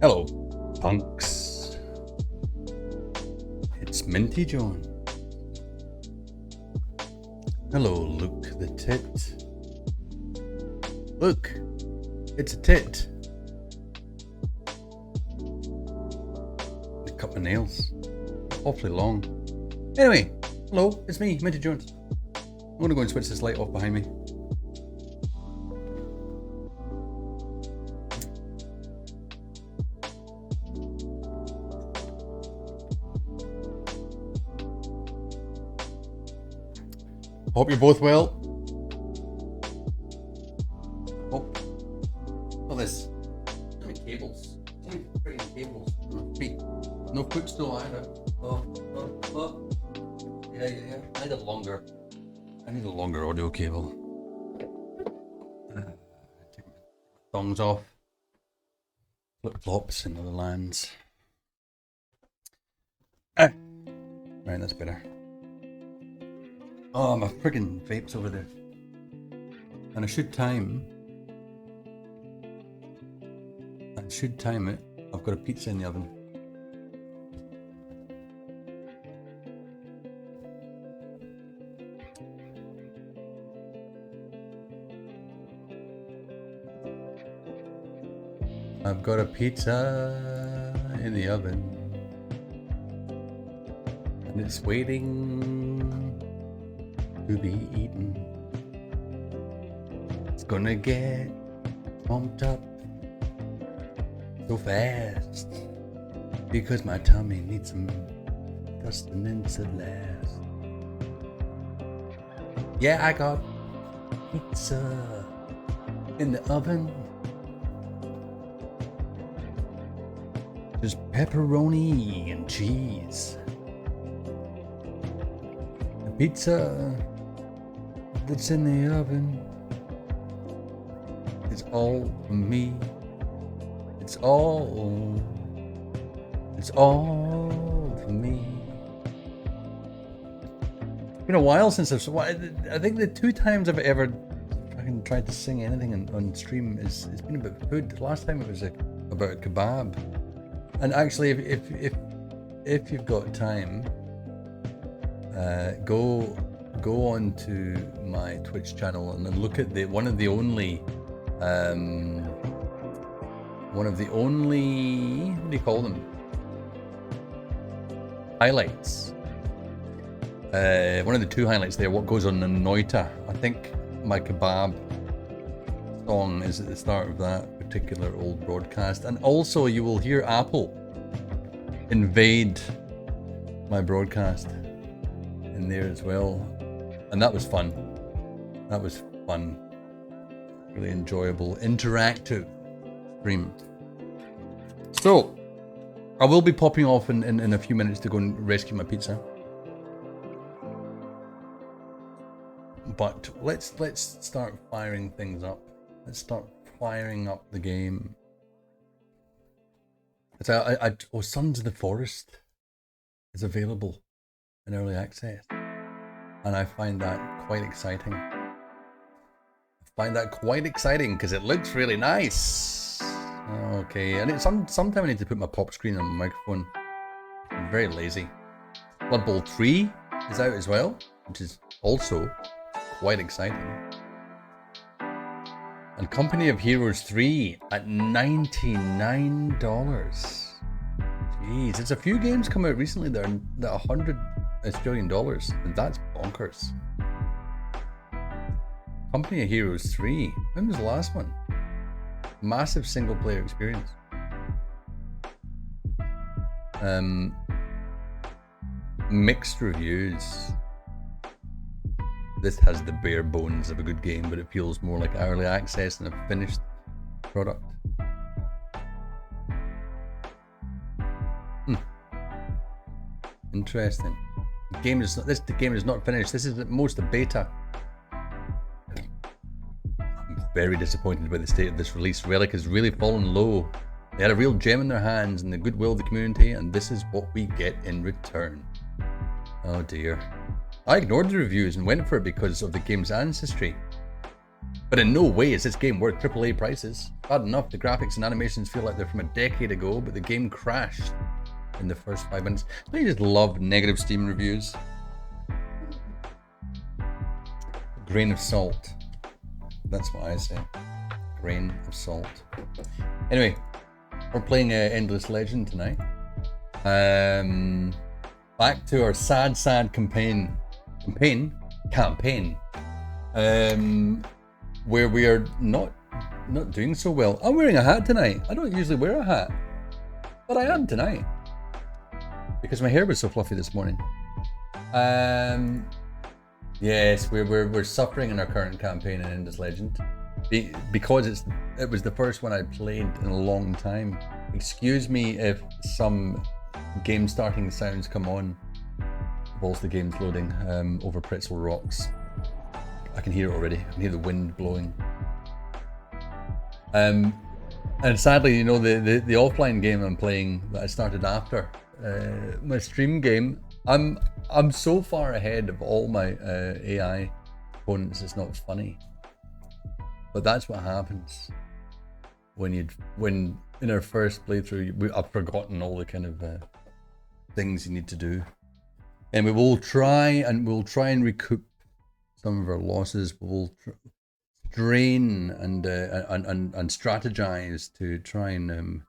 Hello, punks. It's Minty John. Hello, Luke the Tit. Look, it's a tit. I cut my nails. Awfully long. Anyway, hello, it's me, Minty Jones. I'm gonna go and switch this light off behind me. Hope you're both well. Oh, look at this. So many cables. So many freaking cables. Feet. No footstool either. Oh. Yeah. I need a longer audio cable. Take my thongs off. Flip flops in other lands. Right, that's better. Oh, my friggin' vape's over there. And I should time it. I've got a pizza in the oven. I've got a pizza in the oven. And it's waiting to be eaten. It's gonna get pumped up so fast because my tummy needs some sustenance at last. Yeah, I got pizza in the oven. Just pepperoni and cheese. The pizza that's in the oven. It's all for me. It's all for me. It's been a while since I think the 2 times I've ever fucking tried to sing anything on stream it's been about food. The last time it was about a kebab. And actually, if you've got time, go on to my Twitch channel and then look at one of the only what do you call them? Highlights. One of the 2 highlights there. What goes on the Noita? I think my kebab song is at the start of that particular old broadcast, and also you will hear Apple invade my broadcast in there as well, and that was fun. Really enjoyable, interactive stream. So I will be popping off in a few minutes to go and rescue my pizza, but let's start firing things up. Let's start firing up the game. Sons of the Forest is available in early access, and I find that quite exciting. Because it looks really nice. Okay, and sometime I need to put my pop screen on my microphone. I'm very lazy. Blood Bowl 3 is out as well, which is also quite exciting. And Company of Heroes 3 at $99. Jeez, it's a few games come out recently that are $100 Australian, and that's bonkers. Company of Heroes 3, when was the last one? Massive single player experience. Mixed reviews. This has the bare bones of a good game, but it feels more like early access than a finished product. Interesting. The game is not finished. This is at most a beta. I'm very disappointed by the state of this release. Relic has really fallen low. They had a real gem in their hands and the goodwill of the community, and this is what we get in return. Oh dear. I ignored the reviews and went for it because of the game's ancestry. But in no way is this game worth AAA prices. Bad enough, the graphics and animations feel like they're from a decade ago, but the game crashed in the first 5 minutes. I just love negative Steam reviews. Grain of salt. That's what I say. Grain of salt. Anyway, we're playing Endless Legend tonight. Back to our sad campaign. Where we are not doing so well. I'm wearing a hat tonight. I don't usually wear a hat, but I am tonight because my hair was so fluffy this morning. Yes, we're suffering in our current campaign in Endless Legend because it was the first one I played in a long time. Excuse me if some game starting sounds come on whilst the game's loading over Pretzel Rocks. I can hear it already. I can hear the wind blowing. And sadly, you know, the offline game I'm playing that I started after my stream game, I'm so far ahead of all my AI opponents. It's not funny, but that's what happens when in our first playthrough I've forgotten all the kind of things you need to do, and we'll try and recoup some of our losses. We'll strain and strategize to try and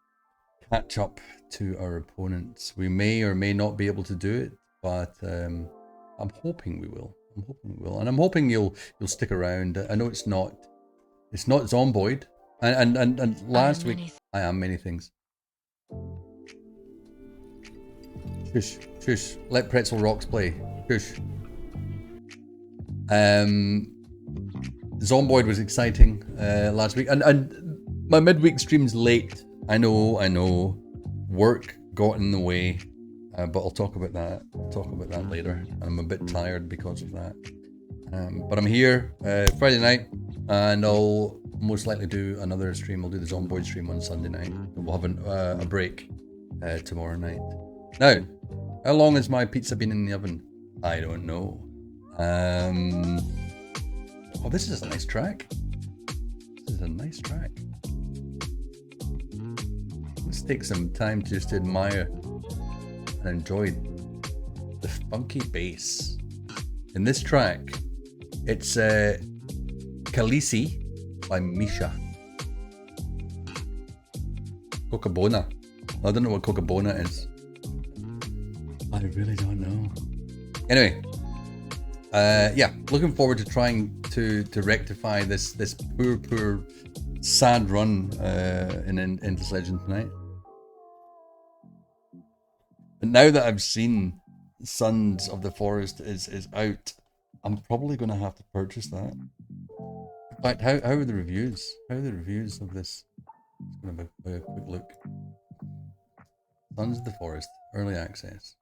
catch up to our opponents. We may or may not be able to do it, but I'm hoping we will. And I'm hoping you'll stick around. I know it's not Zomboid, and last week I am many things. Shush. Let Pretzel Rocks play. Shush. Zomboid was exciting last week, and my midweek stream's late. I know. Work got in the way, but I'll talk about that. Later. I'm a bit tired because of that. But I'm here Friday night, and I'll most likely do another stream. I'll do the Zomboid stream on Sunday night. We'll have a break tomorrow night. Now, how long has my pizza been in the oven? I don't know. Oh, this is a nice track. Let's take some time just to admire and enjoy the funky bass. In this track, it's Khaleesi by Misha. Cocabona. I don't know what Cocabona is. I really don't know. Anyway, yeah, looking forward to trying to rectify this poor sad run in Endless Legend tonight. But now that I've seen Sons of the Forest is out, I'm probably going to have to purchase that. In fact, how are the reviews? How are the reviews of this? Just going to have a quick look. Sons of the Forest, early access.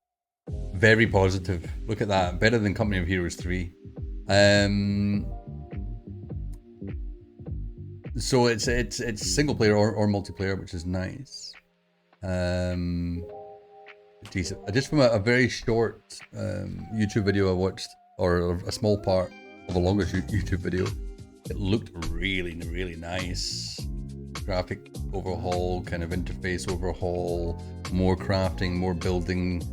Very positive. Look at that. Better than Company of Heroes 3. So it's single player or multiplayer, which is nice. Decent. Just from a very short YouTube video I watched, or a small part of the longest YouTube video, it looked really nice. Graphic overhaul, kind of interface overhaul, more crafting, more building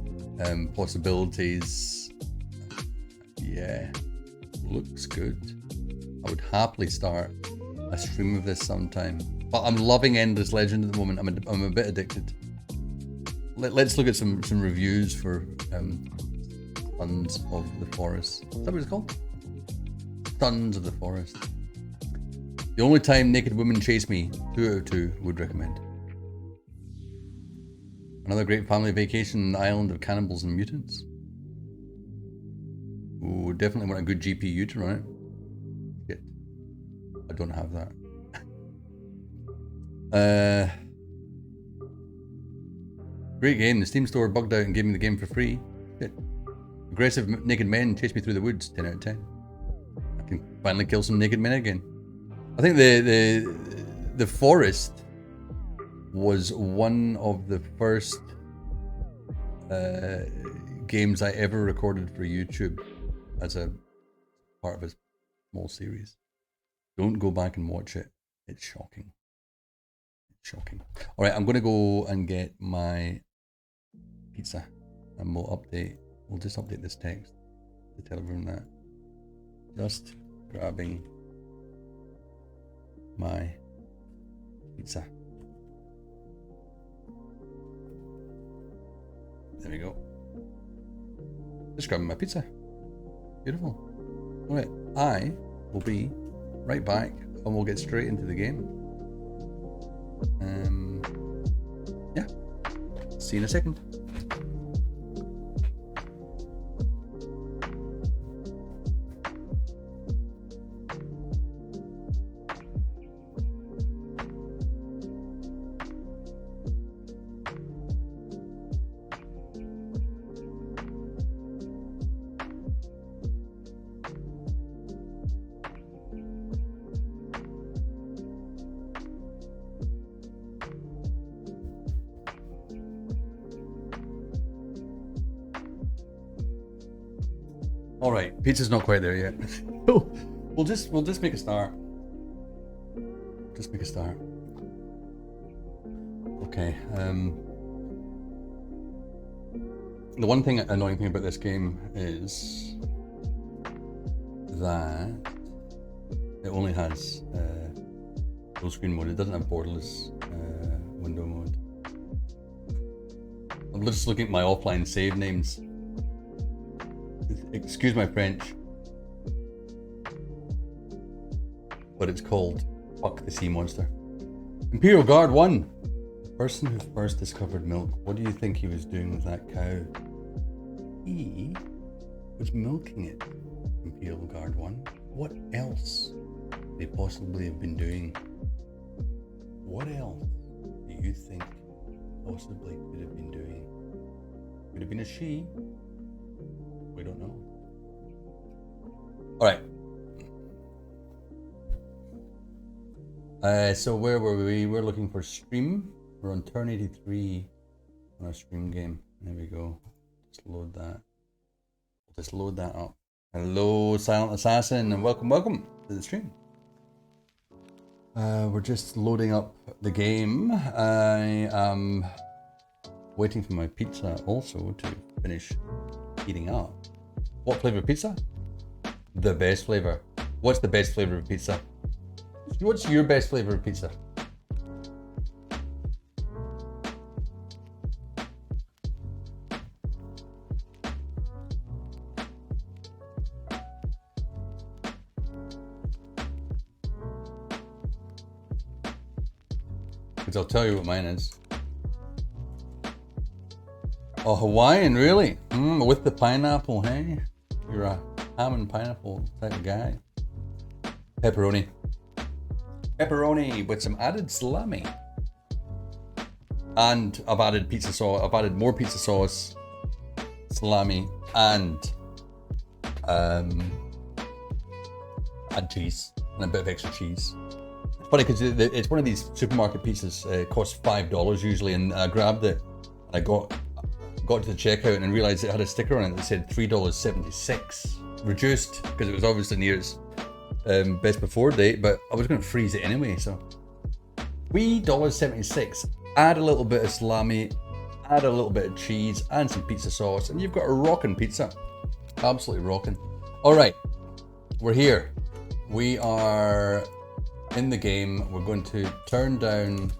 possibilities. Yeah, looks good. I would happily start a stream of this sometime. But I'm loving Endless Legend at the moment. I'm a bit addicted. Let's look at some reviews for Sons of the Forest. Is that what it's called? Sons of the Forest. The only time naked women chase me, 2 out of 2 would recommend. Another great family vacation on the island of cannibals and mutants. Ooh, definitely want a good GPU to run it. Shit. I don't have that. Great game. The Steam store bugged out and gave me the game for free. Shit. Aggressive naked men chase me through the woods. 10 out of 10. I can finally kill some naked men again. I think the forest was one of the first games I ever recorded for YouTube as a part of a small series. Don't go back and watch it. It's shocking. It's shocking. All right, I'm going to go and get my pizza, and we'll just update this text to tell everyone that. Just grabbing my pizza. There we go. Just grabbing my pizza. Beautiful. All right, I will be right back, and we'll get straight into the game. Yeah. See you in a second. All right, pizza's not quite there yet. we'll just make a start. Just make a start. Okay. The one annoying thing about this game is that it only has full screen mode. It doesn't have borderless window mode. I'm just looking at my offline save names. Excuse my French, but it's called Fuck the Sea Monster. Imperial Guard 1. The person who first discovered milk. What do you think he was doing with that cow? He was milking it. Imperial Guard 1. What else could they possibly have been doing? What else do you think possibly could have been doing? Could have been a she. We don't know. All right. So where were we? We're looking for stream. We're on turn 83 on our stream game. There we go. Just load that. Just load that up. Hello, Silent Assassin, and welcome to the stream. We're just loading up the game. I am waiting for my pizza also to finish heating up. What flavor of pizza? The best flavor. What's the best flavor of pizza? What's your best flavor of pizza? Because I'll tell you what mine is. Oh, Hawaiian, really? With the pineapple, hey? You're a ham and pineapple type of guy. Pepperoni. Pepperoni with some added salami. And I've added pizza sauce. I've added more pizza sauce, salami, and add cheese and a bit of extra cheese. It's funny because it's one of these supermarket pizzas. It costs $5 usually, and I grabbed it. And I got to the checkout and realized it had a sticker on it that said $3.76, reduced because it was obviously near its best before date, but I was going to freeze it anyway. So $3.76. Add a little bit of salami, add a little bit of cheese, and some pizza sauce, and you've got a rockin' pizza. Absolutely rockin'. All right, we're here. We are in the game. We're going to turn down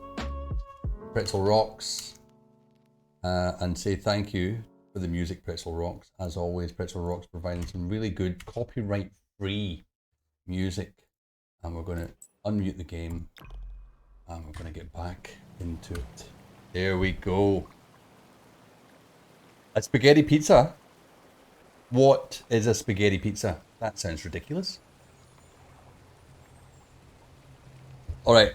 Pretzel Rocks. And say thank you for the music, Pretzel Rocks. As always, Pretzel Rocks providing some really good copyright-free music. And we're going to unmute the game. And we're going to get back into it. There we go. A spaghetti pizza? What is a spaghetti pizza? That sounds ridiculous. All right.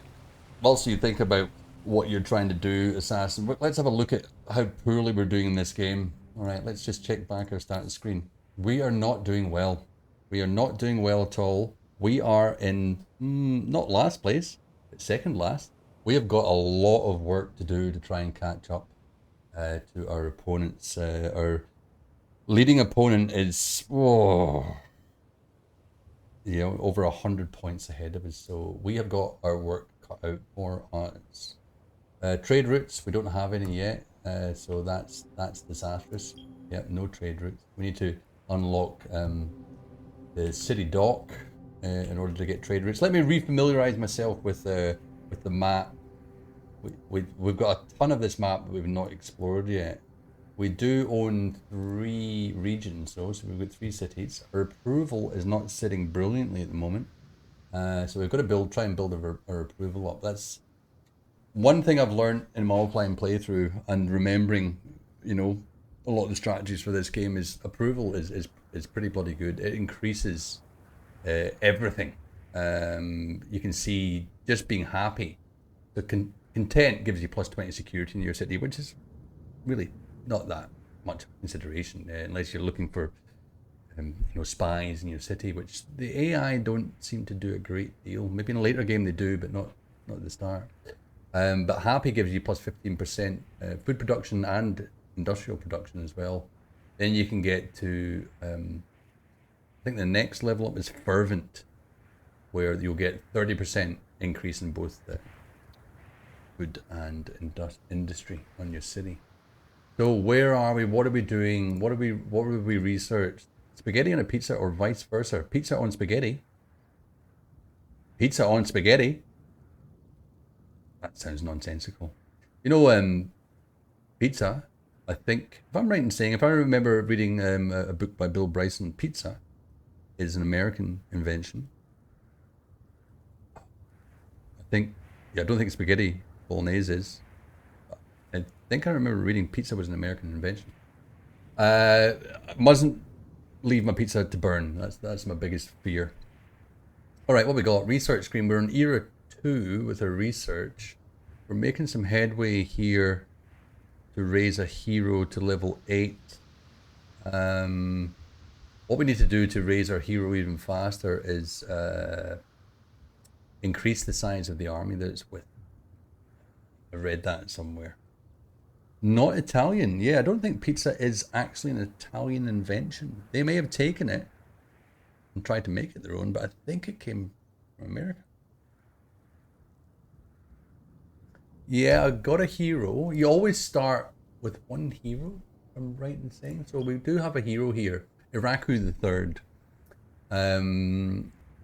Whilst you think about what you're trying to do, Assassin, let's have a look at how poorly we're doing in this game. All right, let's just check back our starting screen. We are not doing well. We are not doing well at all. We are in, not last place, but second last. We have got a lot of work to do to try and catch up to our opponents. Our leading opponent is, over 100 points ahead of us. So we have got our work cut out for us. Trade routes, we don't have any yet, so that's disastrous. Yep, no trade routes. We need to unlock the city dock in order to get trade routes. Let me refamiliarize myself with the map. We've got a ton of this map that we've not explored yet. We do own 3 regions though, so we've got 3 cities. Our approval is not sitting brilliantly at the moment. So we've got to try and build our approval up. That's one thing I've learned in my offline playthrough, and remembering, a lot of the strategies for this game is approval is pretty bloody good. It increases everything. You can see just being happy. The content gives you plus 20 security in your city, which is really not that much consideration unless you're looking for spies in your city, which the AI don't seem to do a great deal. Maybe in a later game they do, but not at the start. But happy gives you plus 15% food production and industrial production as well. Then you can get to I think the next level up is fervent, where you'll get 30% increase in both the food and industry on your city. So where are we? What are we doing? What have we researched? Spaghetti on a pizza or vice versa? Pizza on spaghetti. Pizza on spaghetti. That sounds nonsensical. Pizza, I think, if I'm right in saying, if I remember reading a book by Bill Bryson, pizza is an American invention. I don't think spaghetti bolognese is. I think I remember reading pizza was an American invention. Mustn't leave my pizza to burn. That's my biggest fear. All right, what we got? Research screen. We're on era 2 with our research. We're making some headway here to raise a hero to level 8. What we need to do to raise our hero even faster is increase the size of the army that it's with. I read that somewhere. Not Italian. Yeah, I don't think pizza is actually an Italian invention. They may have taken it and tried to make it their own, but I think it came from America. Yeah, I got a hero. You always start with one hero, if I'm right in saying. So we do have a hero here, Iraku the Third.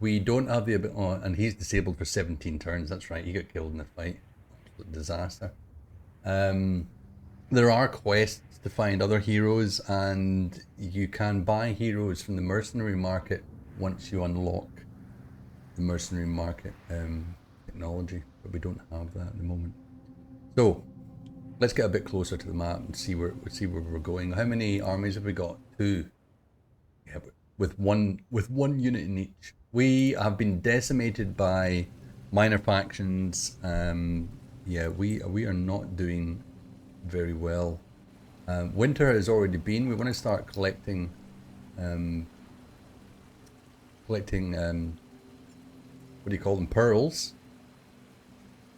We don't have the ability, and he's disabled for 17 turns. That's right, he got killed in the fight. Absolute disaster. There are quests to find other heroes, and you can buy heroes from the mercenary market once you unlock the mercenary market technology, but we don't have that at the moment. So let's get a bit closer to the map and see where we're going. How many armies have we got? 2. Yeah, with one unit in each. We have been decimated by minor factions. Yeah, we are not doing very well. Winter has already been. We want to start collecting what do you call them, pearls,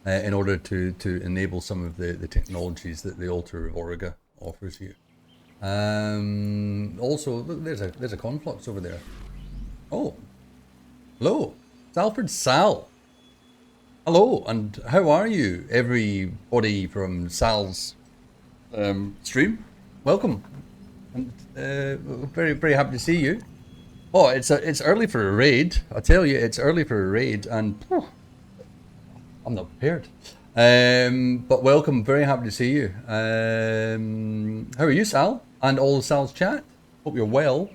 in order to enable some of the technologies that the Altar of Origa offers you. Also, look, there's a conflux over there. Oh, hello, Salford Sal. Hello, and how are you, everybody from Sal's stream? Welcome, and very, very happy to see you. Oh, it's early for a raid. I tell you, it's early for a raid, and I'm not prepared. But welcome, very happy to see you. How are you, Sal? And all of Sal's chat? Hope you're well.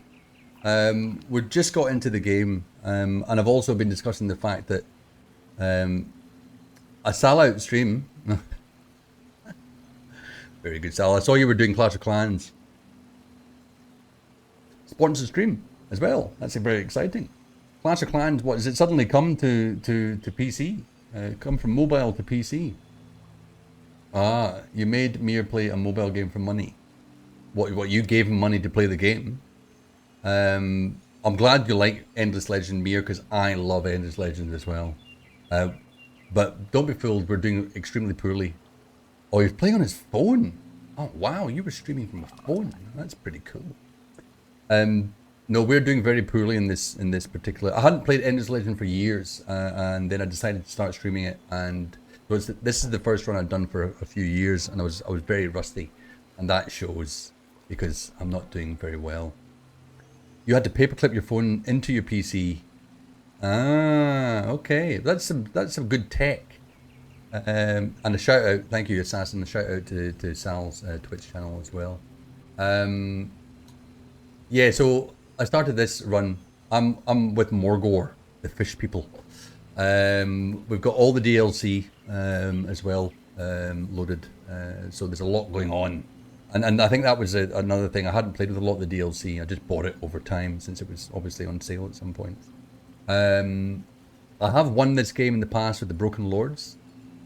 We've just got into the game, and I've also been discussing the fact that a Sal out stream. Very good, Sal. I saw you were doing Clash of Clans. Sponsored stream as well. That's very exciting. Clash of Clans, what, has it suddenly come to PC? Come from mobile to PC? Ah, you made Mir play a mobile game for money. What, you gave him money to play the game? I'm glad you like Endless Legend, Mir, because I love Endless Legend as well. But don't be fooled, we're doing extremely poorly. Oh, he's playing on his phone. Oh, wow, you were streaming from a phone. That's pretty cool. No, we're doing very poorly in this particular. I hadn't played Endless Legend for years, and then I decided to start streaming it. And this is the first run I've done for a few years, and I was very rusty, and that shows because I'm not doing very well. You had to paperclip your phone into your PC. Ah, okay, that's some good tech. And a shout out, thank you, Assassin. A shout out to Sal's Twitch channel as well. Yeah, so I started this run. I'm with Morgaw, the fish people. We've got all the DLC as well loaded, so there's a lot going on. And I think that was another thing. I hadn't played with a lot of the DLC. I just bought it over time since it was obviously on sale at some point. I have won this game in the past with the Broken Lords.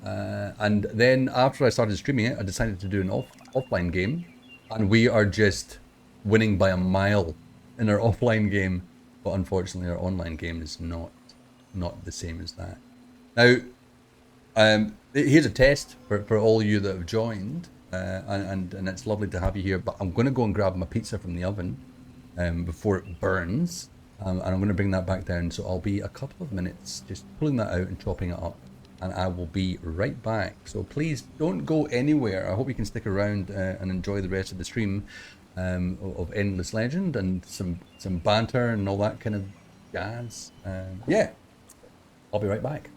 And then after I started streaming it, I decided to do an offline game. And we are just winning by a mile in our offline game. But unfortunately, our online game is not the same as that. Now, here's a test for all you that have joined. And it's lovely to have you here. But I'm going to go and grab my pizza from the oven before it burns. And I'm going to bring that back down. So I'll be a couple of minutes just pulling that out and chopping it up. And I will be right back. So please don't go anywhere. I hope you can stick around and enjoy the rest of the stream of Endless Legend and some banter and all that kind of jazz. Yeah, I'll be right back.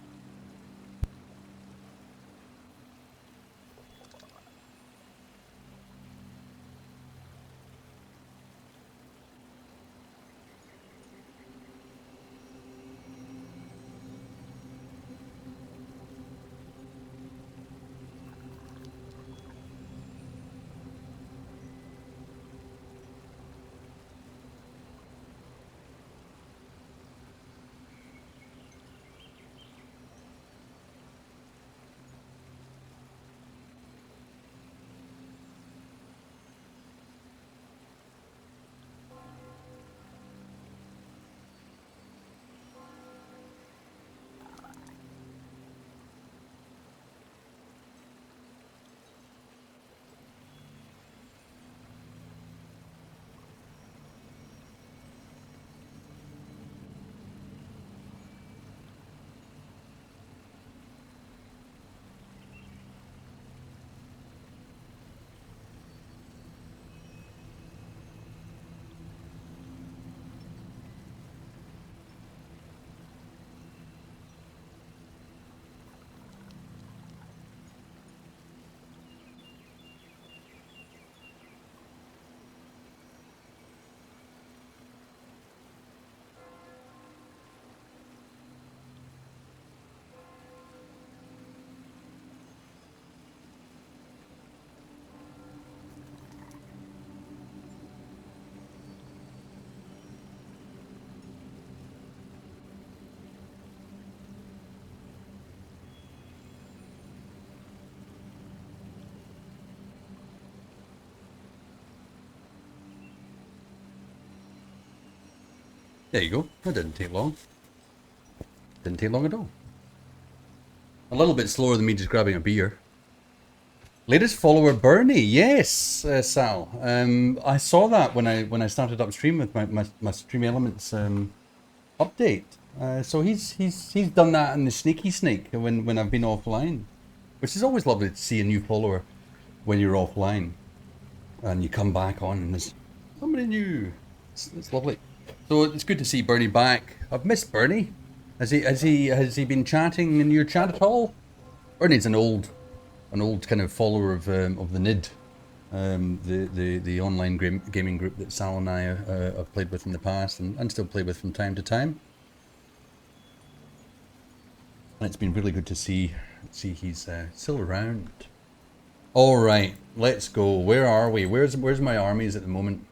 There you go. That didn't take long. Didn't take long at all. A little bit slower than me just grabbing a beer. Latest follower Bernie, yes, Sal. I saw that when I started upstream with my Stream Elements update. So he's done that in the Sneaky Snake when I've been offline, which is always lovely to see a new follower when you're offline, and you come back on and there's somebody new. It's lovely. So it's good to see Bernie back. I've missed Bernie. Has he been chatting in your chat at all? Bernie's an old kind of follower of the NiD, the online gaming group that Sal and I have played with in the past and still play with from time to time. And it's been really good to see he's still around. All right, let's go. Where are we? Where's my armies at the moment?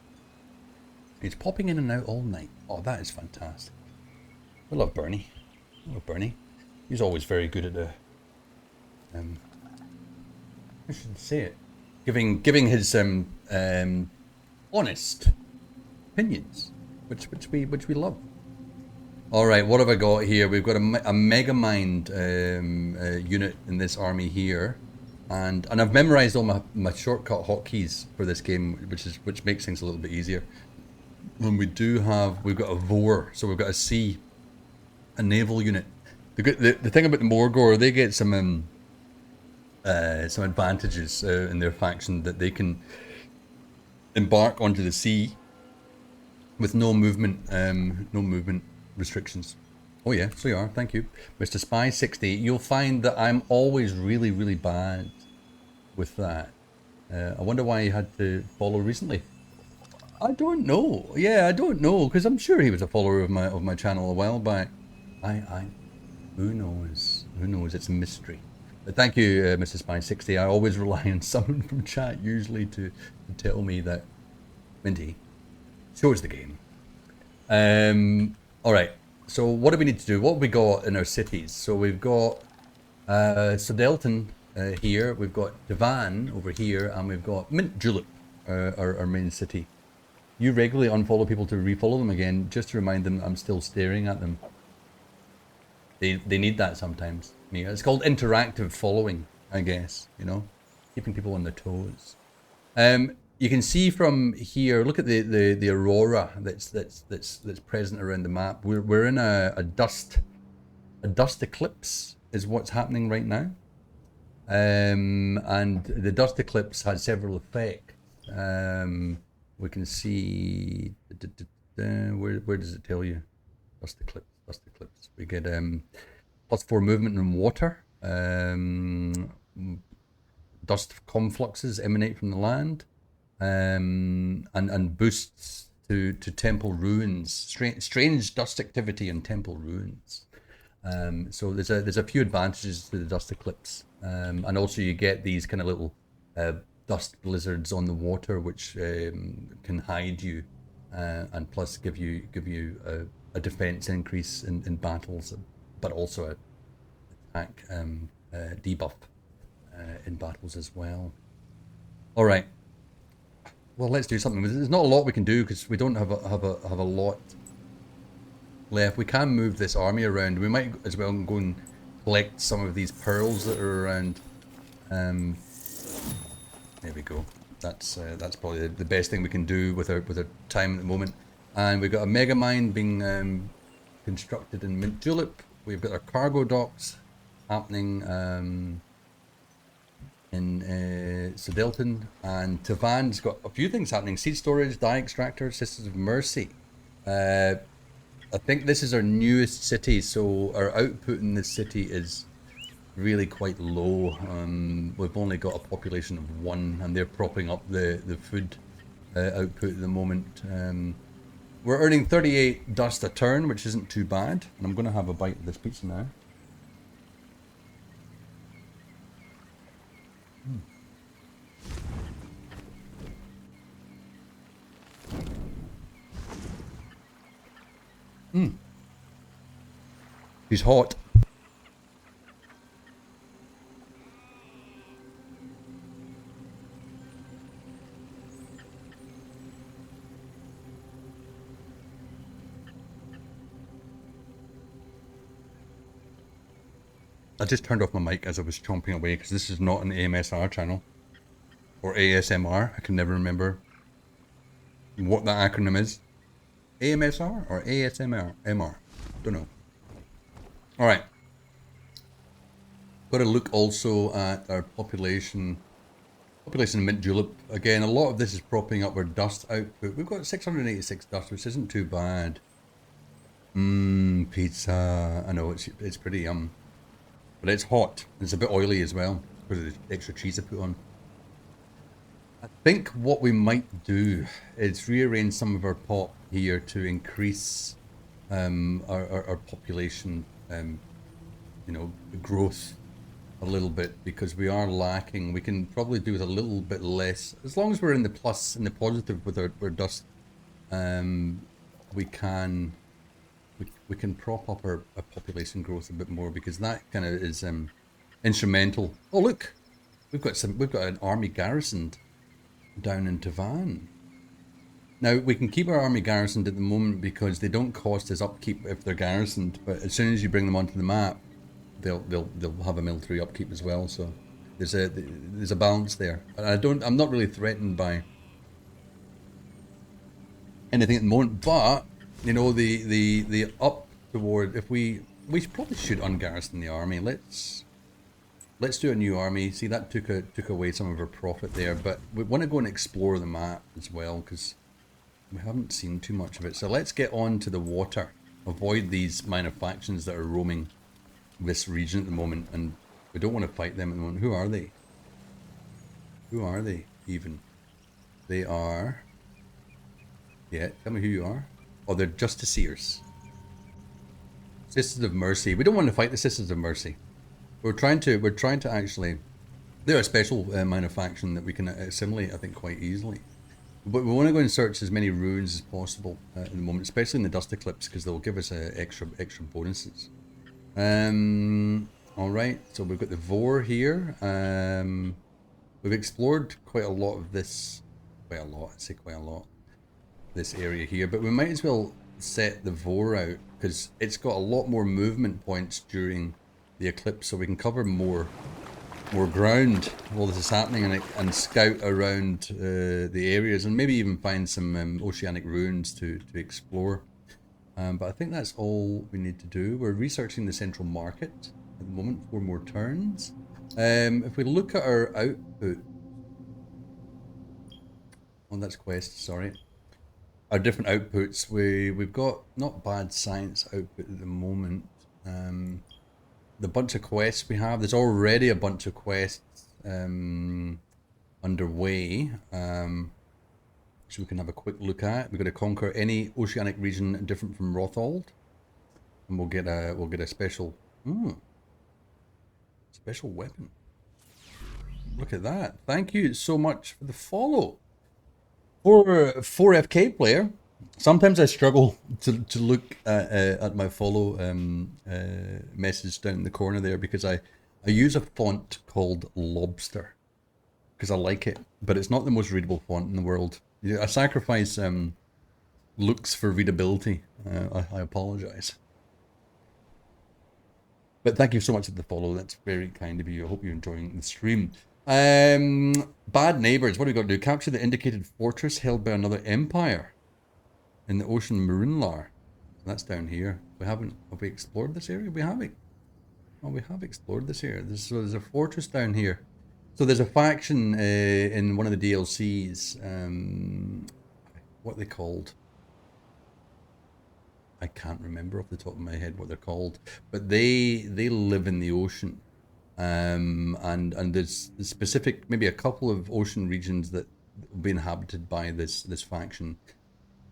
He's popping in and out all night. Oh, that is fantastic. I love Bernie. I love Bernie. He's always very good at I should say it. Giving his honest opinions, which we love. All right, what have I got here? We've got a Megamind unit in this army here, and I've memorized all my shortcut hotkeys for this game, which makes things a little bit easier. when we do have, we've got a VOR, so we've got a sea, a naval unit. The thing about the Morgaw, they get some advantages in their faction, that they can embark onto the sea with no movement restrictions. Oh yeah, so you are. Thank you, Mr. Spy 60. You'll find that I'm always really, really bad with that. I wonder why he had to follow recently. I don't know. Yeah, I don't know, because I'm sure he was a follower of my channel a while back. Who knows? Who knows? It's a mystery. But thank you, Mr. Spy 60. I always rely on someone from chat usually to tell me that Minty shows the game. All right. So what do we need to do? What have we got in our cities? So we've got Sodelton here. We've got Devan over here, and we've got Mint Julep, our main city. You regularly unfollow people to refollow them again, just to remind them I'm still staring at them. They need that sometimes. It's called interactive following, I guess. You know, keeping people on their toes. You can see from here. Look at the aurora that's present around the map. We're in a dust eclipse is what's happening right now. And the dust eclipse has several effects. We can see where does it tell you? Dust eclipse. We get +4 movement in water. Dust confluxes emanate from the land, and boosts to temple ruins. Strange dust activity in temple ruins. So there's a few advantages to the dust eclipse, and also you get these kind of little dust blizzards on the water, which can hide you, and plus give you a defense increase in battles, but also a attack debuff in battles as well. All right. Well, let's do something. There's not a lot we can do because we don't have a lot left. We can move this army around. We might as well go and collect some of these pearls that are around. There we go. That's probably the best thing we can do with our time at the moment. And we've got a mega mine being constructed in Mint Julep. We've got our cargo docks happening in Sodelton, and Tavan's got a few things happening. Seed storage, dye extractor, Sisters of Mercy. I think this is our newest city, so our output in this city is really quite low. We've only got a population of 1, and they're propping up the food output at the moment. We're earning 38 dust a turn, which isn't too bad. And I'm going to have a bite of this pizza now. She's hot. I just turned off my mic as I was chomping away because this is not an AMSR channel. Or ASMR. I can never remember what that acronym is. AMSR or ASMR? MR. Don't know. Alright. Got to look also at our population. Population in Mint Julep. Again, a lot of this is propping up our dust output. We've got 686 dust, which isn't too bad. Pizza. I know, it's pretty yum. But it's hot. It's a bit oily as well because of the extra cheese I put on. I think what we might do is rearrange some of our pop here to increase our population, growth a little bit, because we are lacking. We can probably do with a little bit less, as long as we're in the plus, in the positive with our dust. We can prop up our population growth a bit more, because that kind of is instrumental. Oh look, we've got an army garrisoned down in Tavan. Now we can keep our army garrisoned at the moment because they don't cost us upkeep if they're garrisoned, but as soon as you bring them onto the map, they'll have a military upkeep as well. So there's a balance there. I'm not really threatened by anything at the moment. But you know, the up toward, if we probably should ungarrison the army. Let's do a new army. See, that took away some of our profit there, but we want to go and explore the map as well because we haven't seen too much of it. So let's get on to the water. Avoid these minor factions that are roaming this region at the moment, and we don't want to fight them at the moment. Who are they? Who are they even? They are... Yeah, tell me who you are. Oh, they're Justiciars. Sisters of Mercy. We don't want to fight the Sisters of Mercy. We're trying to actually... They're a special minor faction that we can assimilate, I think, quite easily. But we want to go and search as many ruins as possible at the moment, especially in the Dust Eclipse, because they'll give us extra bonuses. Alright, so we've got the Vor here. We've explored quite a lot of this... Quite a lot, I'd say quite a lot. This area here, but we might as well set the Vor out, because it's got a lot more movement points during the eclipse, so we can cover more ground while this is happening, and scout around the areas, and maybe even find some oceanic ruins to explore. But I think that's all we need to do. We're researching the central market at the moment. 4 more turns. If we look at our output, oh, that's quest, sorry. Our different outputs, we've got not bad science output at the moment. The bunch of quests we have, there's already a bunch of quests underway, which we can have a quick look at. We've got to conquer any oceanic region different from Rothold, and we'll get a special special weapon. Look at that! Thank you so much for the follow. For 4FK player, sometimes I struggle to look at my follow message down in the corner there, because I use a font called Lobster because I like it, but it's not the most readable font in the world. I sacrifice looks for readability. I apologize. But thank you so much for the follow. That's very kind of you. I hope you're enjoying the stream. Bad neighbors. What do we got to do? Capture the indicated fortress held by another empire in the ocean Marunlar. That's down here. Have we explored this area? We haven't. Oh, we have explored this area. So there's a fortress down here. So there's a faction in one of the DLCs. What are they called? I can't remember off the top of my head what they're called. But they live in the ocean. And there's specific, maybe a couple of ocean regions that will be inhabited by this faction,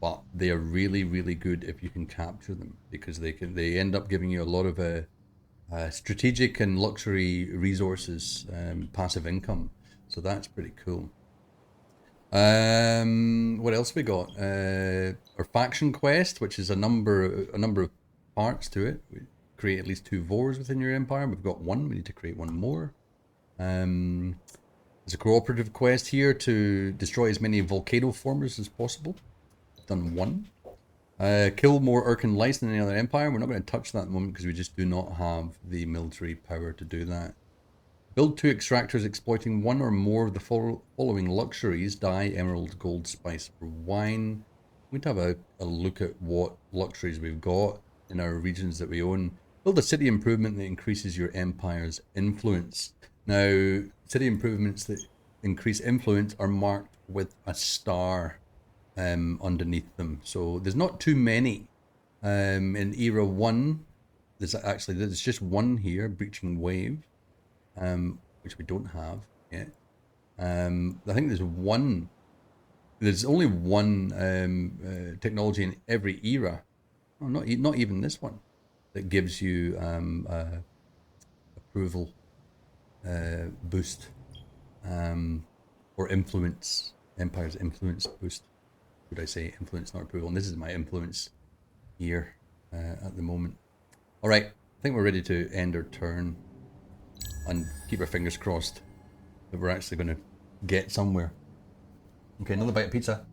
but they are really, really good if you can capture them, because they end up giving you a lot of strategic and luxury resources, passive income. So that's pretty cool. What else we got? Our faction quest, which is a number of parts to it. Create at least 2 Vors within your empire. We've got 1. We need to create 1 more. There's a cooperative quest here to destroy as many volcano formers as possible. Done 1. Kill more Urkin lice than any other empire. We're not going to touch that at the moment because we just do not have the military power to do that. Build 2 extractors exploiting 1 or more of the following luxuries: dye, emerald, gold, spice, or wine. We need to have a look at what luxuries we've got in our regions that we own. Build a city improvement that increases your empire's influence. Now, city improvements that increase influence are marked with a star underneath them. So there's not too many. In Era 1, there's just 1 here, Breaching Wave, which we don't have yet. I think there's only 1 technology in every era. Oh, not even this one, that gives you approval boost or influence, empire's influence boost. Would I say influence, not approval? And this is my influence here at the moment. All right, I think we're ready to end our turn and keep our fingers crossed that we're actually going to get somewhere. Okay, another bite of pizza.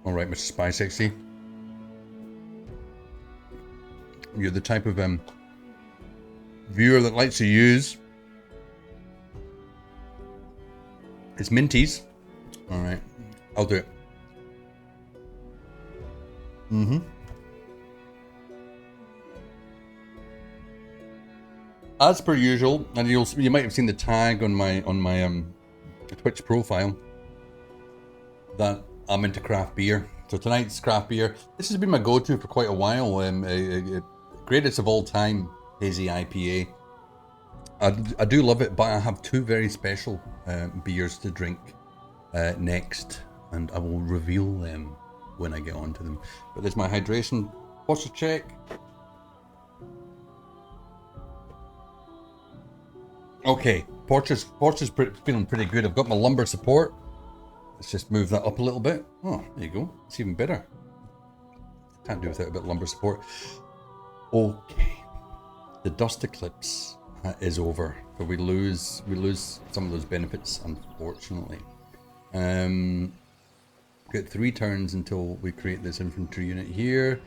Alright, Mr. Spy Sexy. You're the type of viewer that likes to use it's Minty's. Alright, I'll do it. As per usual, and you might have seen the tag on my Twitch profile that I'm into craft beer. So tonight's craft beer. This has been my go-to for quite a while. Greatest of all time hazy IPA. I do love it, but I have two very special beers to drink next, and I will reveal them when I get onto them. But there's my hydration posture check. Okay, Portra's feeling pretty good. I've got my lumbar support. Let's just move that up a little bit. Oh, there you go. It's even better. Can't do without a bit of lumbar support. Okay, the dust eclipse is over, but we lose some of those benefits, unfortunately. Get 3 turns until we create this infantry unit here.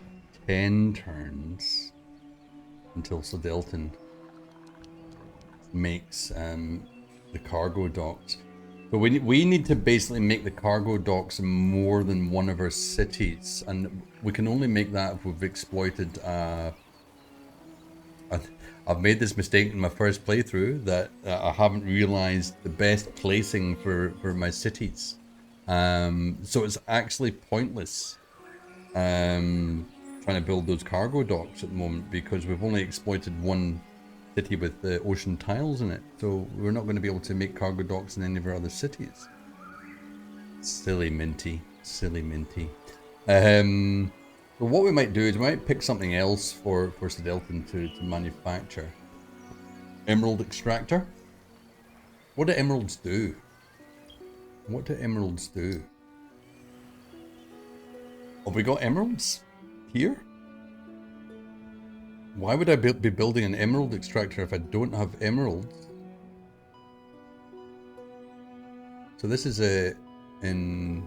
10 turns until Sodelton makes the cargo docks. But we need to basically make the cargo docks in more than one of our cities, and we can only make that if we've exploited. I've made this mistake in my first playthrough that I haven't realized the best placing for my cities. So it's actually pointless trying to build those cargo docks at the moment because we've only exploited one city with the ocean tiles in it, so we're not going to be able to make cargo docks in any of our other cities. Silly Minty, silly Minty. But what we might do is we might pick something else for Sodelton to manufacture. Emerald extractor. What do emeralds do? What do emeralds do? Have we got emeralds here? Why would I be building an emerald extractor if I don't have emeralds? So this is in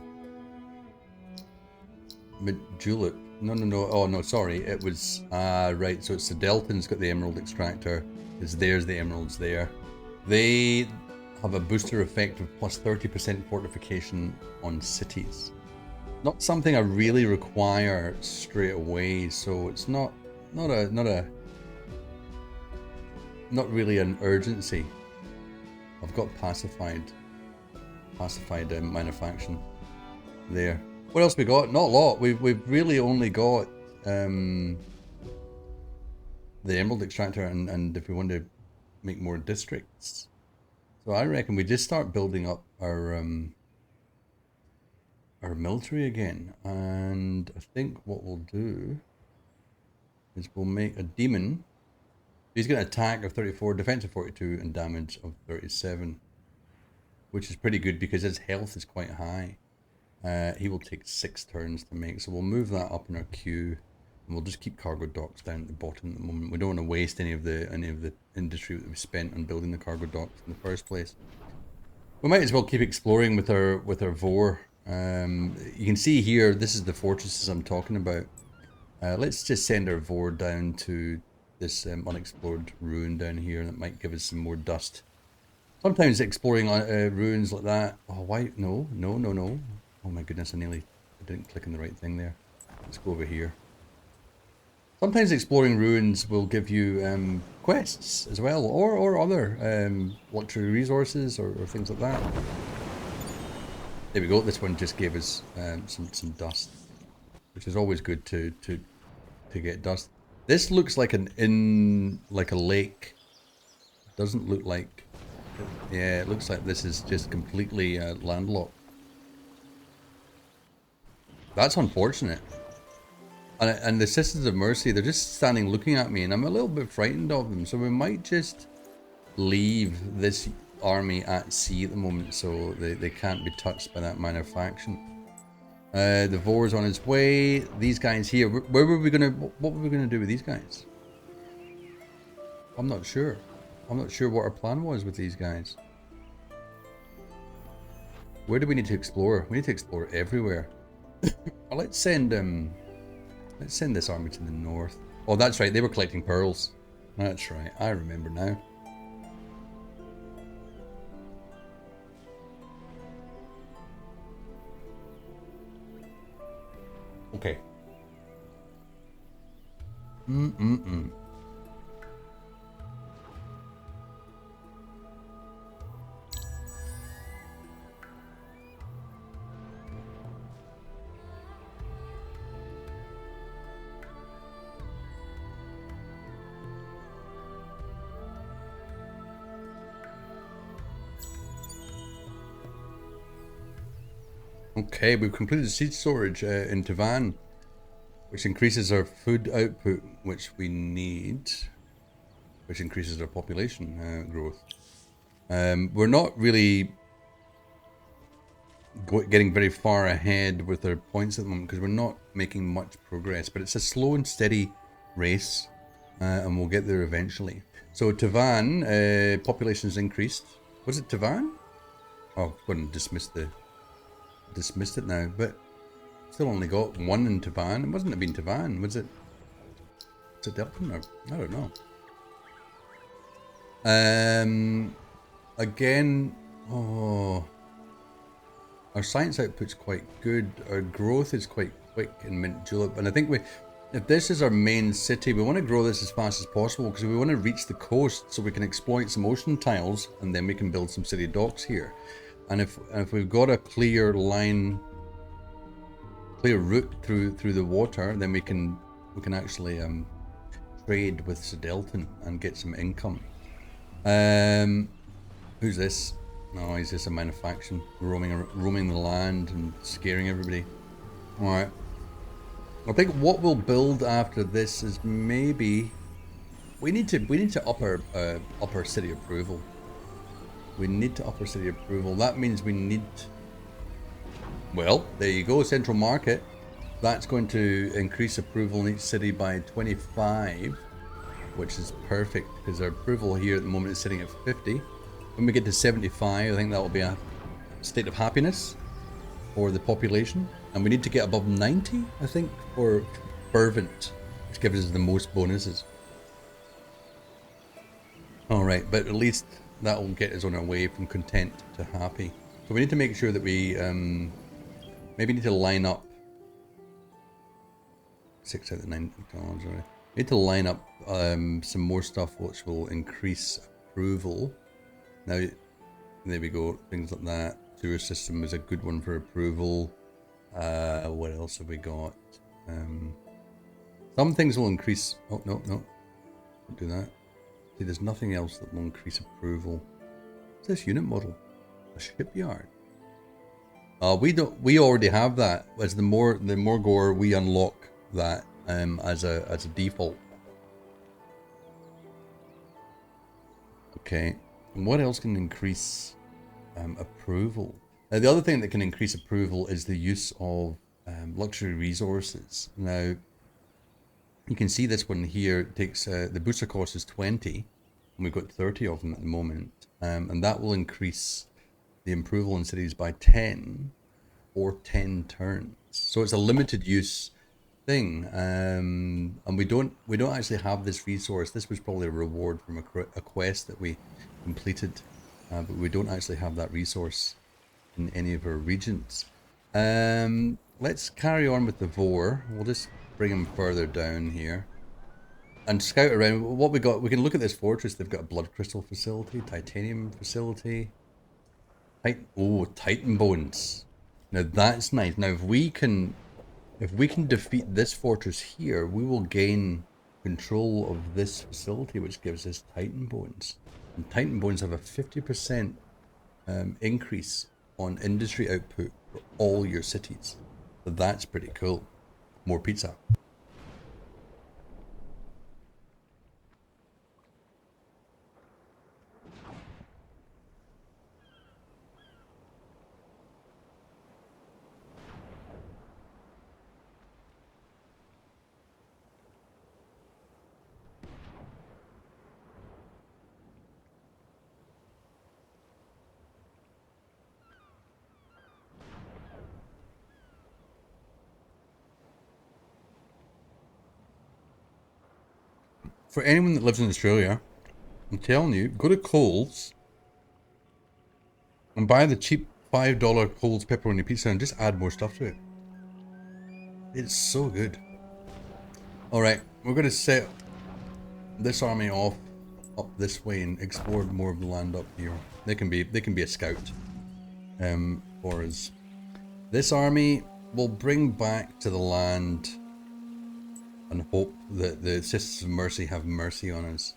Julep. No. Oh no, sorry. It was right. So it's Sodelton's got the emerald extractor. There's the emeralds there. They have a booster effect of plus 30% fortification on cities. Not something I really require straight away. So it's not really an urgency. I've got pacified manufacturing there. What else we got? Not a lot. We've really only got the emerald extractor and if we want to make more districts. So I reckon we just start building up our military again, and I think what we'll do is we'll make a demon. He's got an attack of 34, defense of 42, and damage of 37, which is pretty good because his health is quite high. He will take 6 turns to make, so we'll move that up in our queue, and we'll just keep cargo docks down at the bottom at the moment. We don't want to waste any of the industry that we spent on building the cargo docks in the first place. We might as well keep exploring with our Vor. You can see here, this is the fortresses I'm talking about. Let's just send our Vor down to this unexplored ruin down here. That might give us some more dust. Sometimes exploring ruins like that. Oh, why? No. Oh my goodness, I didn't click on the right thing there. Let's go over here. Sometimes exploring ruins will give you quests as well, or other luxury resources or things like that. There we go. This one just gave us some dust, which is always good to get dust. This looks like like a lake. Doesn't look like. Yeah, it looks like this is just completely landlocked. That's unfortunate. And the Sisters of Mercy, they're just standing looking at me, and I'm a little bit frightened of them. So we might just leave this army at sea at the moment, so they can't be touched by that minor faction. The Vor's on its way. These guys here, what were we gonna do with these guys? I'm not sure. I'm not sure what our plan was with these guys. Where do we need to explore? We need to explore everywhere. Well, let's send this army to the north. Oh, that's right. They were collecting pearls. That's right. I remember now. Okay. Okay, we've completed seed storage in Tavan, which increases our food output, which we need, which increases our population growth. We're not really getting very far ahead with our points at the moment because we're not making much progress, but it's a slow and steady race, and we'll get there eventually. So Tavan, population's increased. Was it Tavan? Oh, go and dismissed it now, but still only got one in Tavan. It wasn't have been Tavan, was it? Was it Delphin or I don't know. Again, oh, our science output's quite good. Our growth is quite quick in Mint Julep, and I think if this is our main city, we want to grow this as fast as possible because we want to reach the coast so we can exploit some ocean tiles, and then we can build some city docks here. And if we've got a clear line, clear route through the water, then we can actually trade with Sedelton and get some income. Who's this? No, he's just a manufacturing, roaming the land and scaring everybody. All right. I think what we'll build after this is maybe we need to up our city approval. We need to up our city approval. That means we need. Well, there you go, central market. That's going to increase approval in each city by 25, which is perfect because our approval here at the moment is sitting at 50. When we get to 75, I think that will be a state of happiness for the population. And we need to get above 90, I think, for fervent, which gives us the most bonuses. Alright, but at least that will get us on our way from content to happy. So we need to make sure that we maybe need to line up 6 out of 9 McDonald's. Right? We need to line up some more stuff which will increase approval. Now, there we go. Things like that. Sewer system is a good one for approval. What else have we got? Some things will increase. Oh no, don't do that. See, there's nothing else that will increase approval. What's this unit model? A shipyard. We already have that. As the Morgaw, we unlock that as a default. Okay. And what else can increase approval? Now, the other thing that can increase approval is the use of luxury resources. Now, you can see this one here. It takes the booster cost is 20, and we've got 30 of them at the moment, and that will increase the approval in cities by 10 or 10 turns. So it's a limited use thing, and we don't actually have this resource. This was probably a reward from a quest that we completed, but we don't actually have that resource in any of our regions. Let's carry on with the Vor. We'll just bring him further down here and scout around what we got. We can look at this fortress. They've got a blood crystal facility, titanium facility. Titan bones. Now that's nice. Now if we can defeat this fortress here, we will gain control of this facility, which gives us Titan bones. And Titan bones have a 50% increase on industry output for all your cities. So that's pretty cool. More pizza. for anyone that lives in Australia, I'm telling you, go to Coles and buy the cheap $5 Coles pepperoni pizza and just add more stuff to it. It's so good. Alright, we're going to set this army off up this way and explore more of the land up here. They can be a scout for us. This army will bring back to the land and hope that the Sisters of Mercy have mercy on us.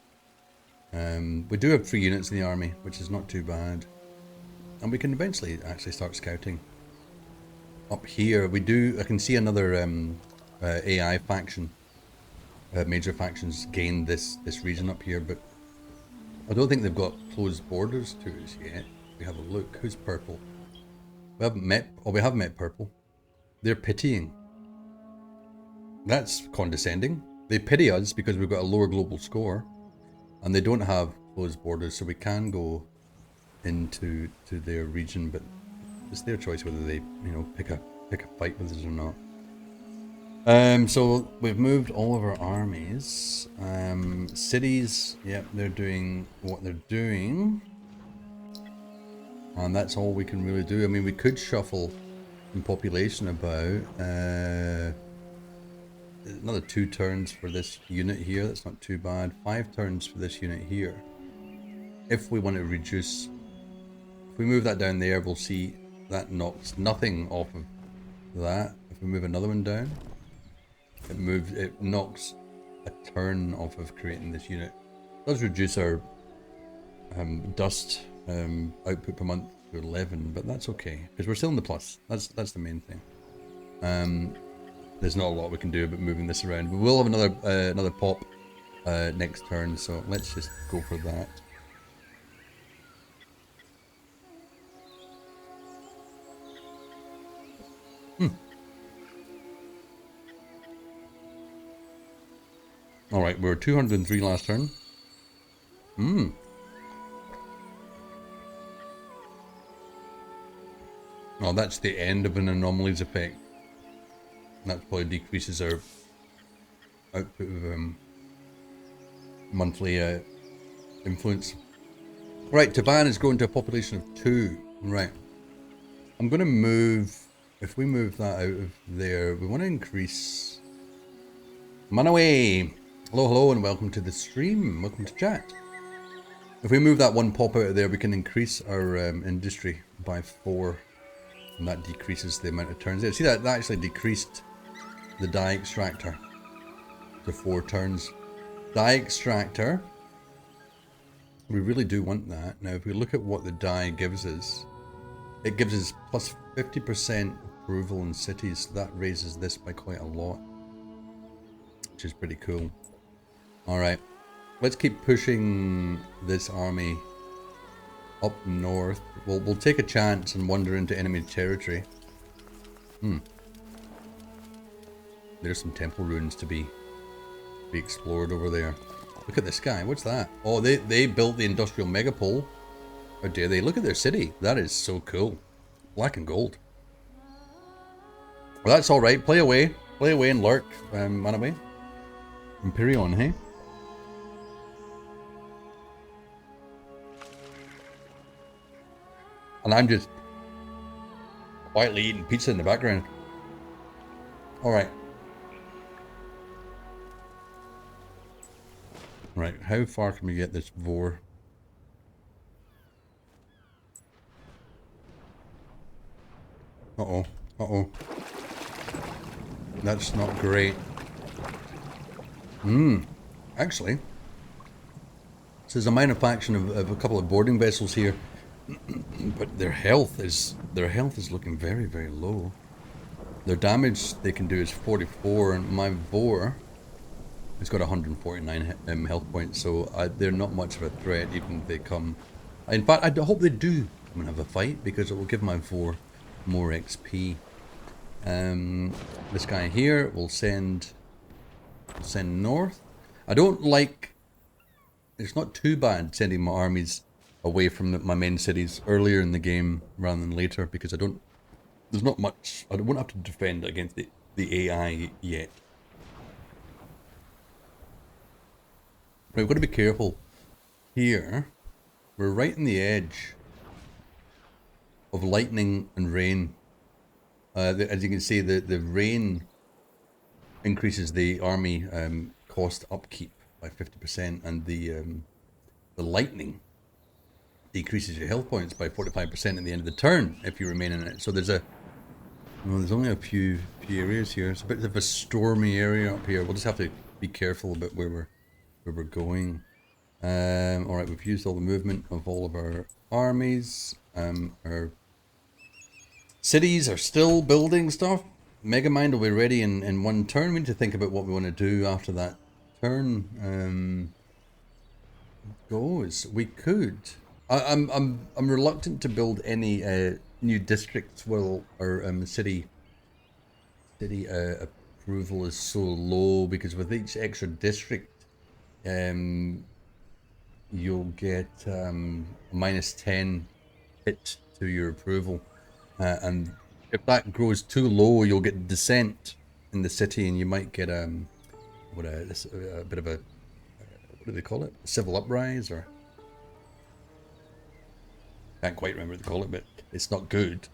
We do have 3 units in the army, which is not too bad. And we can eventually actually start scouting. Up here, I can see another AI faction. Major factions gain this region up here, but I don't think they've got closed borders to us yet. We have a look. Who's purple? We haven't met. Oh, we have met purple. They're pitying. That's condescending. They pity us because we've got a lower global score, and they don't have closed borders, so we can go into their region, but it's their choice whether they, pick a fight with us or not. So we've moved all of our armies. Cities, yep, they're doing what they're doing. And that's all we can really do. I mean, we could shuffle in population about. Another 2 turns for this unit here, that's not too bad. 5 turns for this unit here. If we want to reduce, if we move that down there, we'll see that knocks nothing off of that. If we move another one down, it knocks a turn off of creating this unit. It does reduce our dust output per month to 11, but that's okay because we're still in the plus. That's the main thing. There's not a lot we can do about moving this around. We will have another pop next turn, so let's just go for that. Alright, we were 203 last turn. Oh, that's the end of an anomalies effect. That probably decreases our output of monthly influence. Right, Tavan is growing to a population of 2. Right. I'm going to move, if we move that out of there, we want to increase... Manaway! Hello, hello, and welcome to the stream. Welcome to chat. If we move that 1 pop out of there, we can increase our industry by 4. And that decreases the amount of turns there. See, that actually decreased the dye extractor to 4 turns. Dye extractor, we really do want that. Now if we look at what the dye gives us, it gives us plus 50% approval in cities, so that raises this by quite a lot, which is pretty cool. Alright, let's keep pushing this army up north. We'll take a chance and wander into enemy territory. There's some temple ruins to be explored over there. Look at this guy. What's that? Oh, they built the industrial megapole. How dare they? Look at their city. That is so cool. Black and gold. Well, that's all right. Play away and lurk. Manaway. Imperion, hey? And I'm just quietly eating pizza in the background. Alright. Right, how far can we get this Vor? Uh-oh. Uh-oh. That's not great. Actually. So there's a minor faction of a couple of boarding vessels here. But their health is looking very, very low. Their damage they can do is 44, and my Vor has got 149 health points, so they're not much of a threat even if they come. In fact, I hope they do come and have a fight, because it will give my Vor more XP. This guy here will send north. I don't like... It's not too bad sending my armies away from my main cities earlier in the game rather than later, because I don't... There's not much... I won't have to defend against the AI yet. we've got to be careful. Here, we're right in the edge of lightning and rain. As you can see, the rain increases the army cost upkeep by 50%, and the lightning decreases your health points by 45% at the end of the turn if you remain in it. So there's there's only a few areas here. It's a bit of a stormy area up here. We'll just have to be careful about where we're going. All right, we've used all the movement of all of our armies. Our cities are still building stuff. Megamind will be ready in one turn. We need to think about what we want to do after that turn goes. We could. I'm reluctant to build any new districts while our city approval is so low, because with each extra district, you'll get a -10 hit to your approval, and if that grows too low, you'll get dissent in the city, and you might get a bit of a what do they call it? Civil uprise, or can't quite remember what they call it, but it's not good.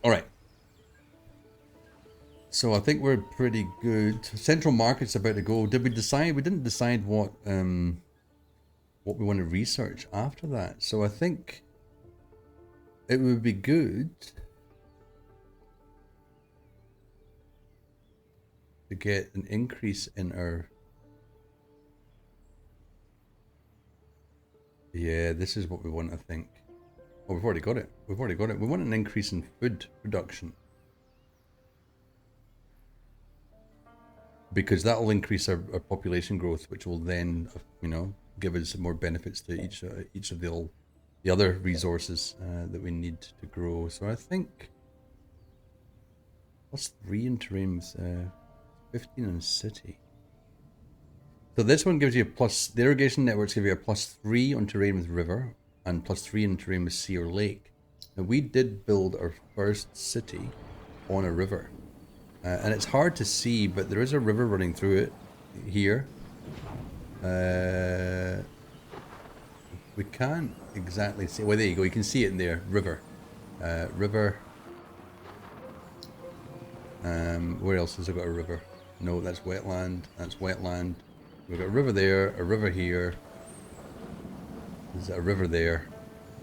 All right. So I think we're pretty good. Central Market's about to go. Did we decide? We didn't decide what we want to research after that. So I think it would be good to get an increase in our... Yeah, this is what we want, I think. Oh, we've already got it. We've already got it. We want an increase in food production, because that will increase our population growth, which will then, you know, give us more benefits to each of the other resources that we need to grow. So I think +3 in terrains, 15 in city. So this one gives you a plus. The irrigation networks give you a +3 on terrain with river and +3 in terrain with sea or lake. Now we did build our first city on a river. And it's hard to see, but there is a river running through it here. We can't exactly see. Well, there you go. You can see it in there. River. River. Where else has it got a river? No, that's wetland. That's wetland. We've got a river there, a river here. There's a river there.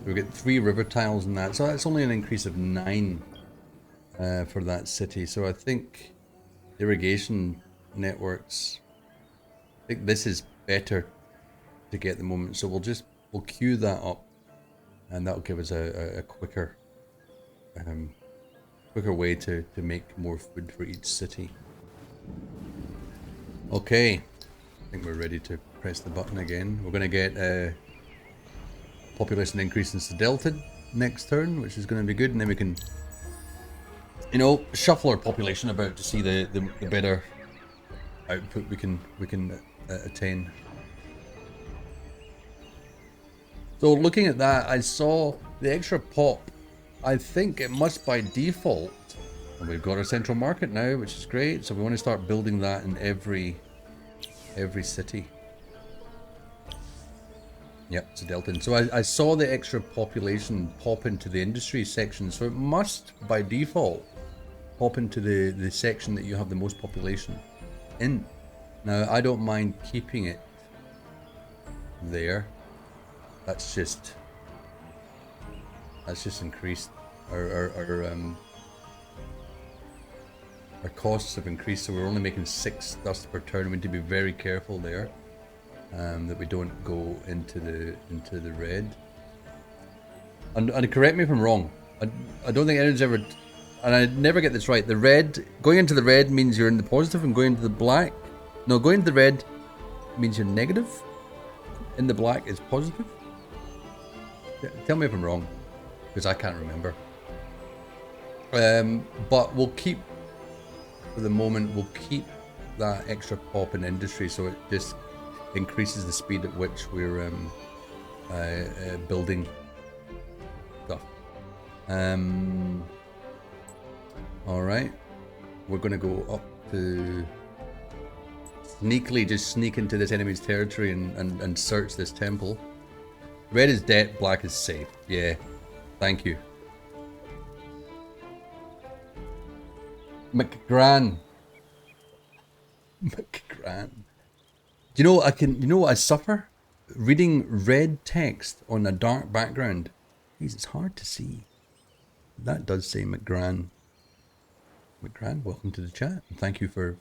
We've got 3 river tiles in that. So that's only an increase of 9. For that city. So I think irrigation networks, I think this is better to get at the moment. So we'll queue that up, and that'll give us a quicker way to make more food for each city. Okay, I think we're ready to press the button again. We're going to get a population increase in Sedelted next turn, which is going to be good, and then we can, you know, shuffle our population about to see the better output we can attain. So looking at that, I saw the extra pop. I think it must by default, and we've got our central market now, which is great. So we want to start building that in every city. Yep, it's a delta. So I saw the extra population pop into the industry section. So it must by default pop into the section that you have the most population in. Now I don't mind keeping it there. That's just increased our costs have increased, so we're only making 6 dust per turn. We need to be very careful there, that we don't go into the red. And correct me if I'm wrong. I don't think anyone's ever, and I never get this right. The red, going into the red means you're in the positive, and going into the black, no, going into the red means you're negative. In the black is positive. Tell me if I'm wrong, because I can't remember. But we'll keep, for the moment, we'll keep that extra pop in industry, so it just increases the speed at which we're building stuff. All right, we're going to go up to sneakily just sneak into this enemy's territory and search this temple. Red is dead, black is safe. Yeah, thank you. McGran. McGran. Do you know what you know what I suffer? Reading red text on a dark background. Jeez, it's hard to see. That does say McGran. McGran, welcome to the chat. And thank you for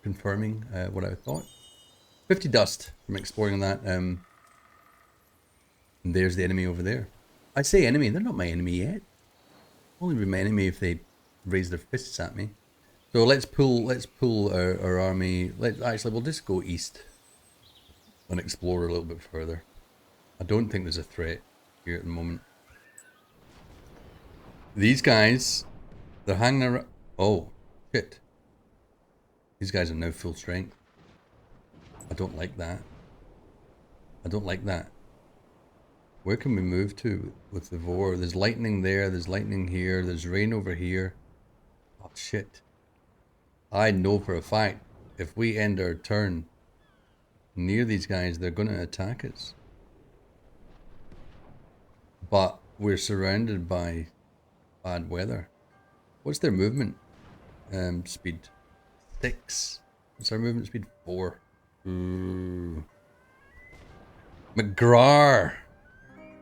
confirming what I thought. 50 dust from exploring that. And there's the enemy over there. I say enemy, they're not my enemy yet. Only be my enemy if they raise their fists at me. So let's pull our army. We'll just go east and explore a little bit further. I don't think there's a threat here at the moment. These guys, they're hanging around. Oh, shit. These guys are now full strength. I don't like that. I don't like that. Where can we move to with the Vor? There's lightning there, there's lightning here, there's rain over here. Oh, shit. I know for a fact, if we end our turn near these guys, they're going to attack us. But we're surrounded by bad weather. What's their movement speed? 6. What's our movement speed? 4. Ooh. McGrar.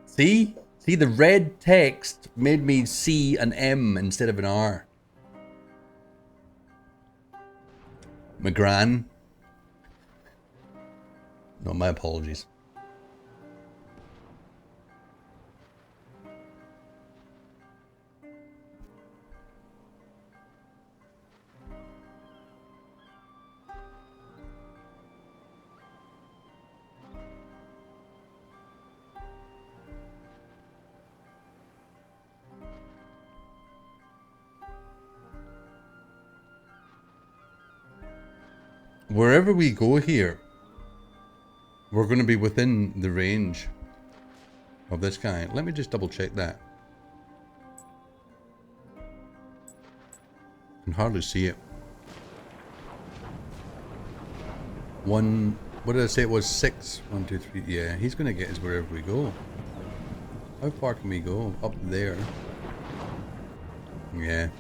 See? See, the red text made me see an M instead of an R. McGran. No, my apologies. Wherever we go here, we're going to be within the range of this guy. Let me just double check that. I can hardly see it. One, what did I say it was? 6. 1, 2, 3. Yeah, he's going to get us wherever we go. How far can we go? Up there. Yeah.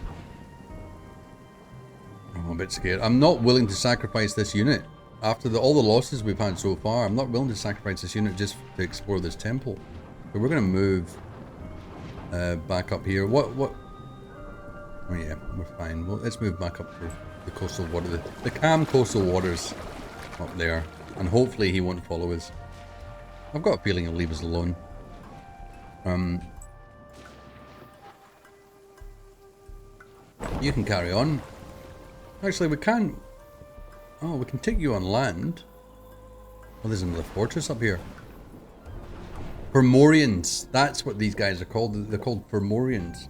I'm a bit scared. I'm not willing to sacrifice this unit. After all the losses we've had so far, I'm not willing to sacrifice this unit just to explore this temple. So we're going to move back up here. What? Oh yeah, we're fine. Well, let's move back up to the coastal water, the calm coastal waters up there. And hopefully he won't follow us. I've got a feeling he'll leave us alone. You can carry on. Actually, we can... Oh, we can take you on land. Oh, there's another fortress up here. Fomorians. That's what these guys are called. They're called Fomorians.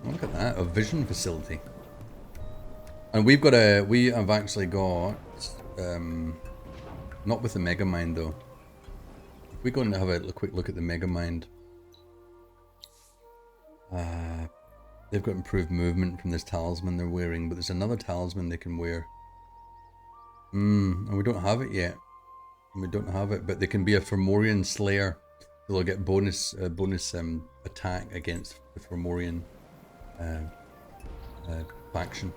Oh, look at that. A vision facility. And we have actually got... not with the Mega Mind, though. We're going to have a quick look at the Mega Mind. They've got improved movement from this talisman they're wearing, but there's another talisman they can wear. And we don't have it yet. We don't have it, but they can be a Fomorian Slayer. So they'll get bonus attack against the Fomorian faction.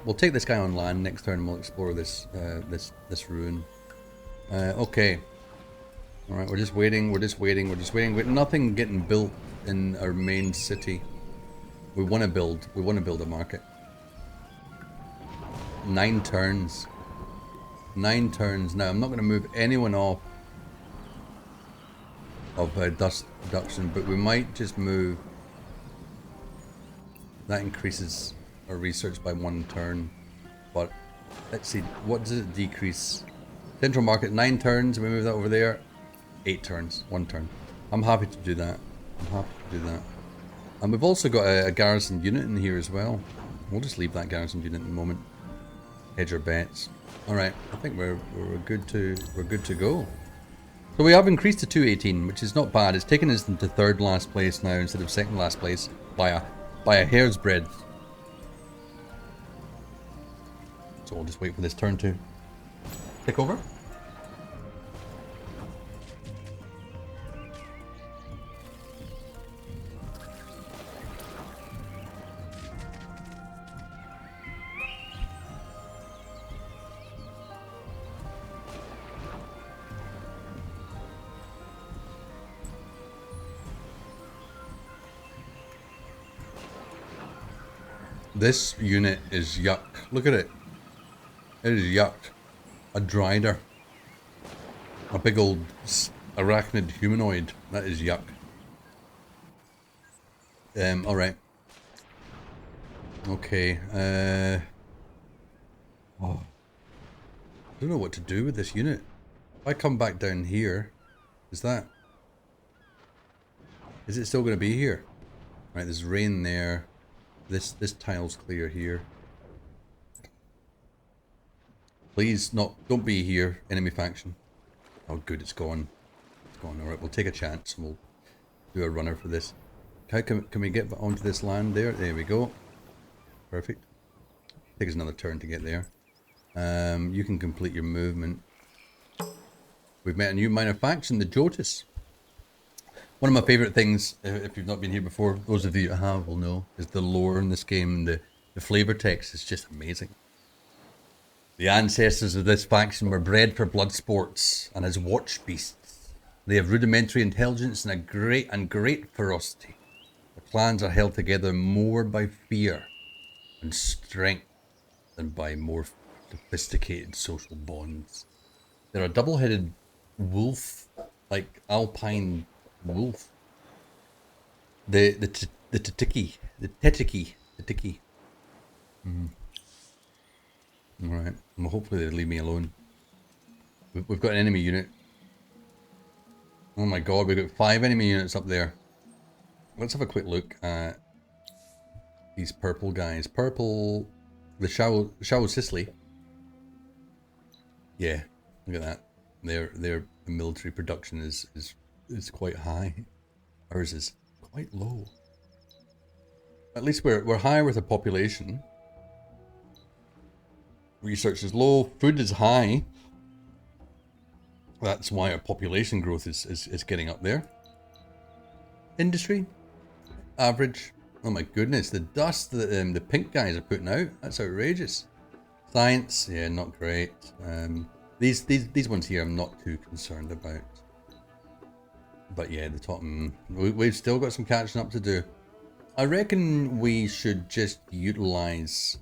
We'll take this guy on land next turn and we'll explore this this ruin. Okay. Alright, we're just waiting, with nothing getting built in our main city. We want to build a market. 9 turns. 9 turns. Now, I'm not going to move anyone off of dust reduction, but we might just move. That increases our research by 1 turn. But let's see, what does it decrease? Central market, 9 turns. We move that over there. 8 turns, 1 turn. I'm happy to do that. And we've also got a garrison unit in here as well. We'll just leave that garrison unit in a moment. Hedge our bets. Alright, I think we're good to go. So we have increased to 218, which is not bad. It's taken us into 3rd last place now instead of 2nd last place by a hair's breadth. So we'll just wait for this turn to take over. This unit is yuck. Look at it. It is yuck. A drider. A big old arachnid humanoid. That is yuck. Alright. Okay. Oh. I don't know what to do with this unit. If I come back down here, is it still going to be here? Right, there's rain there. This tile's clear here. Please, don't be here, enemy faction. Oh good, it's gone. It's gone. Alright, we'll take a chance and we'll do a runner for this. Can we get onto this land there? There we go. Perfect. Take us another turn to get there. You can complete your movement. We've met a new minor faction, the Jotus. One of my favourite things, if you've not been here before, those of you who have will know, is the lore in this game. The flavour text is just amazing. The ancestors of this faction were bred for blood sports and as watch beasts. They have rudimentary intelligence and great ferocity. The clans are held together more by fear and strength than by more sophisticated social bonds. They're a double-headed wolf, like alpine wolf. The Tetiki. Alright, well, hopefully they'll leave me alone. We've got an enemy unit. Oh my god, we've got 5 enemy units up there. Let's have a quick look at these purple guys. Purple, the Shao Sicily. Yeah, look at that. Their military production is quite high. Ours is quite low. At least we're higher with the population. Research is low, food is high. That's why our population growth is getting up there. Industry, average. Oh my goodness, the dust that the pink guys are putting out, that's outrageous. Science, yeah, not great. These ones here I'm not too concerned about. But yeah, the top, we've still got some catching up to do. I reckon we should just utilize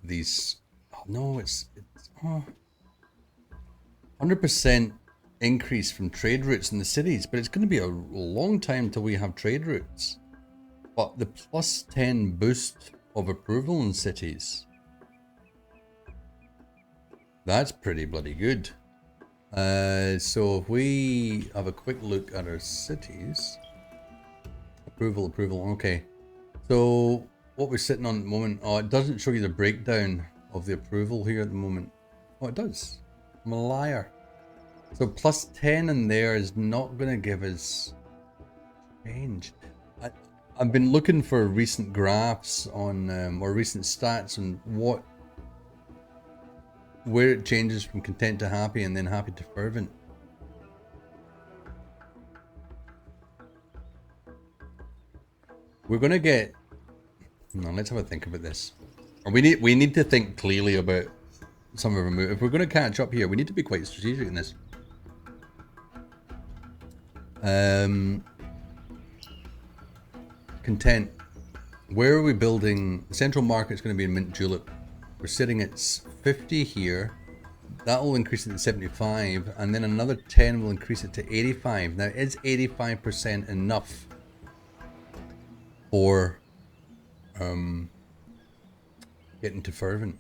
these. Oh, no, it's 100% increase from trade routes in the cities, but it's going to be a long time till we have trade routes. But the plus 10 boost of approval in cities, that's pretty bloody good. So if we have a quick look at our cities, approval, okay. So what we're sitting on at the moment, oh, it doesn't show you the breakdown of the approval here at the moment. Oh, it does. I'm a liar. So plus 10 in there is not going to give us change. I've been looking for recent graphs on, or recent stats on where it changes from content to happy and then happy to fervent. We're going to get... No, let's have a think about this. Or we need to think clearly about some of our moves. If we're going to catch up here, we need to be quite strategic in this. Content. Where are we building? The central market's going to be in Mint Julep. We're sitting at 50 here. That will increase it to 75, and then another 10 will increase it to 85. Now, is 85% enough for getting to fervent?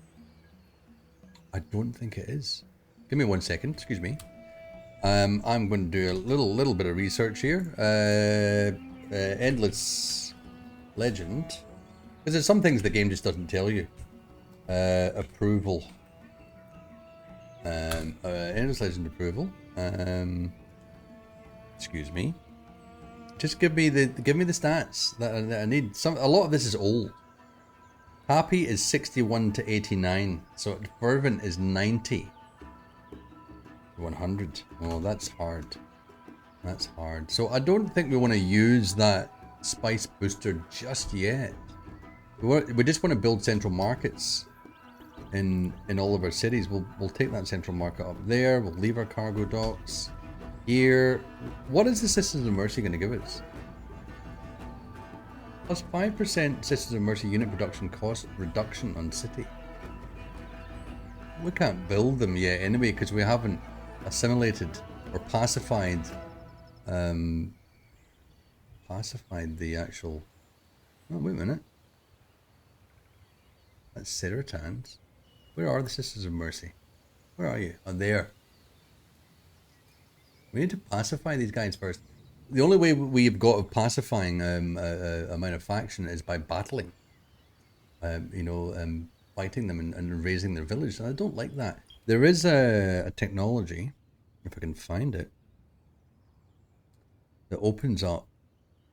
I don't think it is. Give me 1 second, excuse me. I'm going to do a little bit of research here. Endless Legend, because there's some things the game just doesn't tell you. Approval. Endless Legend approval. Excuse me. Just give me the stats that I need. A lot of this is old. Happy is 61 to 89. So fervent is 90 to 100. Oh, that's hard. That's hard. So I don't think we want to use that spice booster just yet. We just want to build central markets in all of our cities. We'll take that central market up there. We'll leave our cargo docks here. What is the Sisters of Mercy going to give us? Plus 5% Sisters of Mercy unit production cost reduction on city. We can't build them yet anyway because we haven't assimilated or pacified the actual. Oh, wait a minute. That's Seratans. Where are the Sisters of Mercy? Where are you? Oh, there. We need to pacify these guys first. The only way we've got of pacifying a minor faction is by battling. Fighting them and raising their village. And I don't like that. There is a technology, if I can find it, that opens up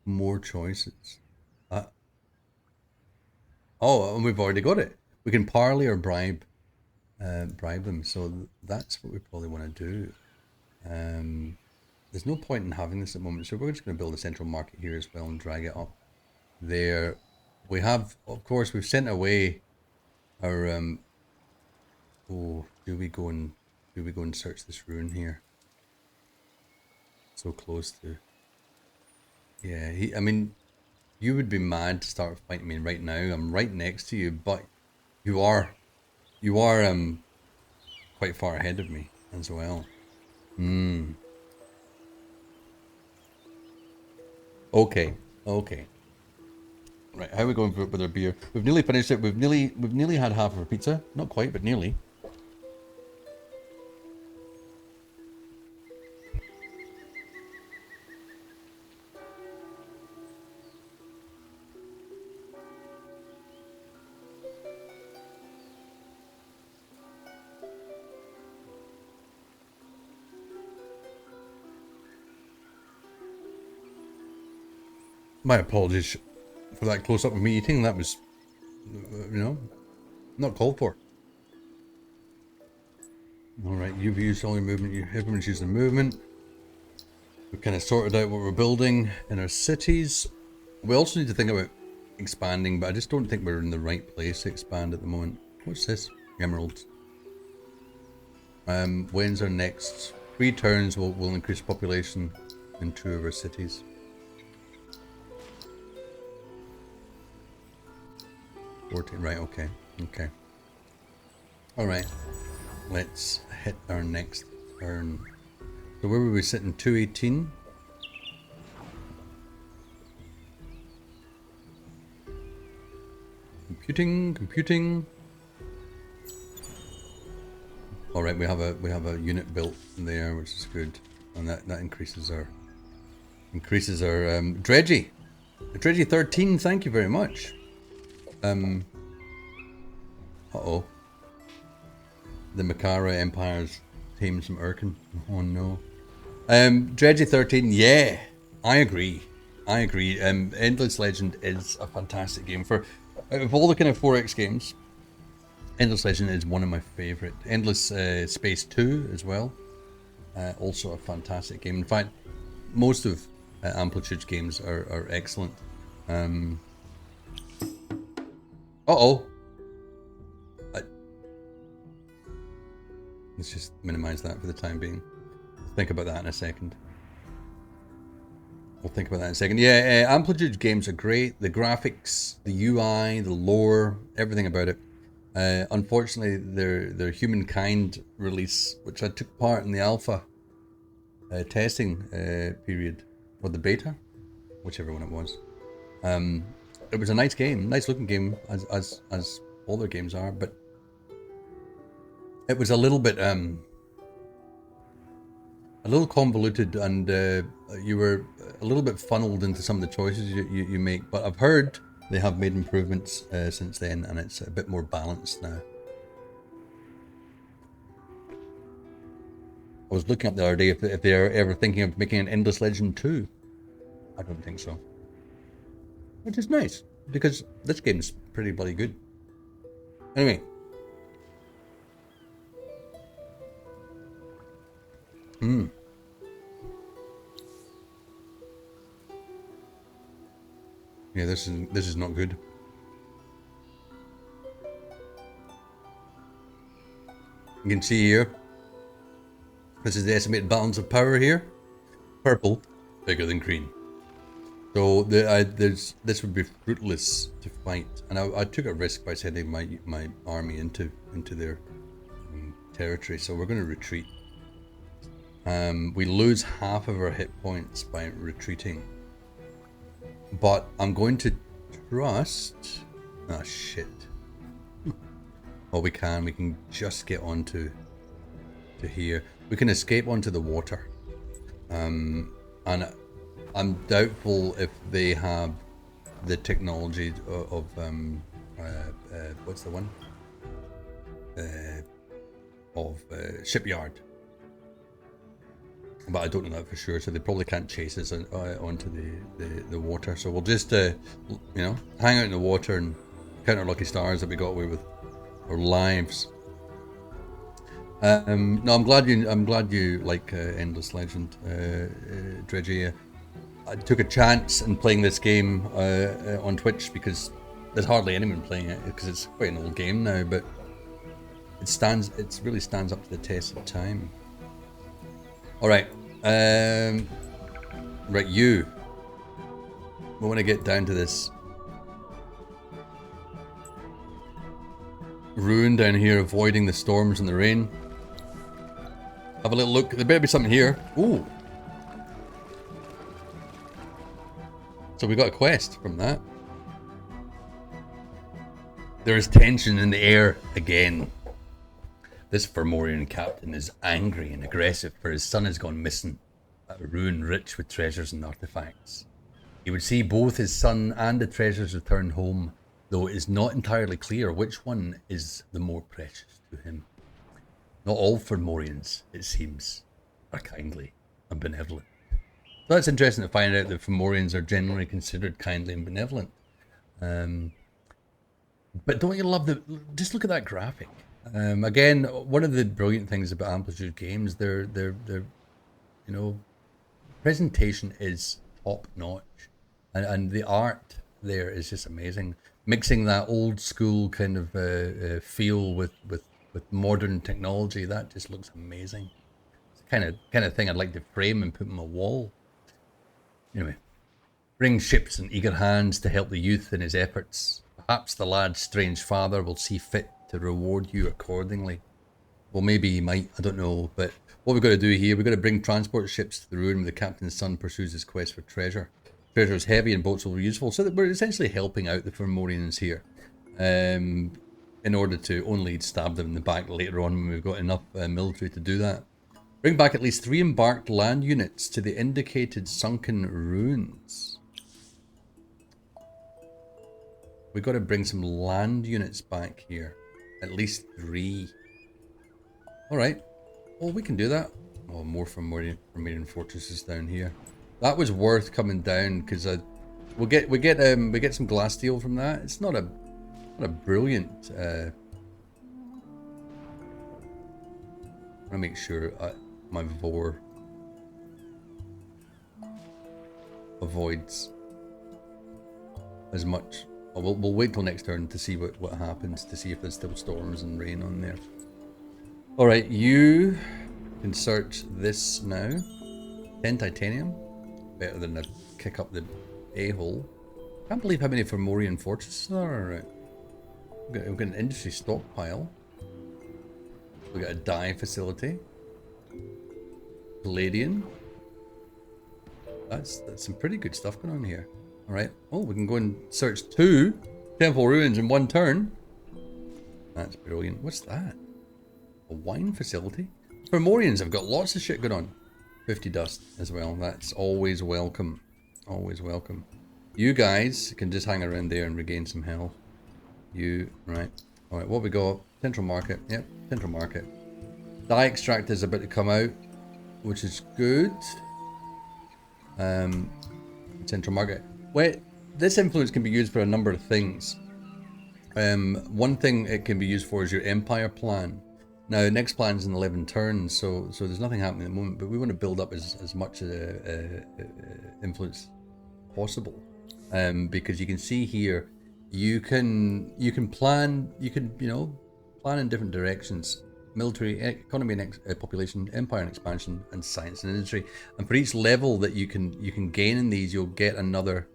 more choices. Oh, and we've already got it. We can parley or bribe them. So that's what we probably want to do. There's no point in having this at the moment, so we're just going to build a central market here as well and drag it up there. We have, of course, we've sent away our. Do we go and search this ruin here? So close to. Yeah, I mean, you would be mad to start fighting me right now. I'm right next to you, but you are quite far ahead of me as well. Okay. Right, how are we going with our beer? We've nearly finished it. We've nearly had half of our pizza. Not quite, but nearly. My apologies for that close-up of me eating. That was, not called for. Alright, you've used all your movement. Everyone's using movement. We've kind of sorted out what we're building in our cities. We also need to think about expanding, but I just don't think we're in the right place to expand at the moment. What's this? Emeralds. When's our next? 3 turns will increase population in 2 of our cities. 14, right, okay. Alright, let's hit our next turn. So where were we sitting? 218? Computing. Alright, we have a unit built there, which is good. And that increases our Dredgy. Dredgy 13, thank you very much. Uh-oh. The Makara Empire's tamed some Urkin. Oh no. Dredgy 13, yeah. I agree. Endless Legend is a fantastic game. Out of all the kind of 4X games, Endless Legend is one of my favourite. Endless Space 2 as well. Also a fantastic game. In fact, most of Amplitude's games are excellent. Uh-oh. Let's just minimize that for the time being. Think about that in a second. We'll think about that in a second. Yeah, Amplitude games are great. The graphics, the UI, the lore, everything about it. Unfortunately, their Humankind release, which I took part in the alpha testing period, or the beta, whichever one it was. It was a nice game, nice looking game, as all their games are, but it was a little bit convoluted, and you were a little bit funneled into some of the choices you make. But I've heard they have made improvements since then, and it's a bit more balanced now. I was looking up the other day if they're ever thinking of making an Endless Legend 2. I don't think so. Which is nice, because this game's pretty bloody good. Anyway. Yeah, this is not good. You can see here, this is the estimated balance of power here. Purple, bigger than green. So this would be fruitless to fight, and I took a risk by sending my army into their territory. So we're going to retreat. We lose half of our hit points by retreating, but I'm going to trust. Ah, shit. Oh, we can just get onto here. We can escape onto the water, and I'm doubtful if they have the technology of what's the one? Shipyard. But I don't know that for sure, so they probably can't chase us onto the water. So we'll just, you know, hang out in the water and count our lucky stars that we got away with our lives. No, I'm glad you like Endless Legend, Dredgy. I took a chance in playing this game on Twitch because there's hardly anyone playing it because it's quite an old game now, but it really stands up to the test of time. All right, right, you. We want to get down to this ruin down here, avoiding the storms and the rain. Have a little look. There better be something here. Ooh. So we got a quest from that. There is tension in the air again. This Fomorian captain is angry and aggressive, for his son has gone missing at a ruin rich with treasures and artifacts. He would see both his son and the treasures return home, though it is not entirely clear which one is the more precious to him. Not all Fomorians, it seems, are kindly and benevolent. So that's interesting to find out that Fomorians are generally considered kindly and benevolent. But don't you love just look at that graphic. Again, one of the brilliant things about Amplitude games, their you know, presentation is top notch, and the art there is just amazing. Mixing that old school kind of feel with modern technology, that just looks amazing. It's the kind of thing I'd like to frame and put on my wall. Anyway, bring ships and eager hands to help the youth in his efforts. Perhaps the lad's strange father will see fit to reward you accordingly. Well, maybe he might, I don't know. But what we've got to do here, we've got to bring transport ships to the ruin where the captain's son pursues his quest for treasure. Treasure is heavy and boats will be useful, so that we're essentially helping out the Fomorians here. In order to only stab them in the back later on when we've got enough military to do that. Bring back at least 3 embarked land units to the indicated sunken ruins. We've got to bring some land units back here. At least 3. Alright. Well, we can do that. Oh, more Fomorian fortresses down here. That was worth coming down because we get some glass steel from that. It's not a brilliant. I want to make sure my Vor avoids as much. Oh, we'll wait till next turn to see what happens, to see if there's still storms and rain on there. All right, you can search this now. 10 titanium, better than a kick up the a-hole. Can't believe how many Fomorian fortresses there are around. We've got an industry stockpile. We've got a dye facility. Palladian. That's some pretty good stuff going on here. Alright. Oh, we can go and search 2 temple ruins in 1 turn. That's brilliant. What's that? A wine facility? Fomorians have got lots of shit going on. 50 dust as well. That's always welcome. Always welcome. You guys can just hang around there and regain some health. You, right. Alright, what we got? Central Market. Yep, Central Market. Dye extract is about to come out, which is good. Central Market. Wait, this influence can be used for a number of things. One thing it can be used for is your empire plan. Now, next plan's in 11 turns, so there's nothing happening at the moment, but we want to build up as much influence possible. Because you can see here, you can plan, plan in different directions: military, economy, and population, empire and expansion, and science and industry. And for each level that you can gain in these, you'll get another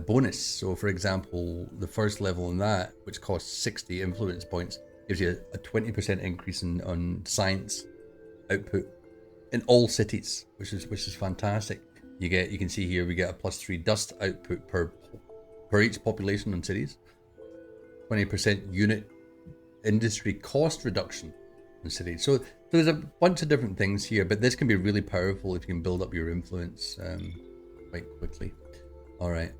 bonus. So, for example, the first level in that, which costs 60 influence points, gives you a 20% increase on science output in all cities, which is fantastic. You can see here we get a +3 dust output per each population in cities, 20% unit industry cost reduction in cities. So there's a bunch of different things here, but this can be really powerful if you can build up your influence quite quickly. All right,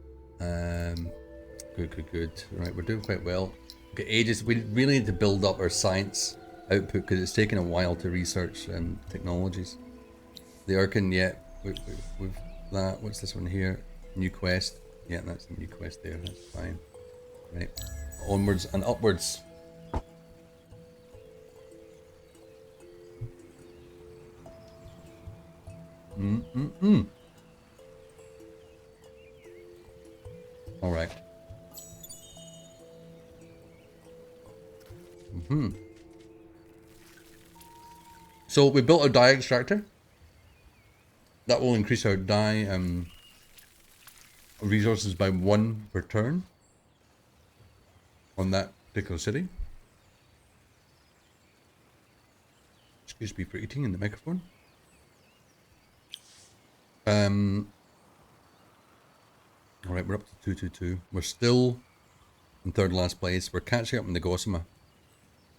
good. All right, we're doing quite well. Okay, ages. We really need to build up our science output because it's taken a while to research technologies. The Urkin, yeah, we've that. What's this one here? New quest. Yeah, that's the new quest there. That's fine. Right, onwards and upwards. All right. So we built a dye extractor. That will increase our dye resources by 1 per turn on that particular city. Excuse me for eating in the microphone. All right, we're up to 222. We're still in third last place. We're catching up in the Gossamer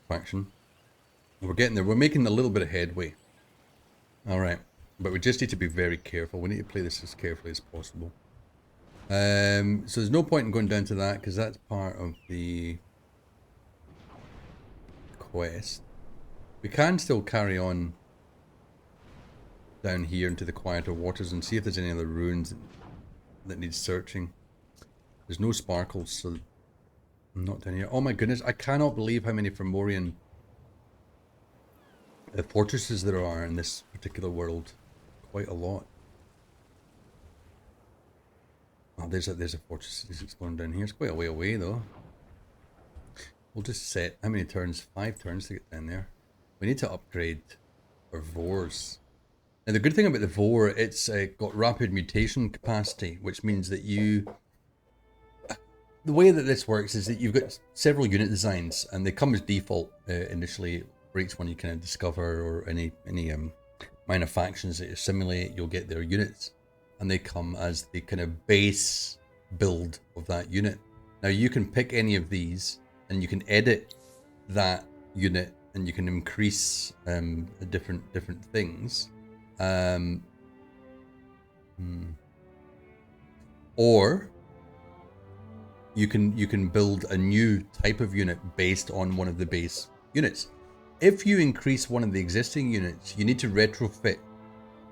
faction. We're getting there. We're making a little bit of headway. All right, but we just need to be very careful. We need to play this as carefully as possible. So there's no point in going down to that because that's part of the quest. We can still carry on down here into the quieter waters and see if there's any other ruins that need searching. There's no sparkles, so I'm not down here. Oh my goodness, I cannot believe how many Fomorian fortresses there are in this particular world. Quite a lot. Oh, there's a fortress exploring down here. It's quite a way away though. We'll just set how many turns? 5 turns to get down there. We need to upgrade our Vores. Now the good thing about the Vor, it's got rapid mutation capacity, which means that the way that this works is that you've got several unit designs, and they come as default initially for each one you kind of discover, or any minor factions that you simulate. You'll get their units, and they come as the kind of base build of that unit. Now you can pick any of these, and you can edit that unit, and you can increase different things. Or you can build a new type of unit based on one of the base units. If you increase one of the existing units, you need to retrofit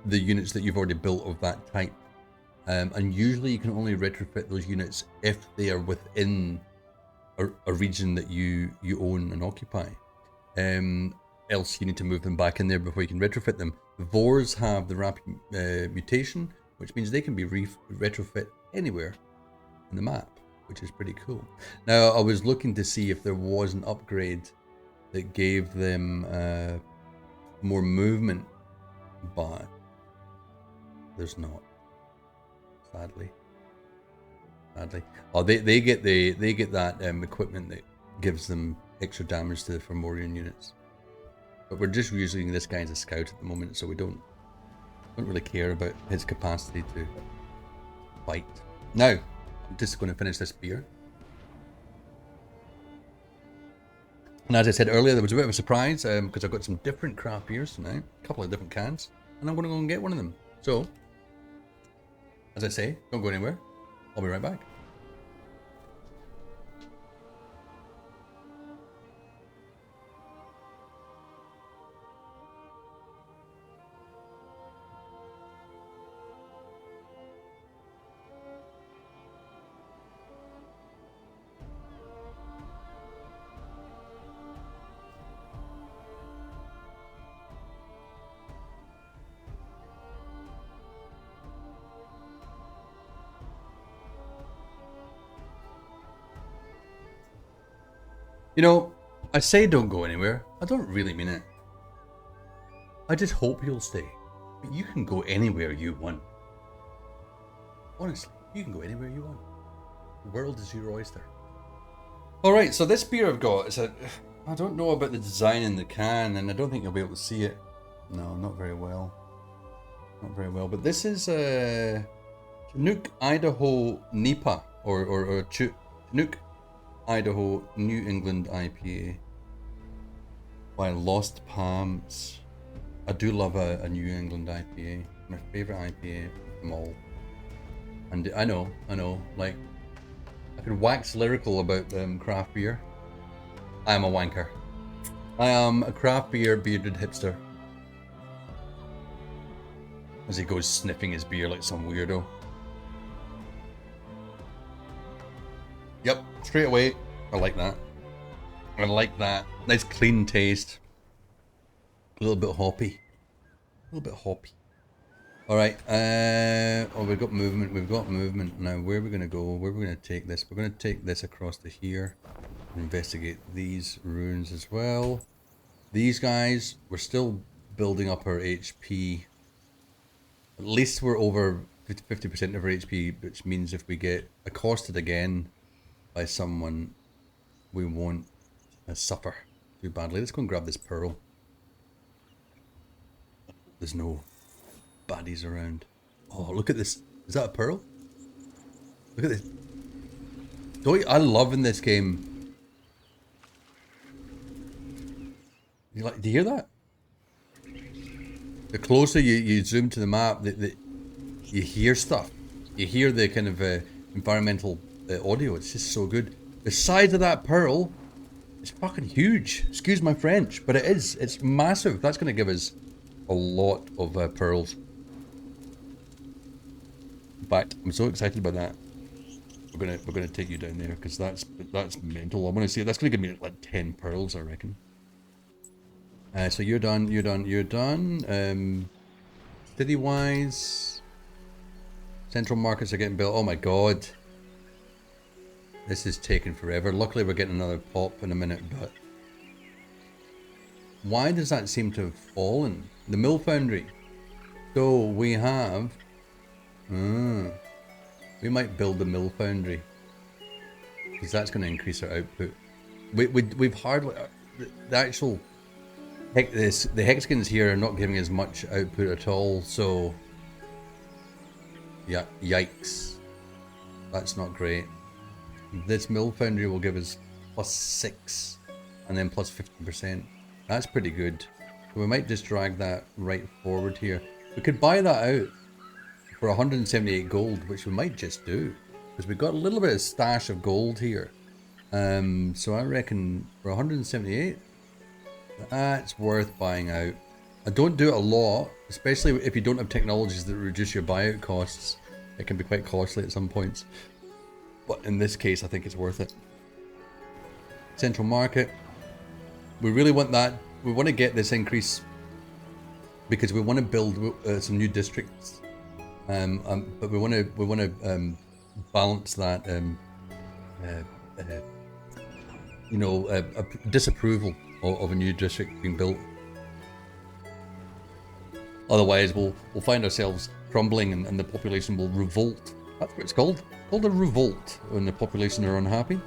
the units that you've already built of that type. And usually you can only retrofit those units if they are within a region that you own and occupy. Else you need to move them back in there before you can retrofit them. The Vores have the rapid mutation, which means they can be retrofit anywhere in the map, which is pretty cool. Now, I was looking to see if there was an upgrade that gave them more movement, but there's not. Sadly. Oh, they get that equipment that gives them extra damage to the Fomorian units. But we're just using this guy as a scout at the moment, so we don't really care about his capacity to fight. Now, I'm just going to finish this beer. And as I said earlier, there was a bit of a surprise because I've got some different craft beers tonight, a couple of different cans, and I'm going to go and get one of them. So, as I say, don't go anywhere. I'll be right back. You know, I say don't go anywhere. I don't really mean it. I just hope you'll stay. But you can go anywhere you want. Honestly, you can go anywhere you want. The world is your oyster. Alright, so this beer I've got is I don't know about the design in the can, and I don't think you'll be able to see it. No, not very well. Not very well. But this is Chinook Idaho NEPA, or Chinook Idaho New England IPA by Lost Palms. I do love a New England IPA. My favorite IPA of them all. And I know, like, I can wax lyrical about craft beer. I am a wanker. I am a craft beer bearded hipster. As he goes sniffing his beer like some weirdo. Yep, straight away, I like that. I like that. Nice clean taste. A little bit hoppy. A little bit hoppy. Alright, oh, we've got movement. Now, where are we going to go? Where are we going to take this? We're going to take this across to here. Investigate these ruins as well. These guys, we're still building up our HP. At least we're over 50% of our HP, which means if we get accosted again by someone, we won't suffer too badly. Let's go and grab this pearl. There's no baddies around. Oh, look at this. Is that a pearl? Look at this. I love in this game. Do you hear that? The closer you zoom to the map, you hear stuff. You hear the kind of environmental audio. It's just so good. The size of that pearl is fucking huge. Excuse my French, but it is. It's massive. That's going to give us a lot of pearls. But I'm so excited about that. We're gonna take you down there because that's mental. I want to see it. That's gonna give me like 10 pearls, I reckon. So you're done. City wise, central markets are getting built. Oh my god, this is taking forever. Luckily, we're getting another pop in a minute. But why does that seem to have fallen? The mill foundry. So we have. We might build the mill foundry because that's going to increase our output. We've hardly the actual the hexagons here are not giving us much output at all. So yeah, yikes, that's not great. This mill foundry will give us +6 and then +15%. That's pretty good. So we might just drag that right forward here. We could buy that out for 178 gold, which we might just do, because we've got a little bit of stash of gold here. So I reckon for 178, that's worth buying out. I don't do it a lot, especially if you don't have technologies that reduce your buyout costs. It can be quite costly at some points, but in this case, I think it's worth it. Central market. We really want that. We want to get this increase because we want to build some new districts. But we want to balance that, you know, a disapproval of a new district being built. Otherwise, we'll find ourselves crumbling, and the population will revolt. That's what it's called. It's called a revolt when the population are unhappy.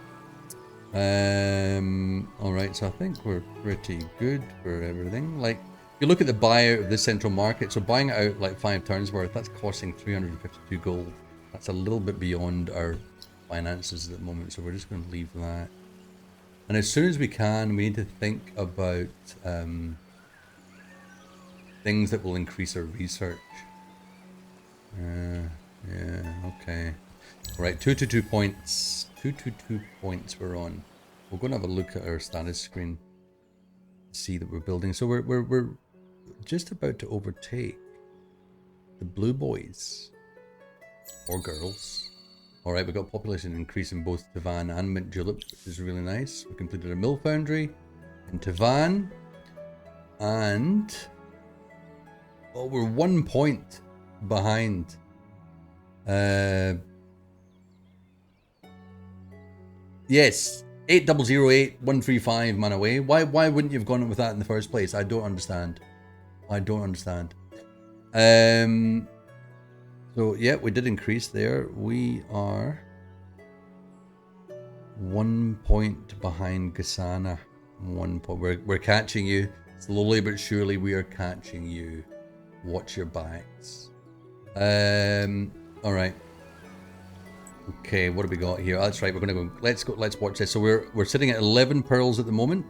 All right, so I think we're pretty good for everything. Like, you look at the buyout of this central market, so buying it out like 5 turns worth, that's costing 352 gold. That's a little bit beyond our finances at the moment, so we're just going to leave that. And as soon as we can, we need to think about things that will increase our research. Yeah, okay. Right, 222 points. 222 points we're on. We're going to have a look at our status screen. See that we're building. So we're just about to overtake the blue boys or girls. All right, we've got population increase in both Tavan and Mint Juleps, which is really nice. We completed a mill foundry in Tavan, and we're 1 point behind. Yes, 8008-135 man away. Why wouldn't you have gone with that in the first place? I don't understand. I don't understand. So yeah, we did increase there. We are 1 point behind Gasana. 1 point. We're catching you. Slowly but surely we are catching you. Watch your backs. Alright. Okay, what have we got here? Oh, that's right, we're gonna go. Let's watch this. So we're sitting at 11 pearls at the moment.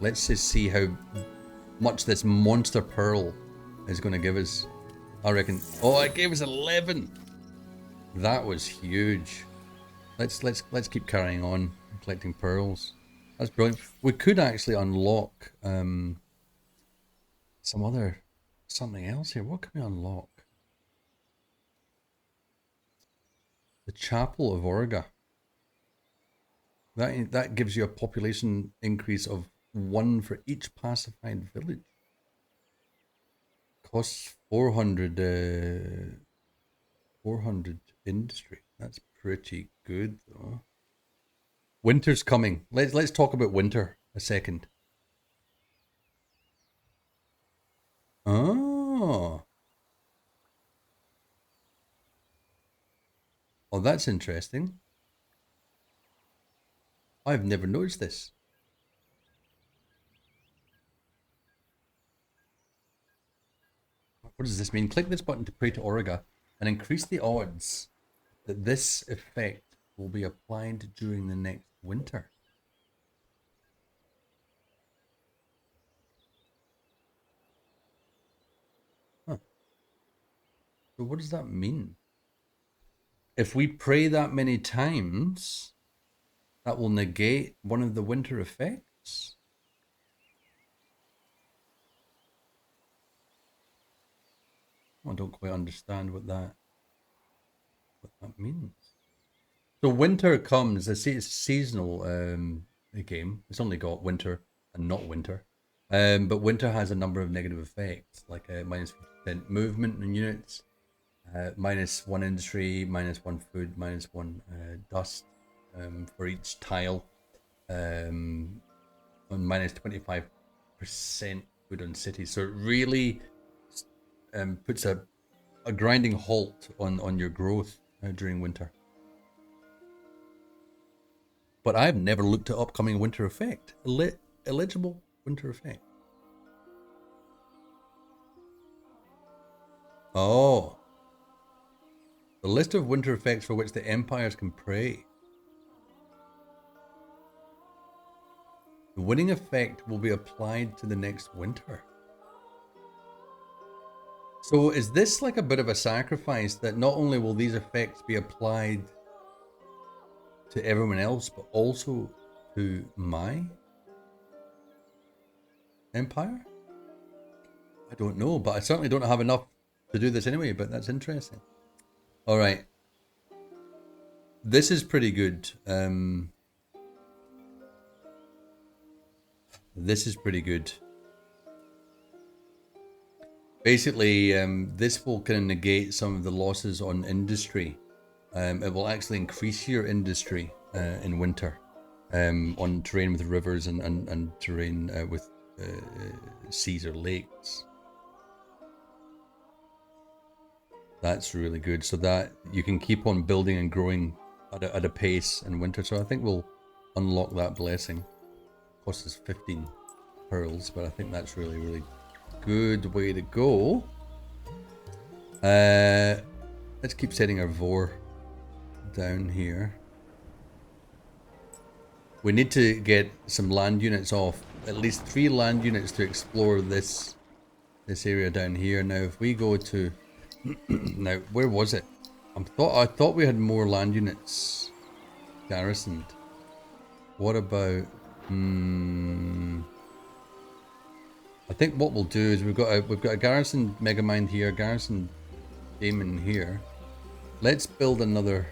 Let's just see how much this monster pearl is gonna give us. I reckon. Oh, it gave us 11. That was huge. Let's keep carrying on collecting pearls. That's brilliant. We could actually unlock something else here. What can we unlock? The Chapel of Morgaw. That gives you a population increase of 1 for each pacified village. Costs 400 industry. That's pretty good though. Winter's coming. Let's talk about winter a second. Oh. Oh, that's interesting. I've never noticed this. What does this mean? Click this button to pray to Morgaw and increase the odds that this effect will be applied during the next winter. Huh. So what does that mean? If we pray that many times, that will negate one of the winter effects? I don't quite understand what that means. So winter comes, it's a seasonal game. It's only got winter and not winter. But winter has a number of negative effects, like minus 50% movement in units, minus 1 industry, minus 1 food, minus 1 dust for each tile, and minus 25% food on cities. So it really puts a grinding halt on your growth during winter. But I've never looked at upcoming winter effect. Eligible winter effect. Oh. The list of winter effects for which the empires can pray. The winning effect will be applied to the next winter. So is this like a bit of a sacrifice that not only will these effects be applied to everyone else, but also to my empire? I don't know, but I certainly don't have enough to do this anyway, but that's interesting. All right. This is pretty good. This is pretty good. Basically, this will kind of negate some of the losses on industry. It will actually increase your industry in winter on terrain with rivers and terrain with seas or lakes. That's really good. So that you can keep on building and growing at a pace in winter. So I think we'll unlock that blessing. Costs us 15 pearls, but I think that's really, really good way to go. Let's keep setting our vor down here. We need to get some land units off. At least 3 land units to explore this area down here. Now if we go to now where was it? I thought we had more land units garrisoned. What about I think what we'll do is we've got a garrison megamind here, garrison daemon here. Let's build another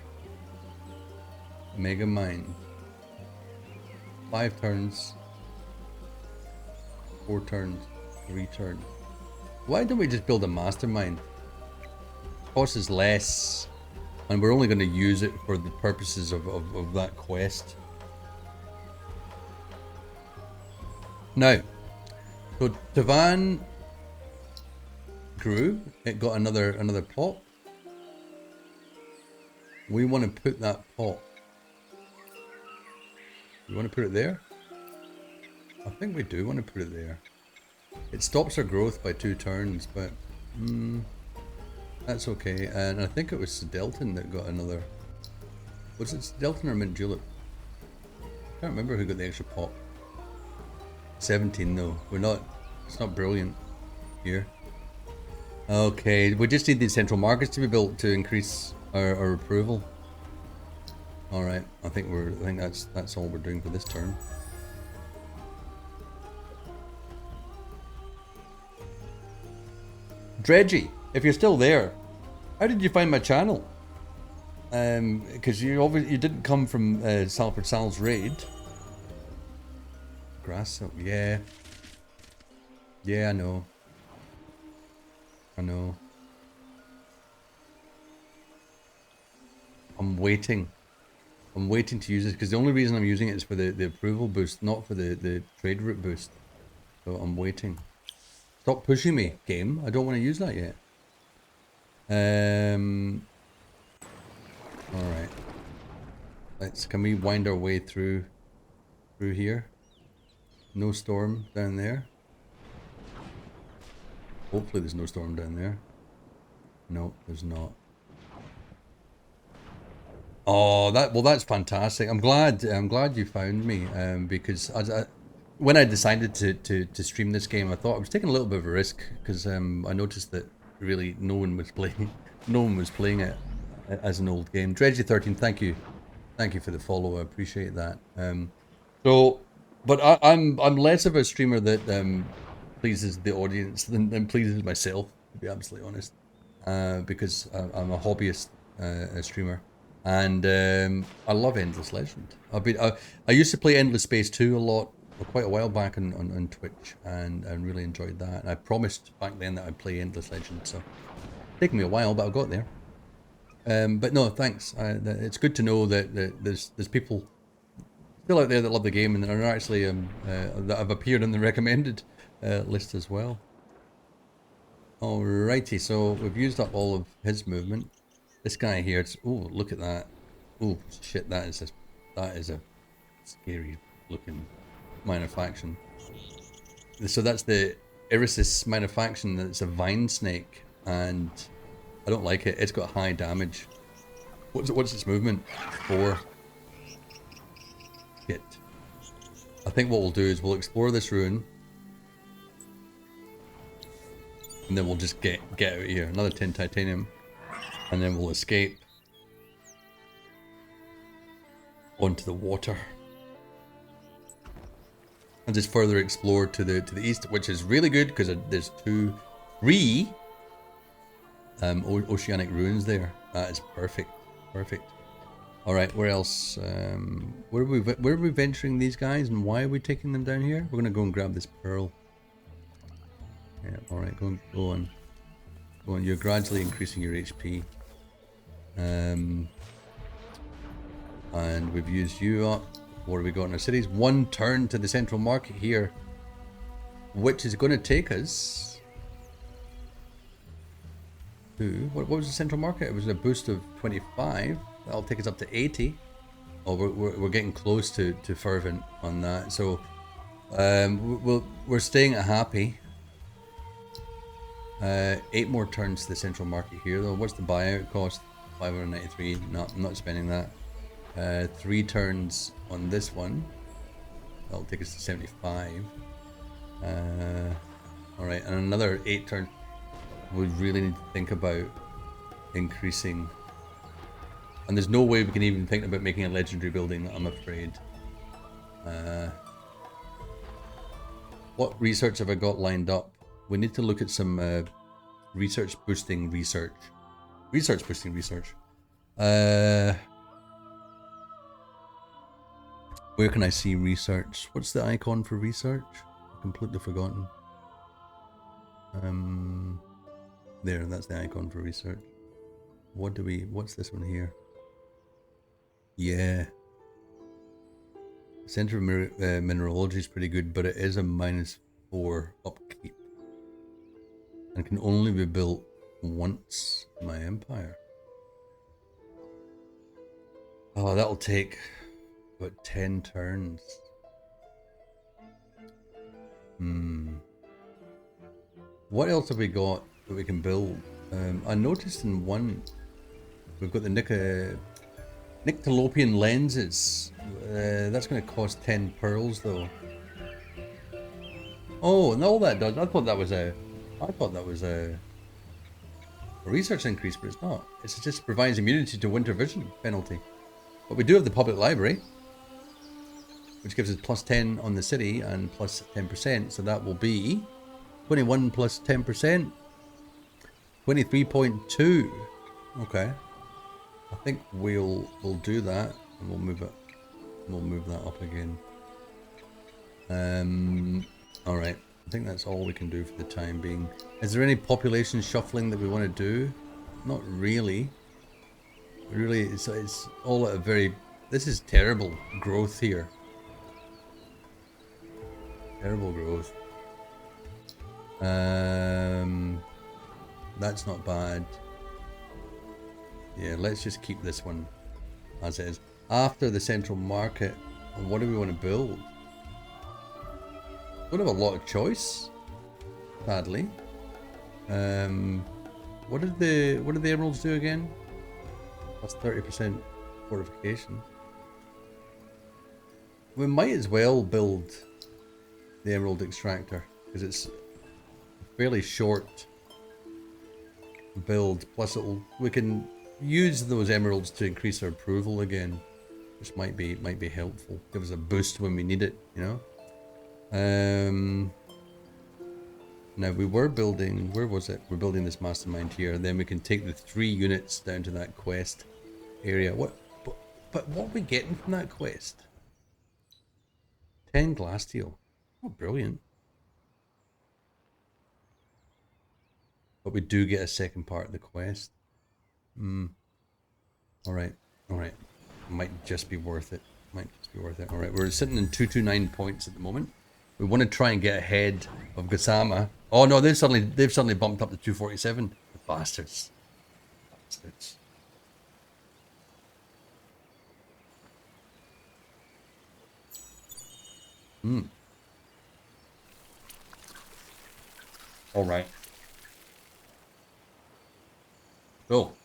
megamind. 5 turns, 4 turns, 3 turns. Why don't we just build a mastermind? Costs us less, and we're only going to use it for the purposes of that quest. Now, so Tavan grew. It got another pot. We want to put that pot. We want to put it there. I think we do want to put it there. It stops our growth by 2 turns, but that's okay. And I think it was Delton that got another. Was it Delton or Mint Julep? I can't remember who got the extra pot. 17 though. We're not. It's not brilliant here. Okay, we just need these central markets to be built to increase our approval. All right, I think that's all we're doing for this turn. Dredgy, if you're still there, how did you find my channel? Because you didn't come from Salford Sal's raid. Grass soap, yeah. Yeah, I know. I know. I'm waiting to use this because the only reason I'm using it is for the approval boost, not for the trade route boost. So I'm waiting. Stop pushing me, game. I don't want to use that yet. Alright. Can we wind our way through here? No storm down there. Hopefully there's no storm down there. No, there's not. Oh, that's fantastic. I'm glad you found me. Because when I decided to stream this game, I thought I was taking a little bit of a risk because I noticed that really no one was playing it as an old game. Dredgy13, thank you for the follow. I appreciate that. But I'm less of a streamer that pleases the audience than pleases myself, to be absolutely honest. Because I'm a hobbyist streamer. And I love Endless Legend. I used to play Endless Space 2 a lot, quite a while back on Twitch, and really enjoyed that. And I promised back then that I'd play Endless Legend, so it's taken me a while, but I got there. But no, thanks. It's good to know that there's people still out there that love the game and that are actually that have appeared on the recommended list as well. Alrighty, so we've used up all of his movement. This guy here, oh, look at that. Oh, shit, that is a scary looking minor faction. So that's the Irisis minor faction, that's a vine snake, and I don't like it. It's got high damage. What's its movement? 4. Shit. I think what we'll do is we'll explore this ruin, and then we'll just get out of here. Another 10 titanium. And then we'll escape onto the water and just further explore to the east, which is really good because there's 3 oceanic ruins there. That is perfect. All right, where else? Where are we venturing these guys, and why are we taking them down here? We're gonna go and grab this pearl. Yeah. All right, go on. You're gradually increasing your HP. And we've used you up. What have we got in our cities? 1 turn to the central market here, which is going to take us to what was the central market? It was a boost of 25. That'll take us up to 80. Oh, we're getting close to fervent on that. So we're staying at happy. 8 more turns to the central market here though. What's the buyout cost? 593. No, I'm not spending that. 3 turns on this one. That'll take us to 75. Alright, and another 8 turns. We really need to think about increasing. And there's no way we can even think about making a legendary building, I'm afraid. What research have I got lined up? We need to look at some research boosting research. Where can I see research? What's the icon for research? I've completely forgotten. There, that's the icon for research. What's this one here? Yeah. Center of Mineralogy is pretty good, but it is a -4 upkeep. And can only be built once in my empire. Oh, that'll take about 10 turns. What else have we got that we can build? I noticed in one, we've got the Nyctalopian lenses. That's going to cost 10 pearls though. Oh, and all that does, I thought that was a research increase, but it's not. It just provides immunity to winter vision penalty. But we do have the public library, which gives us +10 on the city and +10%. So that will be 21 plus 10%, 23.2. Okay, I think we'll do that, and we'll move it. We'll move that up again. All right. I think that's all we can do for the time being. Is there any population shuffling that we want to do? Not really. Really, it's all at a very... This is terrible growth here. Terrible growth. That's not bad. Yeah, let's just keep this one as it is. After the central market, what do we want to build? Don't have a lot of choice, sadly. What did the emeralds do again? That's 30% fortification. We might as well build the emerald extractor because it's a fairly short build. Plus, we can use those emeralds to increase our approval again, which might be helpful. Give us a boost when we need it, you know. Now we were building, where was it? We're building this mastermind here, and then we can take the 3 units down to that quest area. But what are we getting from that quest? 10 glass steel. Oh, brilliant. But we do get a second part of the quest. Alright. Might just be worth it. Alright, we're sitting in 229 points at the moment. We want to try and get ahead of Gassama. Oh no, they've suddenly bumped up to 247. The bastards. All right. Cool.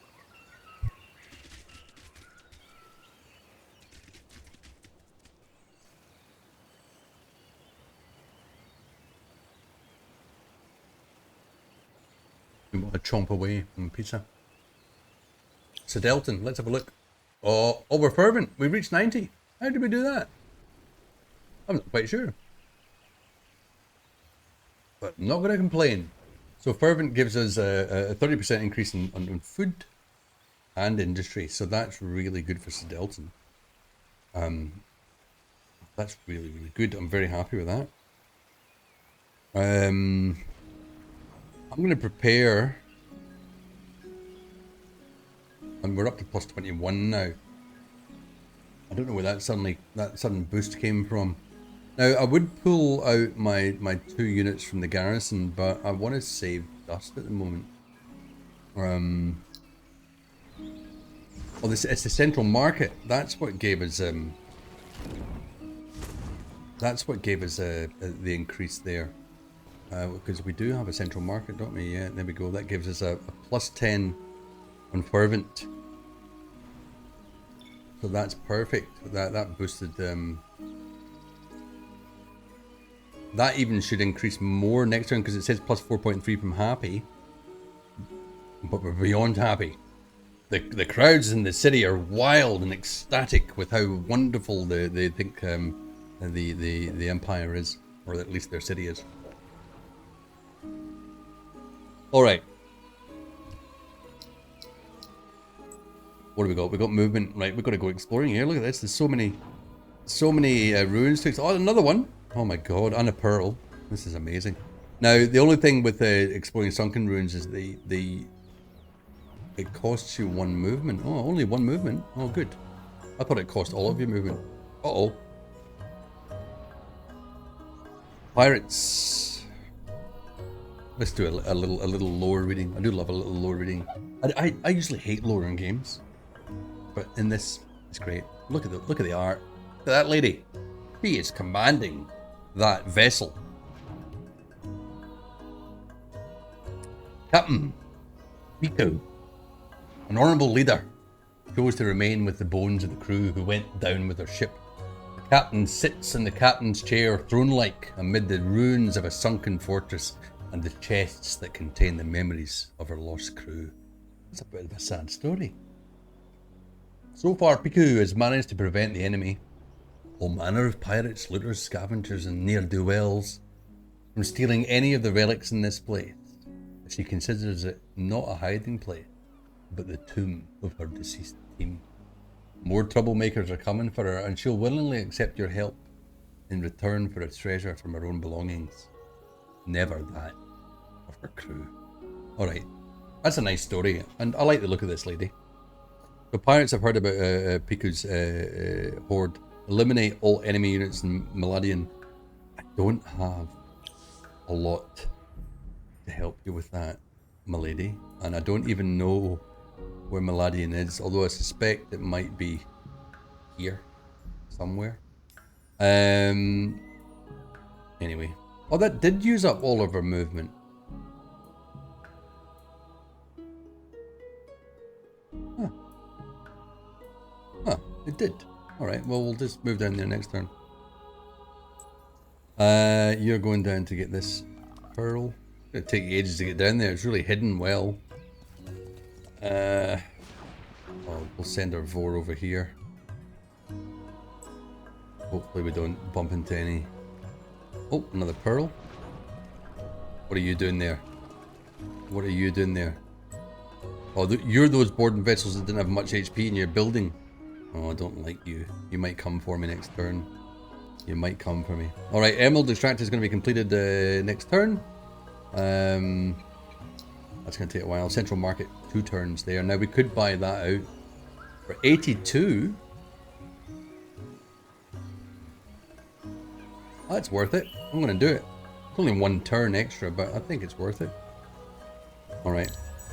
We want to chomp away on pizza. So Delton, let's have a look. Oh, we're fervent. We reached 90. How did we do that? I'm not quite sure. But I'm not going to complain. So fervent gives us a 30% increase on food and industry. So that's really good for Sedelton. That's really, really good. I'm very happy with that. I'm going to prepare. And we're up to plus 21 now. I don't know where that sudden boost came from. Now, I would pull out my 2 units from the garrison, but I want to save dust at the moment. Well, it's the central market. That's what gave us the increase there. Because we do have a central market, don't we? Yeah, there we go. That gives us a plus 10 on fervent. So that's perfect. That boosted. That even should increase more next turn because it says plus 4.3 from happy. But we're beyond happy. The crowds in the city are wild and ecstatic with how wonderful they think the empire is, or at least their city is. All right. What do we got? We got movement. Right, we've got to go exploring here. Look at this. There's so many ruins to explore. Oh, another one. Oh my god, and a pearl. This is amazing. Now, the only thing with exploring sunken ruins is it costs you 1 movement. Oh, only 1 movement. Oh, good. I thought it cost all of your movement. Uh-oh. Pirates. Let's do a little lore reading. I do love a little lore reading. I usually hate lore in games, but in this, it's great. Look at the art. Look at that lady. She is commanding that vessel. Captain Pico, an honourable leader, chose to remain with the bones of the crew who went down with their ship. The captain sits in the captain's chair, throne-like, amid the ruins of a sunken fortress and the chests that contain the memories of her lost crew. It's a bit of a sad story. So far, Pico has managed to prevent the enemy, all manner of pirates, looters, scavengers, and ne'er-do-wells, from stealing any of the relics in this place. She considers it not a hiding place, but the tomb of her deceased team. More troublemakers are coming for her, and she'll willingly accept your help in return for a treasure from her own belongings. Never that of her crew. Alright, that's a nice story, and I like the look of this lady. The pirates have heard about Pico's horde. Eliminate all enemy units in Maladian. I don't have a lot to help you with that, milady, and I don't even know where Maladian is, although I suspect it might be here somewhere. Anyway, oh, that did use up all of our movement. Huh, it did. Alright, well, we'll just move down there next turn. You're going down to get this pearl. It'll take you ages to get down there. It's really hidden well. We'll send our Vor over here. Hopefully we don't bump into any. Oh, another pearl. What are you doing there? What are you doing there? Oh, you're those boarding vessels that didn't have much HP in your building. Oh, I don't like you. You might come for me next turn. You might come for me. Alright, Emerald Extractor is going to be completed next turn. That's going to take a while. Central Market, 2 turns there. Now we could buy that out for 82. That's worth it. I'm going to do it. It's only 1 turn extra, but I think it's worth it. Alright,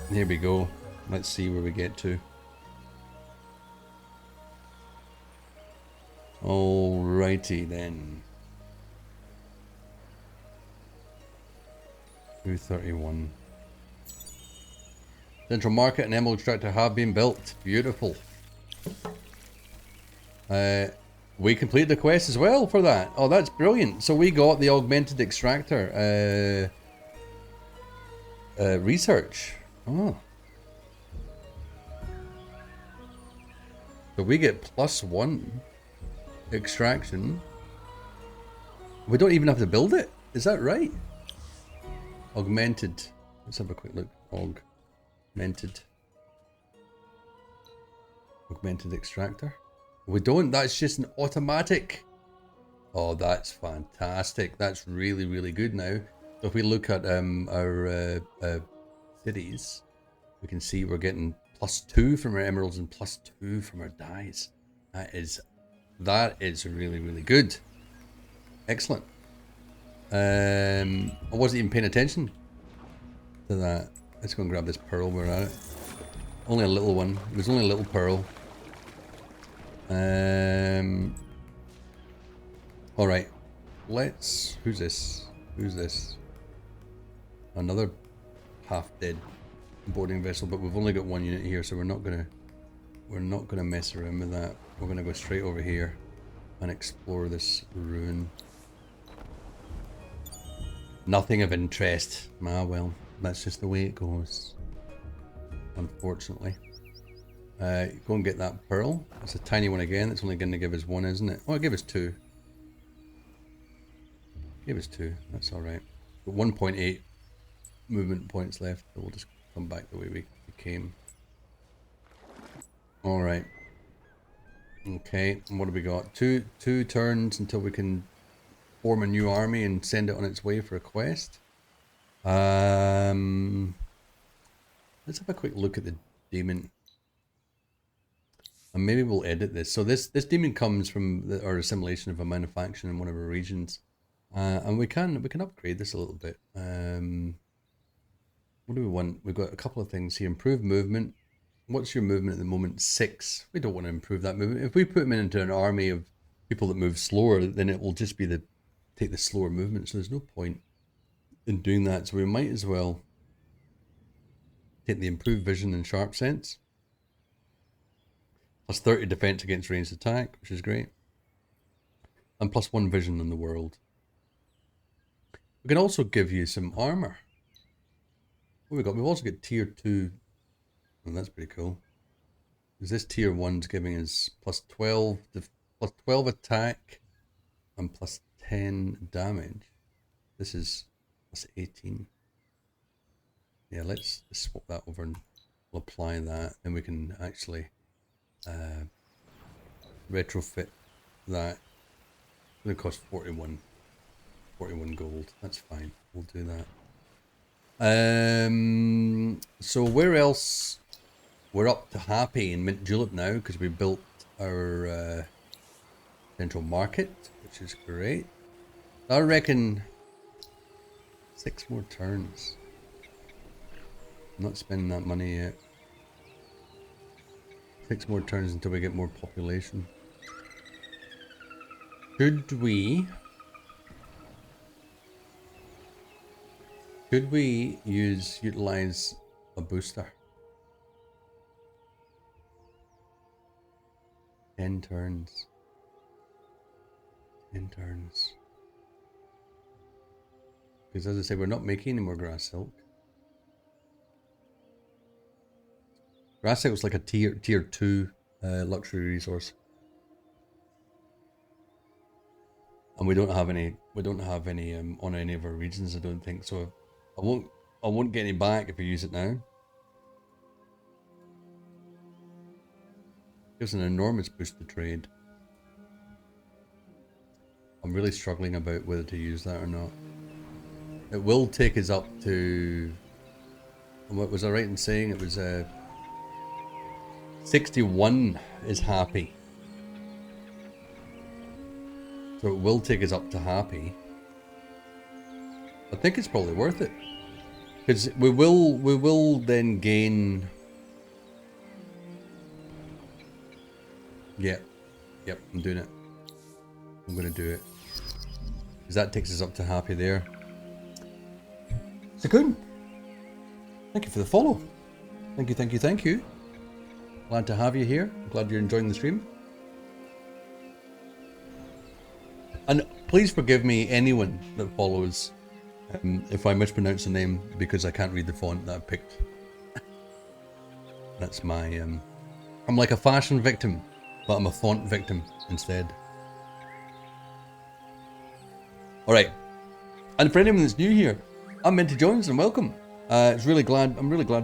here we go. Let's see where we get to. Alrighty then. 231. Central Market and Emerald Extractor have been built. Beautiful. We completed the quest as well for that. Oh, that's brilliant. So we got the Augmented Extractor research. Oh. So we get +1 extraction. We don't even have to build it. Is that right? Augmented. Let's have a quick look. Augmented extractor. We don't. That's just an automatic. Oh, that's fantastic. That's really, really good now. So if we look at our cities, we can see we're getting +2 from our emeralds and +2 from our dyes. That is really, really good. Excellent. I wasn't even paying attention to that. Let's go and grab this pearl. We're at it. Only a little one. It was only a little pearl. Alright. Let's... Who's this? Who's this? Another half-dead boarding vessel, but we've only got 1 unit here, so we're not gonna mess around with that. We're gonna go straight over here and explore this ruin. Nothing of interest. Ah, well, that's just the way it goes. Unfortunately. Go and get that pearl. It's a tiny one again. It's only going to give us 1, isn't it? Oh, it gave us 2. Give us 2. That's alright. Got 1.8 movement points left. So we'll just come back the way we came. Alright. Okay, and what have we got? Two turns until we can form a new army and send it on its way for a quest. Let's have a quick look at the demon. And maybe we'll edit this. So this demon comes from our assimilation of a manufacturer in one of our regions. And we can upgrade this a little bit. What do we want? We've got a couple of things here. Improve movement. What's your movement at the moment? 6. We don't want to improve that movement. If we put them into an army of people that move slower, then it will just be take the slower movement. So there's no point in doing that. So we might as well take the improved vision and sharp sense. Plus 30 defense against ranged attack, which is great. And plus 1 vision in the world. We can also give you some armor. What have we got? We've also got tier 2. And that's pretty cool. Because this tier 1's giving us plus 12 attack and plus 10 damage. This is plus 18. Yeah, let's swap that over and we'll apply that. Then we can actually retrofit that. It's going to cost 41 gold. That's fine. We'll do that. So where else? We're up to happy in Mint Julep now because we built our central market, which is great. I reckon 6 more turns. I'm not spending that money yet. 6 more turns until we get more population. Could we utilize a booster? 10 turns. 10 turns. Because as I said, we're not making any more grass silk. Grass silk is like a tier 2 luxury resource. And we don't have any on any of our regions, I don't think. So I won't get any back if we use it now. Gives an enormous boost to trade. I'm really struggling about whether to use that or not. It will take us up to, what was I right in saying? It was 61 is happy. So it will take us up to happy. I think it's probably worth it. Because we will then gain. Yep, I'm doing it. I'm gonna do it. Because that takes us up to happy there. Sakun, thank you for the follow. Thank you. Glad to have you here. I'm glad you're enjoying the stream. And please forgive me, anyone that follows, if I mispronounce the name because I can't read the font that I picked. That's my, I'm like a fashion victim, but I'm a font victim instead. Alright, and for anyone that's new here, I'm Minty Jones and welcome. I'm really glad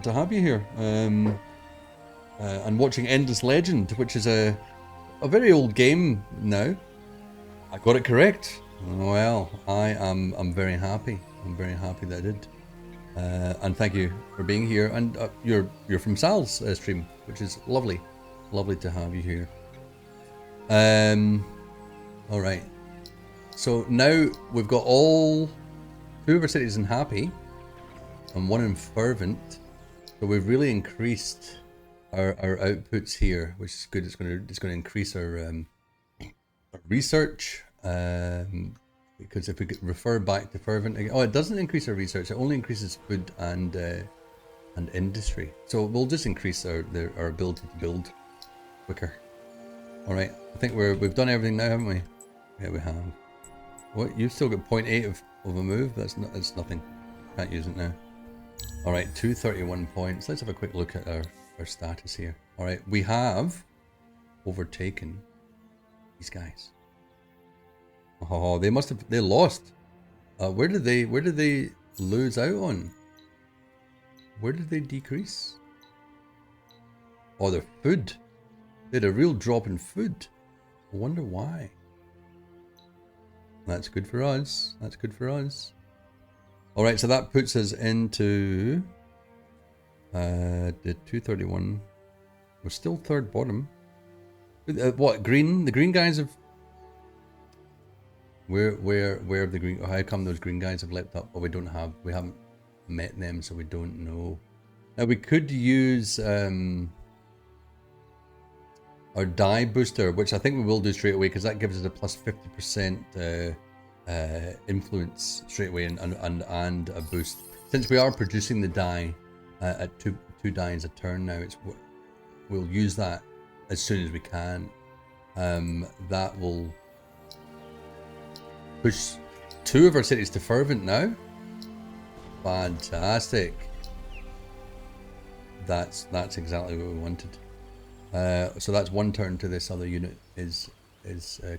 to have you here. And watching Endless Legend, which is a very old game now. I got it correct. Well, I'm very happy. I'm very happy that I did. And thank you for being here. And you're from Sal's stream, which is lovely. Lovely to have you here. All right. So now we've got all 2 of our cities in happy and 1 in fervent. So we've really increased our outputs here, which is good. It's going to increase our research, because if we could refer back to fervent again, it doesn't increase our research. It only increases food and industry. So we'll just increase our ability to build quicker. All right, I think we've done everything now, haven't we? Yeah, we have. What? You've still got 0.8 of a move. That's nothing. Can't use it now. All right, 231 points. Let's have a quick look at our status here. All right, we have overtaken these guys. Oh, they lost. Where did they lose out on? Where did they decrease? Oh, their food. They had a real drop in food. I wonder why. That's good for us. That's good for us. All right, so that puts us into the 231. We're still third bottom. What, green? The green guys have... Where have the green? How come those green guys have leapt up? Well, we haven't met them, so we don't know. Now we could use our die booster, which I think we will do straight away, because that gives us a plus 50% influence straight away, and a boost. Since we are producing the die at two dies a turn now, we'll use that as soon as we can. That will push 2 of our cities to fervent now. Fantastic. That's exactly what we wanted. So that's 1 turn to this other unit is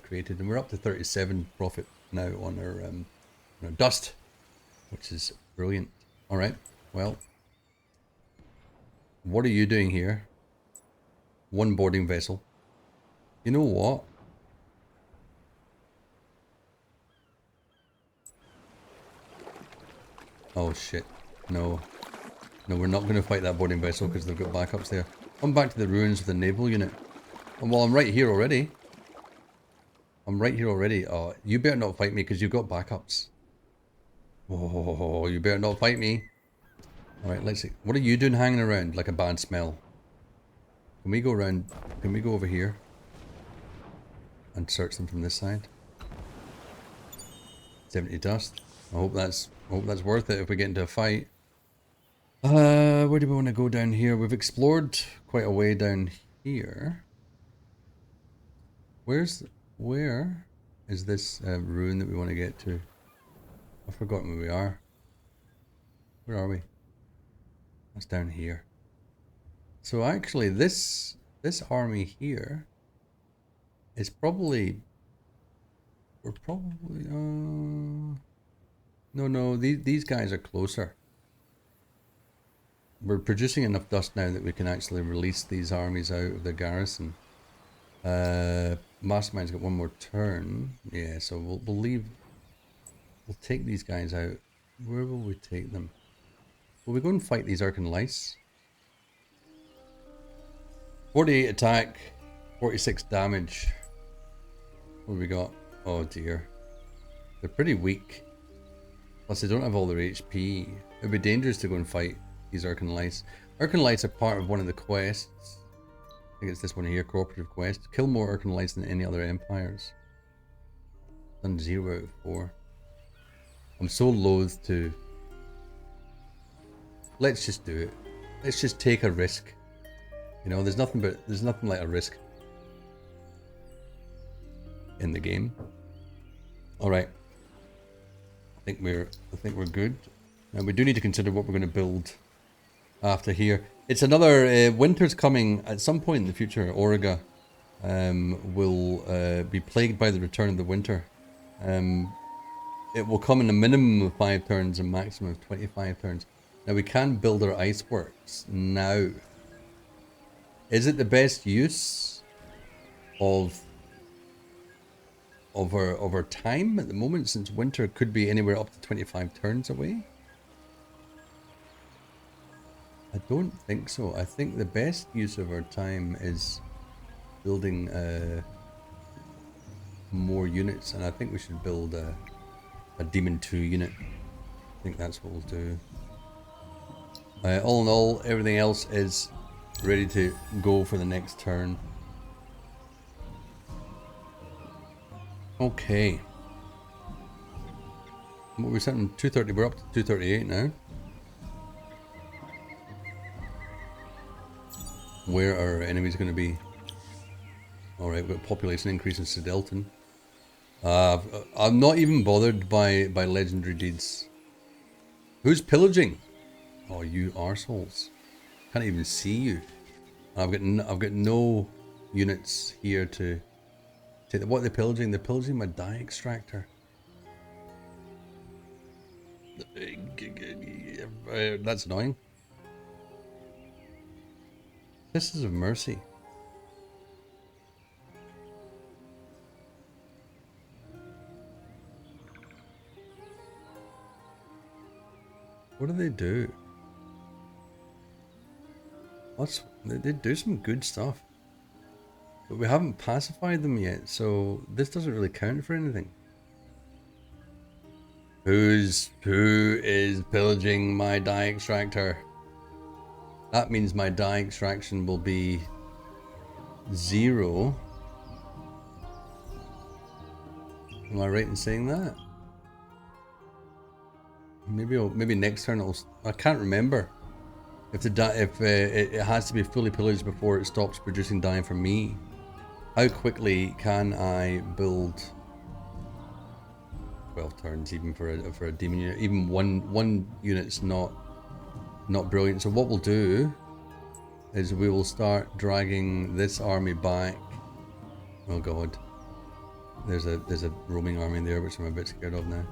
created, and we're up to 37 profit now on our dust, which is brilliant. All right, well, what are you doing here? 1 boarding vessel. You know what? Oh shit! No, we're not going to fight that boarding vessel because they've got backups there. Come back to the ruins of the naval unit. And well, I'm right here already. Oh, you better not fight me because you've got backups. Oh, you better not fight me. Alright, let's see. What are you doing hanging around like a bad smell? Can we go around? Can we go over here? And search them from this side? 70 dust. I hope that's worth it if we get into a fight. Where do we want to go down here? We've explored quite a way down here. Where is this ruin that we want to get to? I've forgotten where we are. Where are we? That's down here. So actually this army here is probably... We're probably... No, these guys are closer. We're producing enough dust now that we can actually release these armies out of the garrison. Mastermind's got 1 more turn. Yeah, so we'll take these guys out. Where will we take them? Will we go and fight these Urkin Lice? 48 attack, 46 damage. What have we got? Oh dear. They're pretty weak. Plus they don't have all their HP. It would be dangerous to go and fight these Urkin Lice. Urkin Lice are part of one of the quests. I think it's this one here, cooperative quest. Kill more Urkin Lice than any other empires. Done 0 out of 4. I'm so loath to... Let's just do it. Let's just take a risk. You know, there's nothing like a risk in the game. All right. I think we're good. Now we do need to consider what we're going to build after here. It's another winter's coming at some point in the future. Morgaw will be plagued by the return of the winter. It will come in a minimum of 5 turns and maximum of 25 turns. Now we can build our ice works now. Is it the best use of our time at the moment, since winter could be anywhere up to 25 turns away? I don't think so. I think the best use of our time is building more units, and I think we should build a Demon 2 unit. I think that's what we'll do. All in all, everything else is ready to go for the next turn. Okay. What are we setting? 230. We're up to 238 now. Where are our enemies going to be? Alright, we've got population increase in Sidelton. I'm not even bothered by legendary deeds. Who's pillaging? Oh, you arseholes. Can't even see you. I've got no units here to take. What are they pillaging? They're pillaging my dye extractor. That's annoying. Sisters of Mercy. What do they do? They do some good stuff. But we haven't pacified them yet, so this doesn't really count for anything. Who is pillaging my dye extractor? That means my dye extraction will be 0. Am I right in saying that? Maybe next turn I can't remember if it has to be fully pillaged before it stops producing dye for me. How quickly can I build 12 turns even for a demon unit? Even one unit's not brilliant. So what we'll do is we will start dragging this army back. Oh god, there's a roaming army there, which I'm a bit scared of now.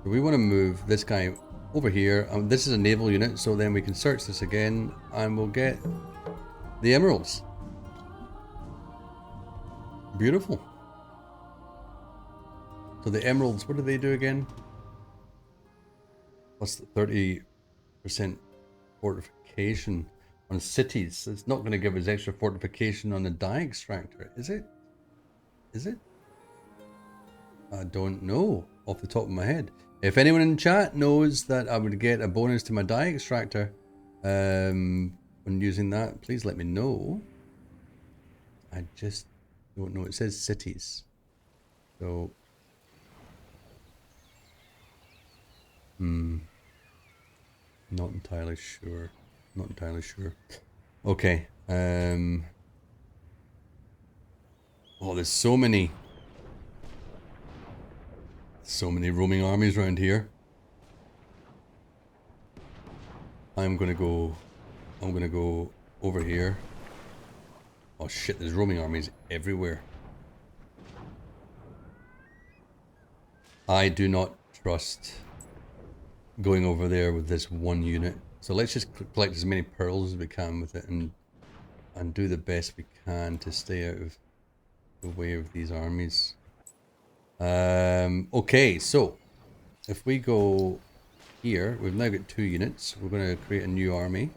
We want to move this guy over here. This is a naval unit, so then we can search this again and we'll get the emeralds. Beautiful. So the emeralds, what do they do again? Plus the 30% fortification on cities. It's not going to give us extra fortification on the dye extractor, is it? Is it? I don't know off the top of my head. If anyone in chat knows that I would get a bonus to my dye extractor when using that, please let me know. I just don't know. It says cities. So, not entirely sure. Not entirely sure. Okay. Oh, there's so many roaming armies around here. I'm gonna go over here. Oh shit, there's roaming armies everywhere. I do not trust going over there with this one unit. So let's just collect as many pearls as we can with it and do the best we can to stay out of the way of these armies. Okay, so if we go here, we've now got 2 units. We're going to create a new army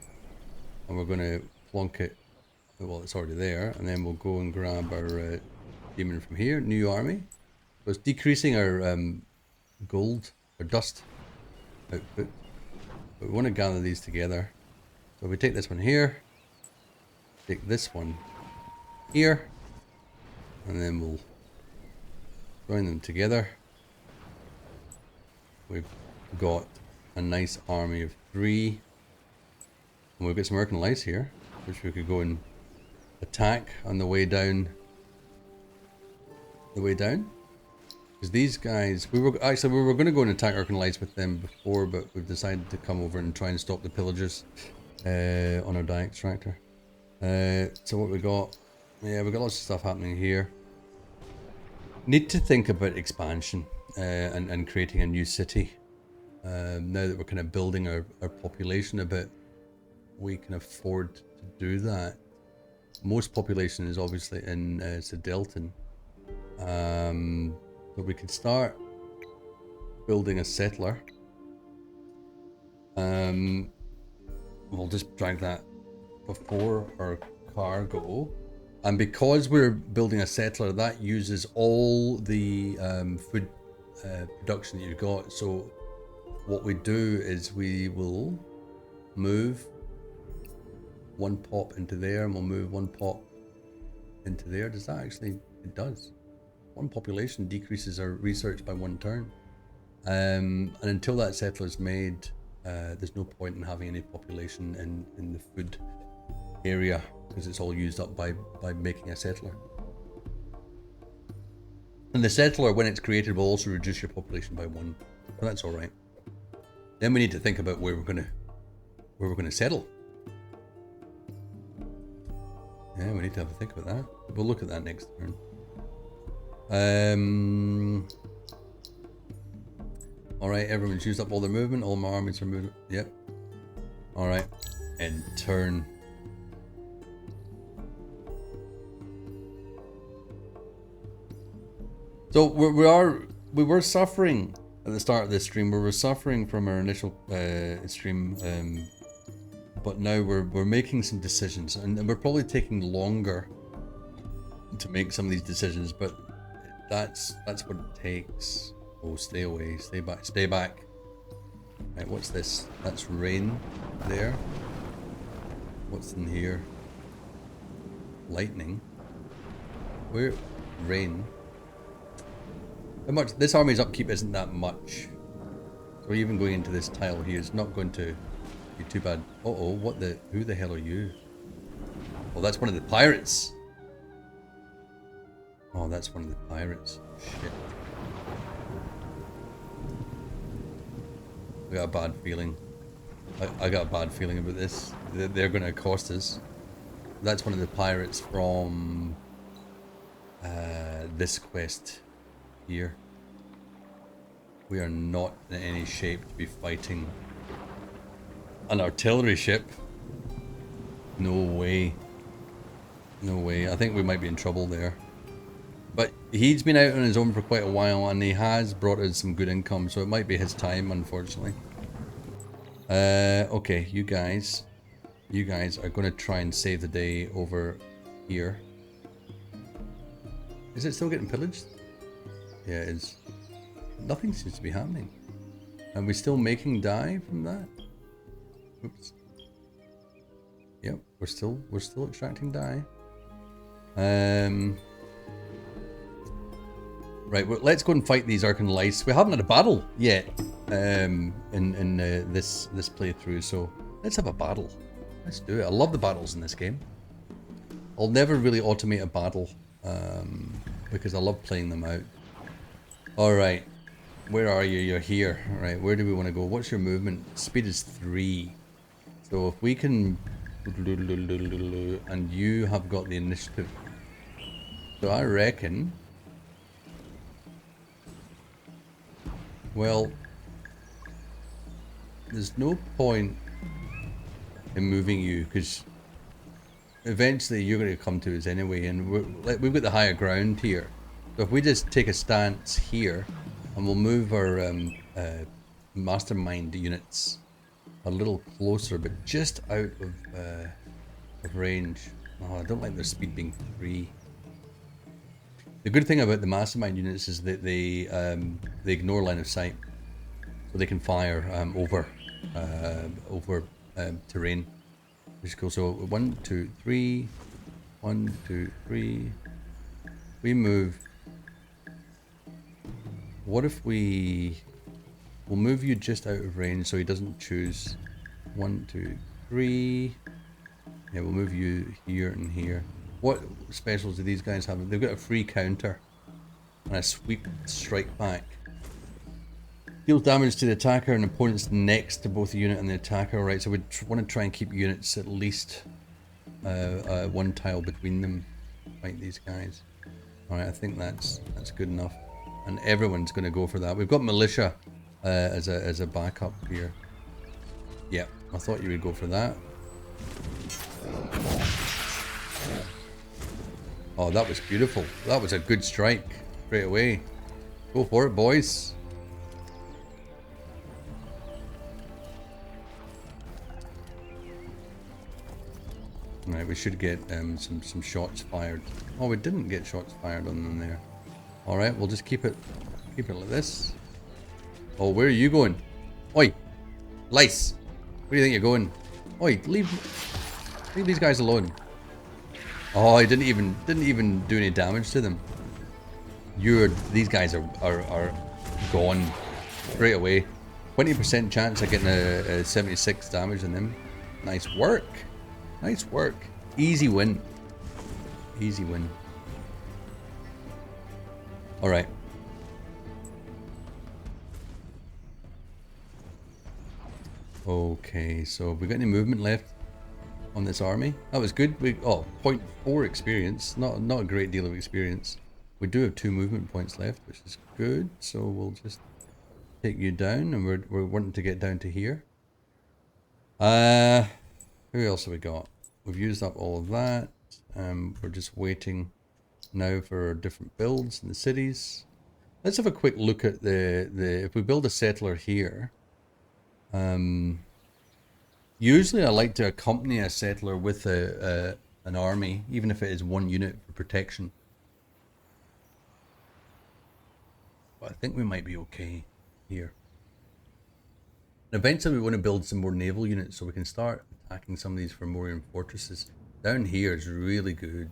and we're going to plonk it. Well, it's already there, and then we'll go and grab our demon from here. New army. So it's decreasing our gold or dust output, but we want to gather these together. So we take this one here, take this one here, and then we'll join them together. We've got a nice army of 3, and we've got some American lights here, which we could go and attack on the way down. Because these guys, we were going to go and attack Arcan Lights with them before, but we've decided to come over and try and stop the pillagers on our dye extractor. So what we got? Yeah, we've got lots of stuff happening here. Need to think about expansion and creating a new city. Now that we're kind of building our population a bit, we can afford to do that. Most population is obviously in Sedelton. But we could start building a settler. We'll just drag that before our cargo. And because we're building a settler, that uses all the food production that you've got. So what we do is we will move 1 pop into there, and we'll move 1 pop into there. Does that actually? It does. 1 population decreases our research by 1 turn. And until that settler is made, there's no point in having any population in the food area, because it's all used up by making a settler. And the settler, when it's created, will also reduce your population by 1. So that's all right. Then we need to think about where we're gonna settle. Yeah, we need to have a think about that. We'll look at that next turn. Alright, everyone's used up all their movement. All my armies are moving. Yep. Alright. End turn. So we were suffering at the start of this stream. We were suffering from our initial stream, but now we're making some decisions, and we're probably taking longer to make some of these decisions. But That's what it takes. Oh, stay away, stay back, stay back. Right, what's this? That's rain there. What's in here? Lightning. Where? Rain. How much? This army's upkeep isn't that much. So even going into this tile here is not going to be too bad. Uh-oh, what the? Who the hell are you? Oh, that's one of the pirates. Oh, that's one of the pirates. Shit. I got a bad feeling. I got a bad feeling about this. They're going to accost us. That's one of the pirates from this quest here. We are not in any shape to be fighting an artillery ship. No way. No way. I think we might be in trouble there. But he's been out on his own for quite a while and he has brought us some good income, so it might be his time, unfortunately. Okay, you guys are going to try and save the day over here. Is it still getting pillaged? Yeah, it is. Nothing seems to be happening. Are we still making dye from that? Oops. Yep, we're still extracting dye. Right, well, let's go and fight these Arkan Lice. We haven't had a battle yet in this playthrough, so let's have a battle. Let's do it. I love the battles in this game. I'll never really automate a battle because I love playing them out. Alright, where are you? You're here. Alright, where do we want to go? What's your movement? Speed is 3. So if we can... And you have got the initiative. So I reckon... Well, there's no point in moving you because eventually you're going to come to us anyway, and we've got the higher ground here. So if we just take a stance here, and we'll move our mastermind units a little closer, but just out of range. Oh, I don't like their speed being 3. The good thing about the mastermind units is that they ignore line of sight, so they can fire over terrain, which is cool. So 1, 2, 3, 1, 2, 3. We move. What if we'll move you just out of range so he doesn't choose 1, 2, 3. Yeah, we'll move you here and here. What specials do these guys have? They've got a free counter and a sweep strike back. Deals damage to the attacker and opponents next to both the unit and the attacker. Right, so we want to try and keep units at least 1 tile between them. Fight these guys. Alright, I think that's good enough. And everyone's going to go for that. We've got militia as a backup here. Yep, I thought you would go for that. Oh, that was beautiful. That was a good strike. Straight away. Go for it, boys. Right, we should get some shots fired. Oh, we didn't get shots fired on them there. Alright, we'll just keep it like this. Oh, where are you going? Oi! Lice! Where do you think you're going? Oi, leave these guys alone. Oh, I didn't even do any damage to them. These guys are gone straight away. 20% chance of getting a 76 damage on them. Nice work. Nice work. Easy win. Easy win. Alright. Okay, so have we got any movement left on this army? That was good. 0.4 experience. Not a great deal of experience. We do have 2 movement points left, which is good. So we'll just take you down, and we're wanting to get down to here. Who else have we got? We've used up all of that. We're just waiting now for different builds in the cities. Let's have a quick look at the if we build a settler here. Usually I like to accompany a settler with an army, even if it is 1 unit for protection. But I think we might be okay here. And eventually we want to build some more naval units so we can start attacking some of these Fomorian fortresses. Down here is really good.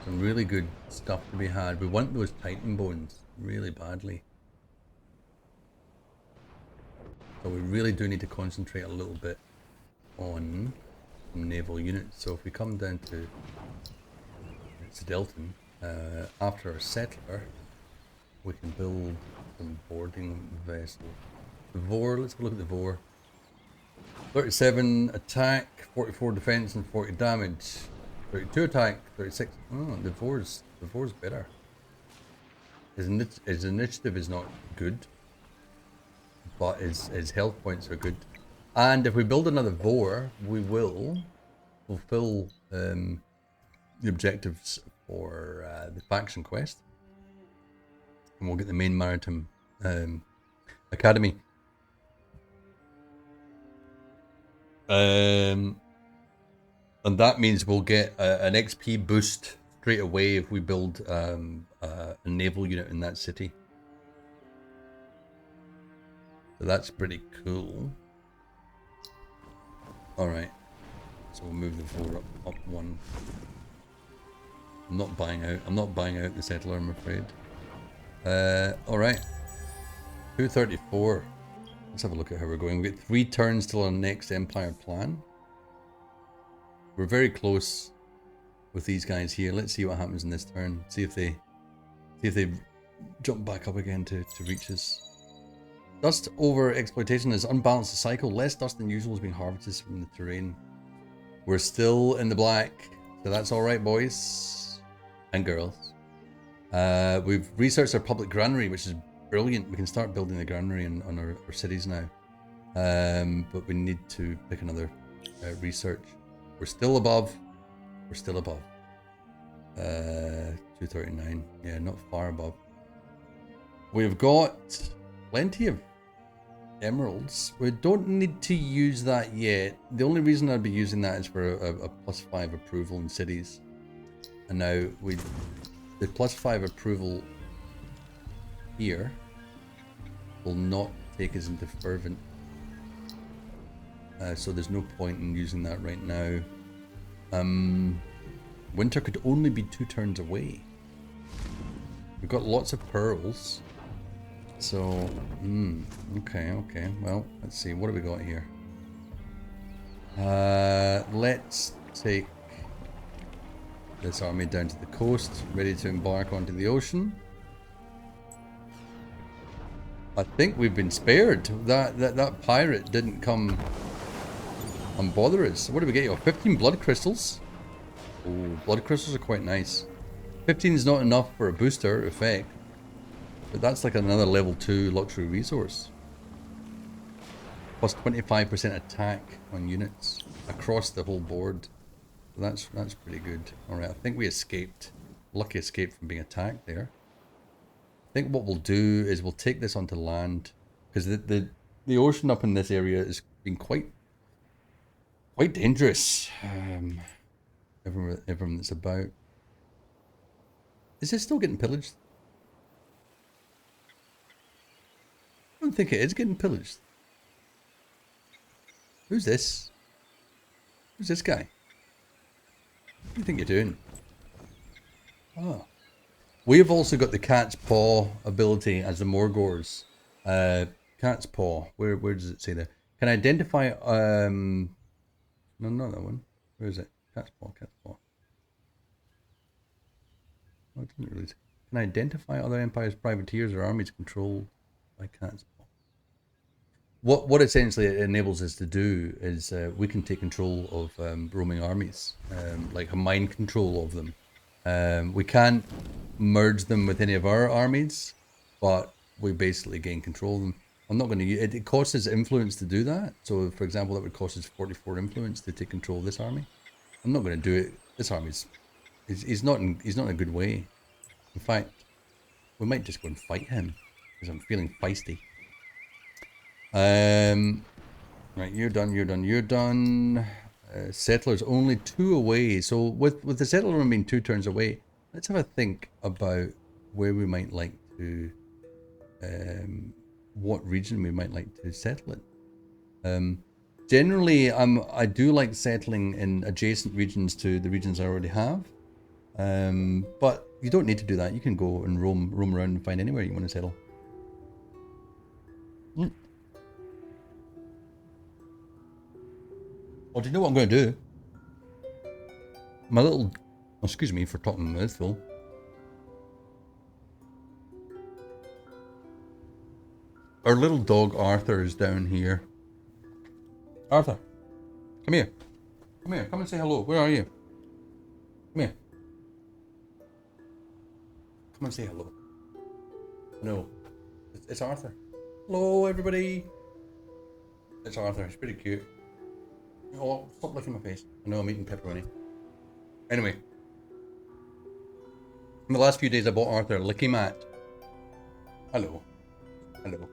Some really good stuff to be had. We want those Titan bones really badly. So we really do need to concentrate a little bit on some naval units. So if we come down to Delton, after a settler, we can build some boarding vessels. The Vor, let's have a look at the Vor. 37 attack, 44 defense, and 40 damage. 32 attack, 36. Oh, the Vor's better. His initiative is not good, but his health points are good. And if we build another Vor, we will fulfill the objectives for the faction quest, and we'll get the main maritime academy. And that means we'll get an XP boost straight away if we build a naval unit in that city. So that's pretty cool. Alright. So we'll move the 4 up one. I'm not buying out the settler, I'm afraid. Alright. 234. Let's have a look at how we're going. We've got 3 turns till our next Empire plan. We're very close with these guys here. Let's see what happens in this turn. See if they jump back up again to reach us. Dust over exploitation has unbalanced the cycle. Less dust than usual is being harvested from the terrain. We're still in the black, so that's alright, boys and girls. We've researched our public granary, which is brilliant. We can start building the granary on our cities now. But we need to pick another research. We're still above. 239. Yeah, not far above. We've got plenty of emeralds. We don't need to use that yet. The only reason I'd be using that is for a +5 approval in cities. And now the +5 approval here will not take us into fervent. So there's no point in using that right now. Winter could only be 2 turns away. We've got lots of pearls. So, okay. Well, let's see. What have we got here? Let's take this army down to the coast, ready to embark onto the ocean. I think we've been spared. That pirate didn't come and bother us. What do we get? 15 blood crystals. Oh, blood crystals are quite nice. 15 is not enough for a booster effect, but that's like another level 2 luxury resource. Plus 25% attack on units across the whole board. So that's pretty good. Alright, I think we escaped. Lucky escape from being attacked there. I think what we'll do is we'll take this onto land, because the ocean up in this area has been quite dangerous. Everyone that's about. Is this still getting pillaged? I don't think it is getting pillaged. Who's this? Who's this guy? What do you think you're doing? Oh. We've also got the cat's paw ability as the Morgaws. Cat's paw. Where does it say there? Can identify no, not that one. Where is it? Cat's paw, cat's paw. Oh, it didn't really say. Can identify other empires, privateers, or armies controlled by cat's paw. What essentially it enables us to do is we can take control of roaming armies, like a mind control of them. We can't merge them with any of our armies, but we basically gain control of them. I'm not going to use it. It costs us influence to do that. So, for example, that would cost us 44 influence to take control of this army. I'm not going to do it. This army's he's not in a good way. In fact, we might just go and fight him because I'm feeling feisty. Right, you're done. Settler's only 2 away. So with the settler being 2 turns away, let's have a think about where we might like to what region we might like to settle in. Generally, I do like settling in adjacent regions to the regions I already have. But you don't need to do that. You can go and roam around and find anywhere you want to settle. Well, do you know what I'm going to do? My little... Excuse me for talking mouthful. Our little dog Arthur is down here. Arthur, come here. Come here. Come and say hello. Where are you? Come here. Come and say hello. No, it's Arthur. Hello, everybody. It's Arthur. It's pretty cute. Oh, stop licking my face. I know I'm eating pepperoni. Anyway, in the last few days I bought Arthur a licky mat. Hello. Hello.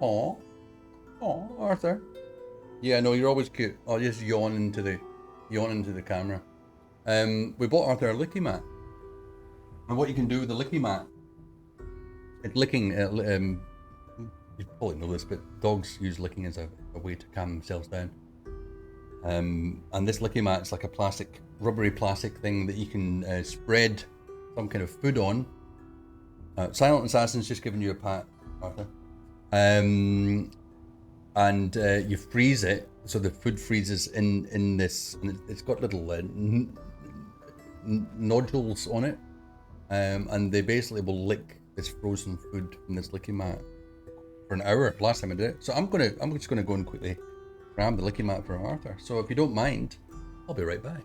Aw. Aw, Arthur. Yeah, no, you're always cute. I'll just yawn into the camera. We bought Arthur a licky mat. And what you can do with the licky mat, it's licking, you probably know this, but dogs use licking as a way to calm themselves down. And this licky mat is like a rubbery plastic thing that you can spread some kind of food on. Silent Assassin's just giving you a pat, Arthur. And you freeze it, so the food freezes in this, and it's got little nodules on it, and they basically will lick this frozen food from this licky mat for an hour. Last time I did it, so I'm just gonna go and quickly grab the licky mat for Arthur. So if you don't mind, I'll be right back.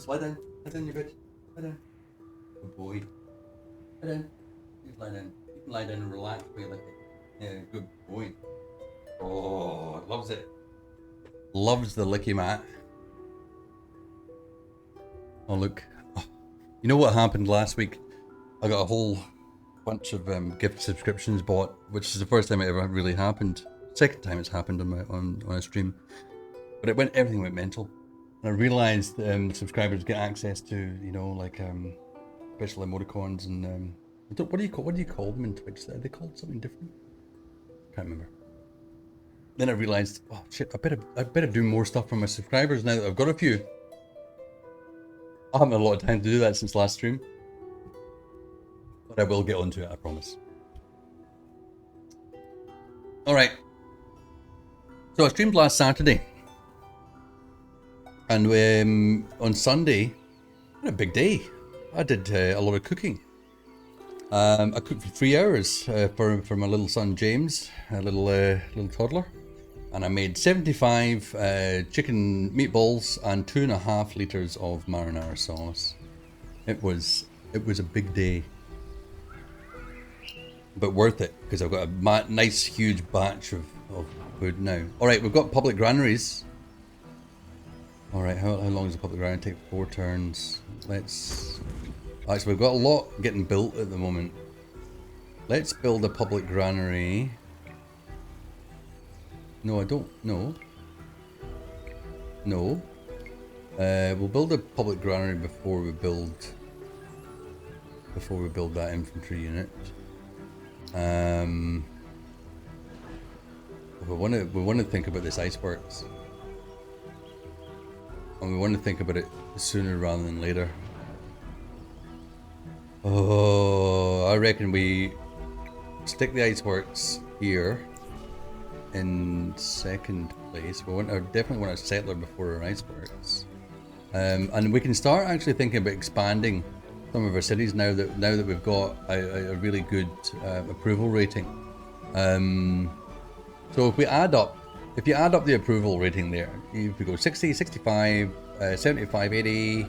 Lie down. Lie down, you bitch. Lie down. Good boy. Lie down. You lie down. You can lie down and relax while you lick it. Yeah, good boy. Oh, loves it. Loves the licky mat. Oh, look. Oh. You know what happened last week? I got a whole bunch of gift subscriptions bought, which is the first time it ever really happened. Second time it's happened on a stream. But everything went mental. And I realised subscribers get access to, you know, like special emoticons and what do you call them in Twitch? Are they called something different? Can't remember. Then I realised, oh shit, I better do more stuff for my subscribers now that I've got a few. I haven't had a lot of time to do that since last stream, but I will get onto it, I promise. All right. So I streamed last Saturday. And on Sunday, I had a big day. I did a lot of cooking. I cooked for 3 hours for my little son James, a little toddler, and I made 75 chicken meatballs and 2.5 liters of marinara sauce. It was a big day, but worth it because I've got a nice huge batch of food now. All right, we've got public granaries. All right, how long does the public granary take? 4 turns. Actually, we've got a lot getting built at the moment. Let's build a public granary. No, I don't. No. We'll build a public granary before we build that infantry unit. We want to think about this iceworks. And we want to think about it sooner rather than later. Oh, I reckon we stick the iceworks here in second place. We definitely want a settler before our iceworks. And we can start actually thinking about expanding some of our cities now that we've got a really good approval rating. So if you add up the approval rating there, if we go 60, 65, 75, 80,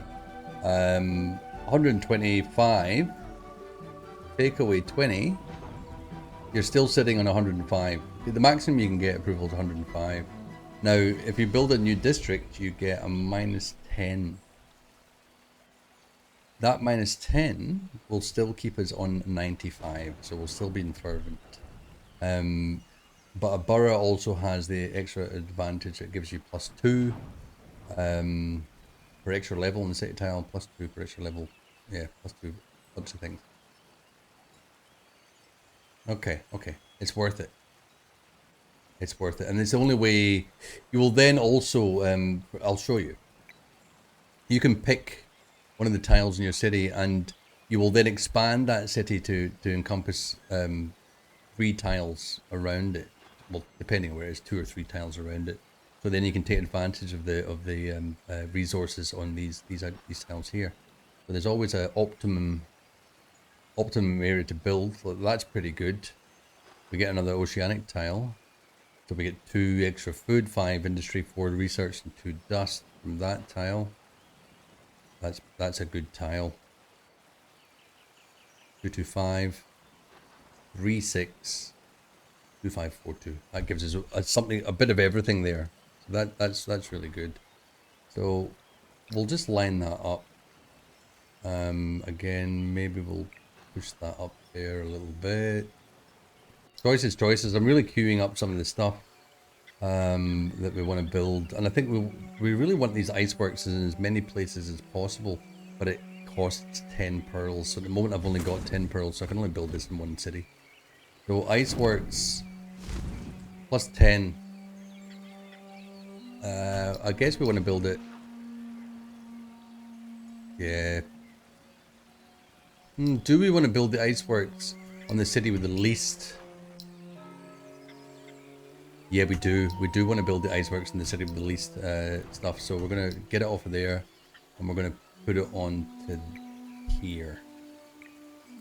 125. Take away 20. You're still sitting on 105. The maximum you can get approval is 105. Now, if you build a new district, you get a minus 10. That minus 10 will still keep us on 95, so we'll still be in fervent. But a borough also has the extra advantage. It gives you +2 for extra level in the city tile, +2 for extra level. Yeah, +2, bunch of things. Okay, it's worth it. It's worth it, and it's the only way. You will then also, I'll show you. You can pick one of the tiles in your city, and you will then expand that city to encompass 3 tiles around it. Well, depending on where it is, 2 or 3 tiles around it. So then you can take advantage of the resources on these tiles here. So there's always a optimum area to build. So that's pretty good. We get another oceanic tile. So we get 2 extra food, 5 industry, 4 research, and 2 dust from that tile. That's a good tile. 225, 36, 2542. That gives us a bit of everything there. So that's really good. So we'll just line that up. Again, maybe we'll push that up there a little bit. Choices. I'm really queuing up some of the stuff that we want to build, and I think we really want these iceworks in as many places as possible, but it costs 10 pearls. So at the moment I've only got 10 pearls, so I can only build this in one city. So iceworks +10. I guess we want to build it. Yeah. Do we want to build the iceworks on the city with the least? Yeah, we do. We do want to build the iceworks in the city with the least stuff. So we're going to get it off of there, and we're going to put it on to here.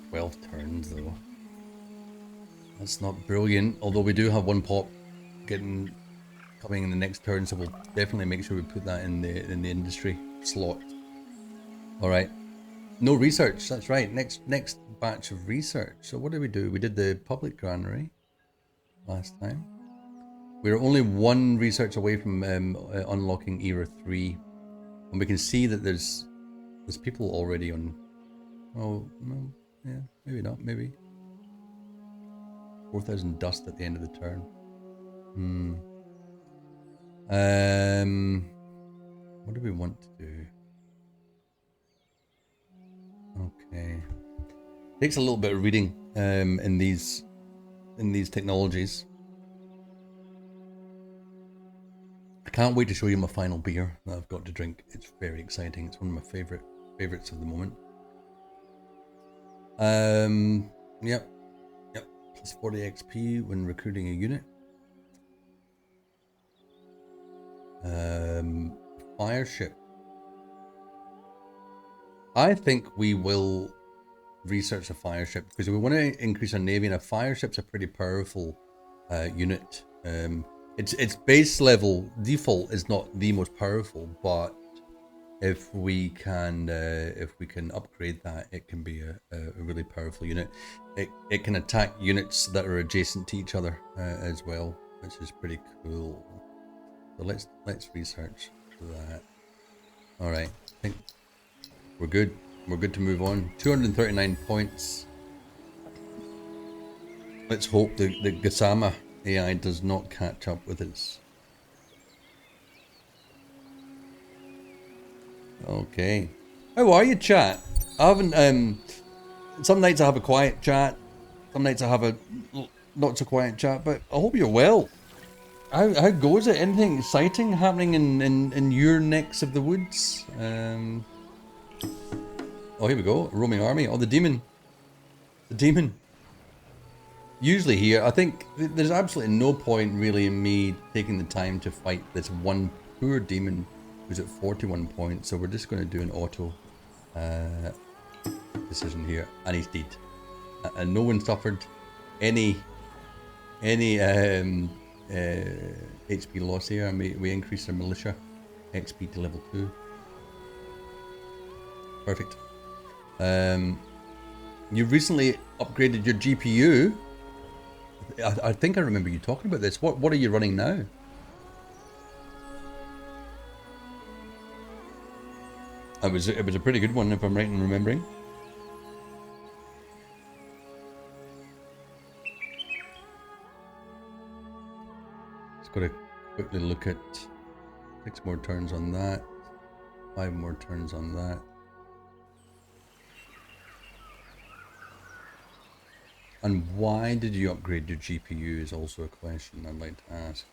12 turns, though. That's not brilliant. Although we do have 1 pop coming in the next turn, so we'll definitely make sure we put that in the industry slot. All right. No research. That's right. Next batch of research. So what did we do? We did the public granary last time. We were only 1 research away from unlocking era 3, and we can see that there's people already on. Oh no, yeah, maybe not. Maybe 4,000 dust at the end of the turn. What do we want to do? Okay, takes a little bit of reading in these technologies. I can't wait to show you my final beer that I've got to drink. It's very exciting. It's one of my favorites of the moment. Yep. Plus 40 XP when recruiting a unit. Fire ship. I think we will research a fire ship because we want to increase our navy, and a fire ship's a pretty powerful unit. Its base level default is not the most powerful, but if we can upgrade that, it can be a really powerful unit. It can attack units that are adjacent to each other as well, which is pretty cool. So let's research that. All right, I think we're good. We're good to move on. 239 points. Let's hope the Gasama AI does not catch up with us. Okay. How are you, chat? I haven't, some nights I have a quiet chat. Some nights I have a not so quiet chat, but I hope you're well. How goes it? Anything exciting happening in your necks of the woods? Oh, here we go. Roaming army. Oh, the demon. The demon. Usually here, I think there's absolutely no point really in me taking the time to fight this one poor demon who's at 41 points. So we're just going to do an auto decision here, and he's dead. And no one suffered any HP loss here, and we increased our militia XP to level 2. Perfect. You recently upgraded your GPU. I think I remember you talking about this. What are you running now? It was a pretty good one, if I'm right in remembering. Just got to quickly look at 6 more turns on that, 5 more turns on that. And why did you upgrade your GPU is also a question I'd like to ask.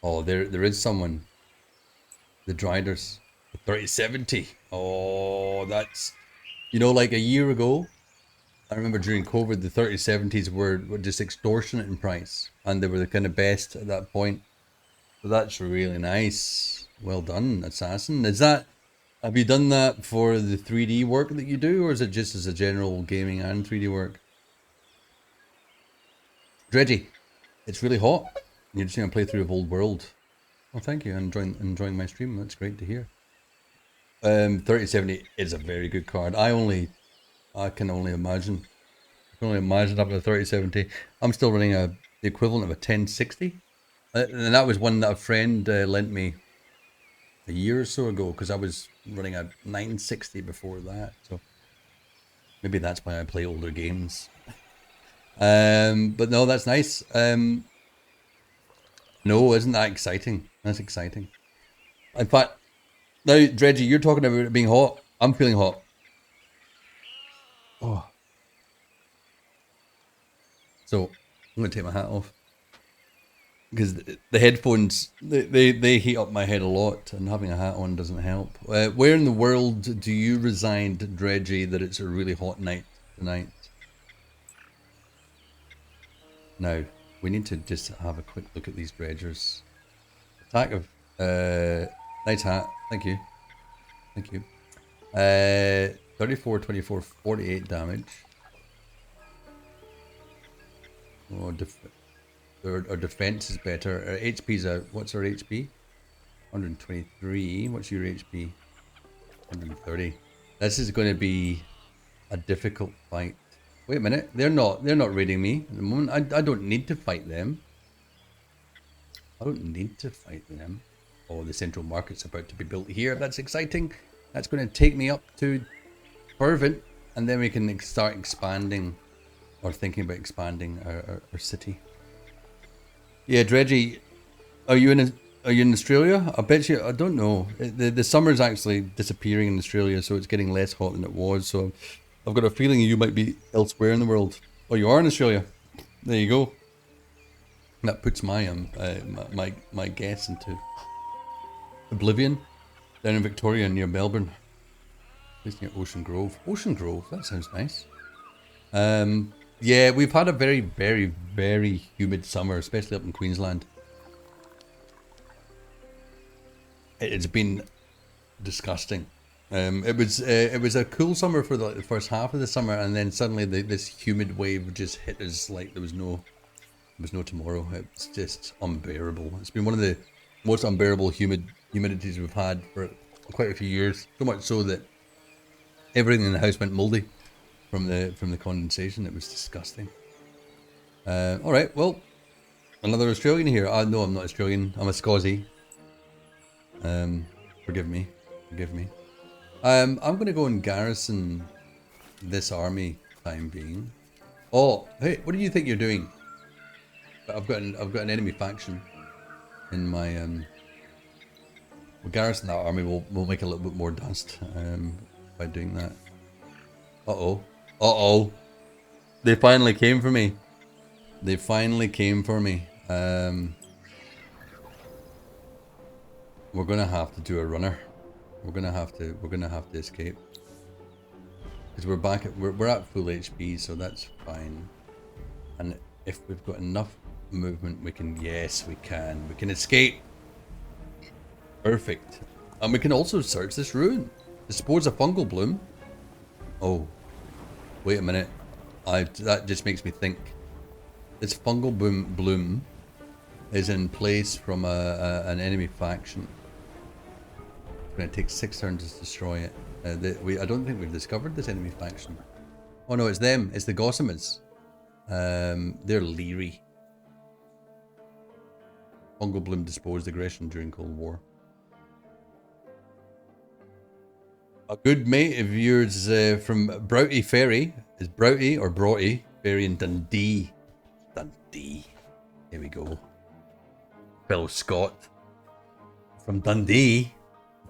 Oh, there is someone. The Driders. The 3070. Oh, that's... You know, like a year ago, I remember during COVID, the 3070s were just extortionate in price. And they were the kind of best at that point. So that's really nice. Well done, Assassin. Is that... Have you done that for the 3D work that you do, or is it just as a general gaming and 3D work? Dredgy, it's really hot. You're just going to play through of Old World. Oh, thank you. I'm enjoying my stream. That's great to hear. 3070 is a very good card. I can only imagine. I can only imagine having a 3070. I'm still running the equivalent of a 1060. And that was one that a friend lent me a year or so ago, because I was running a 960 before that. So maybe that's why I play older games. But no, that's nice. No, isn't that exciting? That's exciting. In fact, now, Dredgy, you're talking about it being hot. I'm feeling hot. Oh. So, I'm going to take my hat off. Because the headphones, they heat up my head a lot, and having a hat on doesn't help. Where in the world do you reside, Dredgy, that it's a really hot night tonight? Now, we need to just have a quick look at these dredgers. Attack of... nice hat. Thank you. Thank you. 34, 24, 48 damage. Oh, our defense is better. Our HP's out. What's our HP? 123. What's your HP? 130. This is going to be a difficult fight. Wait a minute. They're not raiding me at the moment. I don't need to fight them. I don't need to fight them. Oh, the central market's about to be built here. That's exciting. That's going to take me up to Fervent, and then we can start expanding, or thinking about expanding our city. Yeah, Dredgy, are you in Australia? I bet you. I don't know. The summer's actually disappearing in Australia, so it's getting less hot than it was. So I've got a feeling you might be elsewhere in the world. Oh, you are in Australia. There you go. That puts my my guess into oblivion. Down in Victoria near Melbourne. Place near Ocean Grove. Ocean Grove. That sounds nice. Yeah, we've had a very, very, very humid summer, especially up in Queensland. It's been disgusting. It was a cool summer for the first half of the summer, and then suddenly this humid wave just hit us like there was no tomorrow. It's just unbearable. It's been one of the most unbearable humidities we've had for quite a few years. So much so that everything in the house went mouldy from the condensation. It was disgusting. All right, well, another Australian here. No, I'm not Australian. I'm a Scozzy. Forgive me. I'm gonna go and garrison this army time being. Oh, hey, what do you think you're doing? I've got an enemy faction in my we'll garrison that army. We'll make a little bit more dust by doing that. Uh-oh. They finally came for me. We're gonna have to do a runner. We're gonna have to escape. Because we're at full HP, so that's fine. And if we've got enough movement, we can escape. Perfect. And we can also search this ruin. The spores of fungal bloom. Oh, wait a minute. That just makes me think. This fungal bloom is in place from an enemy faction. It's going to take 6 turns to destroy it. I don't think we've discovered this enemy faction. Oh no, it's them. It's the Gossamers. They're leery. Fungal Bloom disposed aggression during Cold War. A good mate of yours from Broughty Ferry. Is Broughty or Broughty Ferry in Dundee. Dundee. Here we go. Fellow Scot. From Dundee.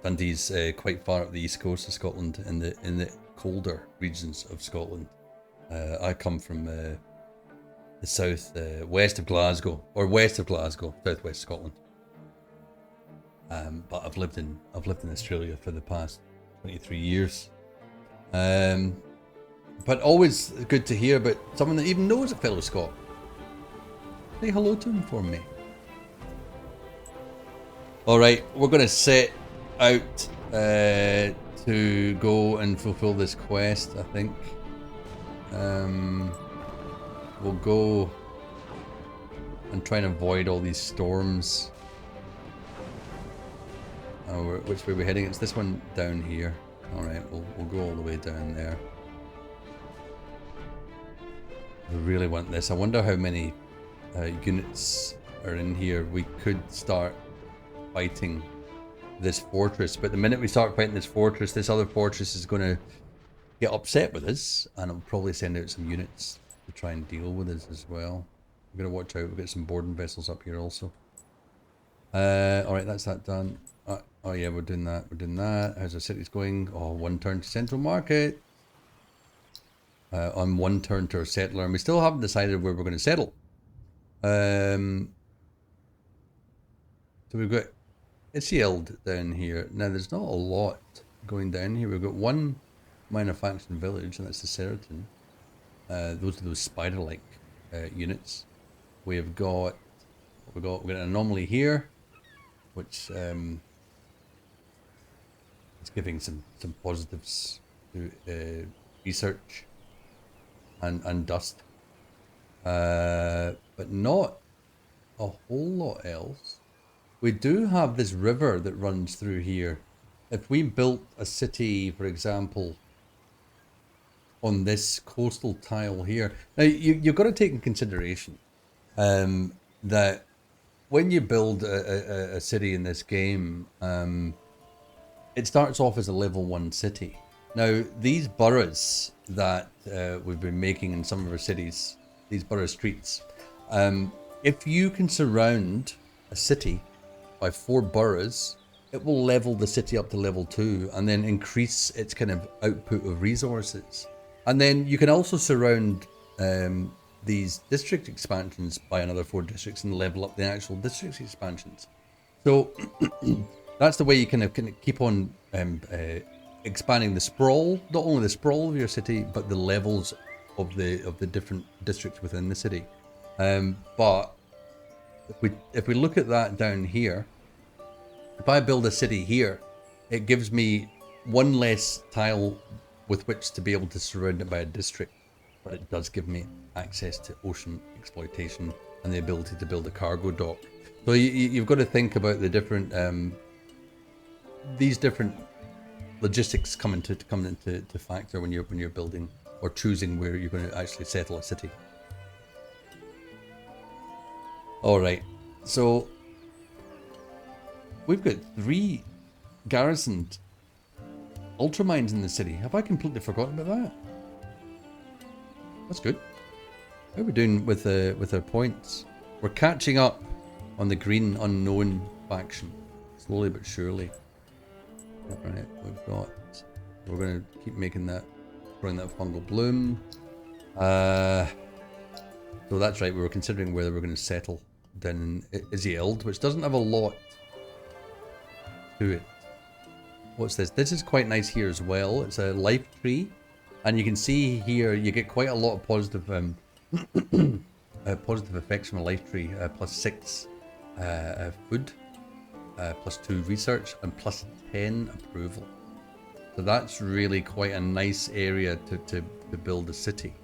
Dundee's quite far up the east coast of Scotland in the colder regions of Scotland. I come from the south west of Glasgow, or west of Glasgow, southwest Scotland. But I've lived in Australia for the past 23 years. But always good to hear about someone that even knows a fellow Scot. Say hello to him for me. Alright, we're going to set out to go and fulfill this quest, I think. We'll go and try and avoid all these storms. Which way are we heading? It's this one down here. Alright, we'll go all the way down there. We really want this. I wonder how many units are in here. We could start fighting this fortress, but the minute we start fighting this fortress, this other fortress is going to get upset with us, and it'll probably send out some units to try and deal with us as well. We're going to watch out. We've got some boarding vessels up here also. Alright, that's that done. Oh yeah, we're doing that. We're doing that. How's our city's going? Oh, 1 turn to Central Market. On 1 turn to our settler, and we still haven't decided where we're going to settle. So we've got Isield down here. Now there's not a lot going down here. We've got 1 minor faction village, and that's the Seriton. Those are those spider-like units. We've got an anomaly here, which is giving some positives to research and dust, but not a whole lot else. We do have this river that runs through here. If we built a city, for example, on this coastal tile here, now you've got to take in consideration that when you build a city in this game, it starts off as a level 1 city. Now, these boroughs that we've been making in some of our cities, these borough streets, if you can surround a city by 4 boroughs, it will level the city up to level 2 and then increase its kind of output of resources. And then you can also surround these district expansions by another 4 districts and level up the actual district expansions. So that's the way you kind of keep on expanding the sprawl, not only the sprawl of your city, but the levels of the different districts within the city. But if we look at that down here, if I build a city here, it gives me 1 less tile with which to be able to surround it by a district, but it does give me access to ocean exploitation and the ability to build a cargo dock. So you've got to think about the different these different logistics come into factor when you're building or choosing where you're going to actually settle a city. All right, so we've got 3 garrisoned ultramines in the city. Have I completely forgotten about that? That's good. How are we doing with our points? We're catching up on the green unknown faction, slowly but surely. Alright, we're going to keep making that, growing that fungal bloom. So that's right, we were considering whether we're going to settle down in Isield, which doesn't have a lot to it. What's this? This is quite nice here as well. It's a life tree, and you can see here you get quite a lot of positive positive effects from a life tree. +6 food, +2 research, and +10 approval. So that's really quite a nice area to build a city.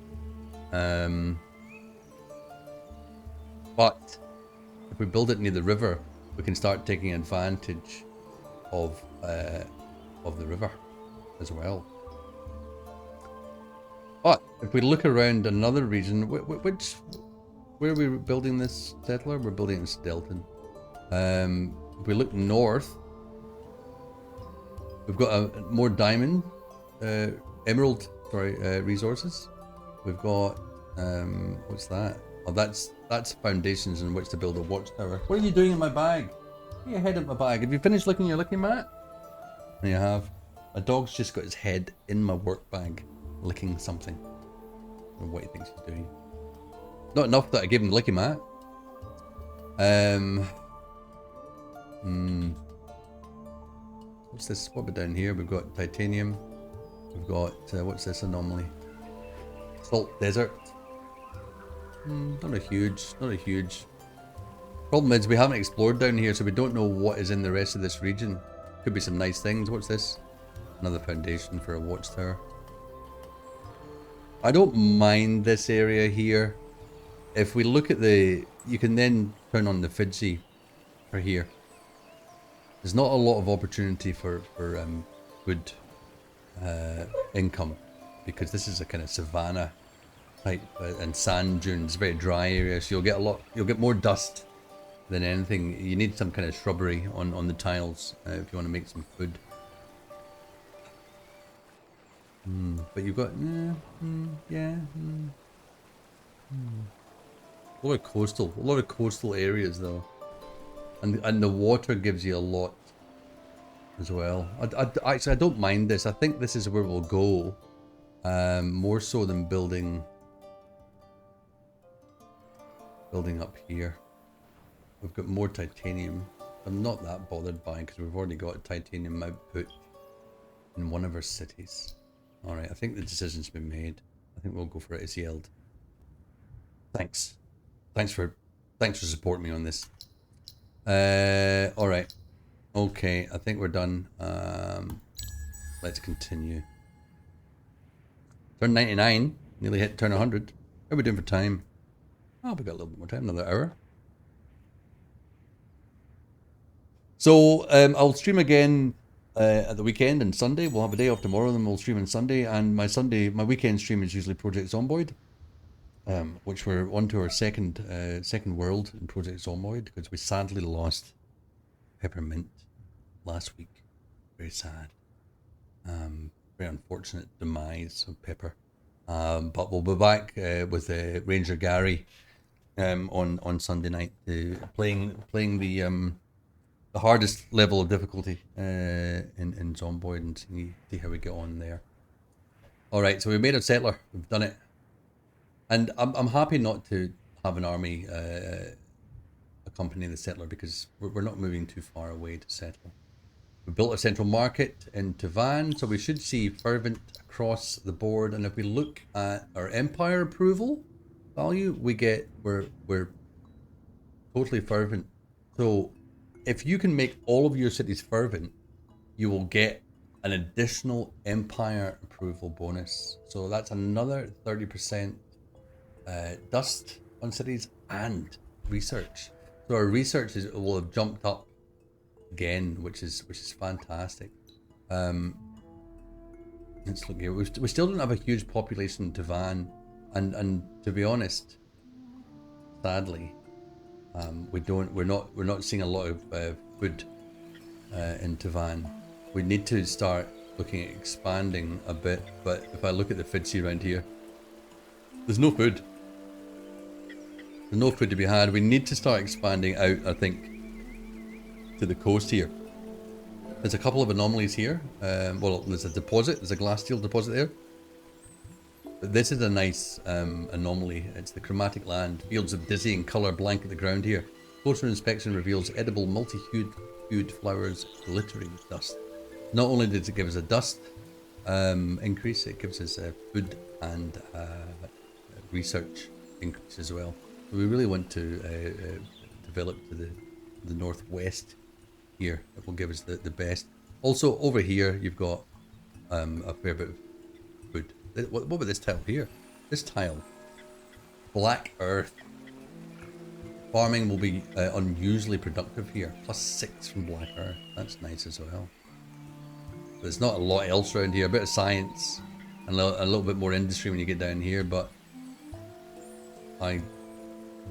But if we build it near the river, we can start taking advantage of of the river as well. But if we look around another region, where are we building this settler? We're building it in Stelton. If we look north, we've got more diamond, emerald, resources. We've got, what's that? Oh, that's foundations in which to build a watchtower. What are you doing in my bag? Get your head in my bag. Have you finished licking your licking mat? You have. My dog's just got his head in my work bag, licking something. I don't know what he thinks he's doing. Not enough that I gave him the licking mat. What's this? What about down here? We've got titanium. We've got, what's this anomaly? Salt desert. Not a huge. Problem is we haven't explored down here, so we don't know what is in the rest of this region. Could be some nice things. What's this? Another foundation for a watchtower. I don't mind this area here. If we look at the, you can then turn on the Fidji for here. There's not a lot of opportunity for good income, because this is a kind of savanna type and sand dunes, very dry area. So you'll get more dust than anything. You need some kind of shrubbery on the tiles if you want to make some food. But you've got a lot of coastal areas though, and the water gives you a lot as well. Actually, I don't mind this. I think this is where we'll go, more so than building up here. We've got more titanium. I'm not that bothered by, because we've already got titanium output in one of our cities. All right, I think the decision's been made. I think we'll go for it. It's Yeld. Thanks for supporting me on this. All right. Okay, I think we're done. Let's continue. Turn 99. Nearly hit turn 100. How are we doing for time? Oh, we got a little bit more time. Another hour. So I'll stream again at the weekend and Sunday. We'll have a day off tomorrow, then we'll stream on Sunday. And my weekend stream is usually Project Zomboid, which we're on to our second world in Project Zomboid, because we sadly lost Peppermint last week. Very sad. Very unfortunate demise of Pepper. But we'll be back with Ranger Gary on Sunday night, playing the hardest level of difficulty in Zomboid, and see how we get on there. All right, so we made a settler. We've done it, and I'm happy not to have an army accompany the settler, because we're not moving too far away to settle. We built a central market in Tavan, so we should see fervent across the board. And if we look at our empire approval value, we're totally fervent. So if you can make all of your cities fervent, you will get an additional empire approval bonus. So that's another 30% dust on cities and research. So our research will have jumped up again, which is fantastic. Let's look here. We still don't have a huge population in Tavan, and to be honest, sadly, we're not seeing a lot of food in Tavan. We need to start looking at expanding a bit, but if I look at the Fidji around here, there's no food. There's no food to be had. We need to start expanding out, I think, to the coast here. There's a couple of anomalies here. Well, there's a deposit. There's a glass steel deposit there. But this is a nice anomaly. It's the chromatic land. Fields of dizzying colour blanket the ground here. Closer inspection reveals edible multi-hued flowers glittering with dust. Not only does it give us a dust increase, it gives us food and research increase as well. So we really want to develop to the northwest here. It will give us the best. Also over here you've got a fair bit of food. What about this tile here? This tile, black earth. Farming will be unusually productive here. +6 from black earth. That's nice as well. There's not a lot else around here. A bit of science and a little bit more industry when you get down here, but I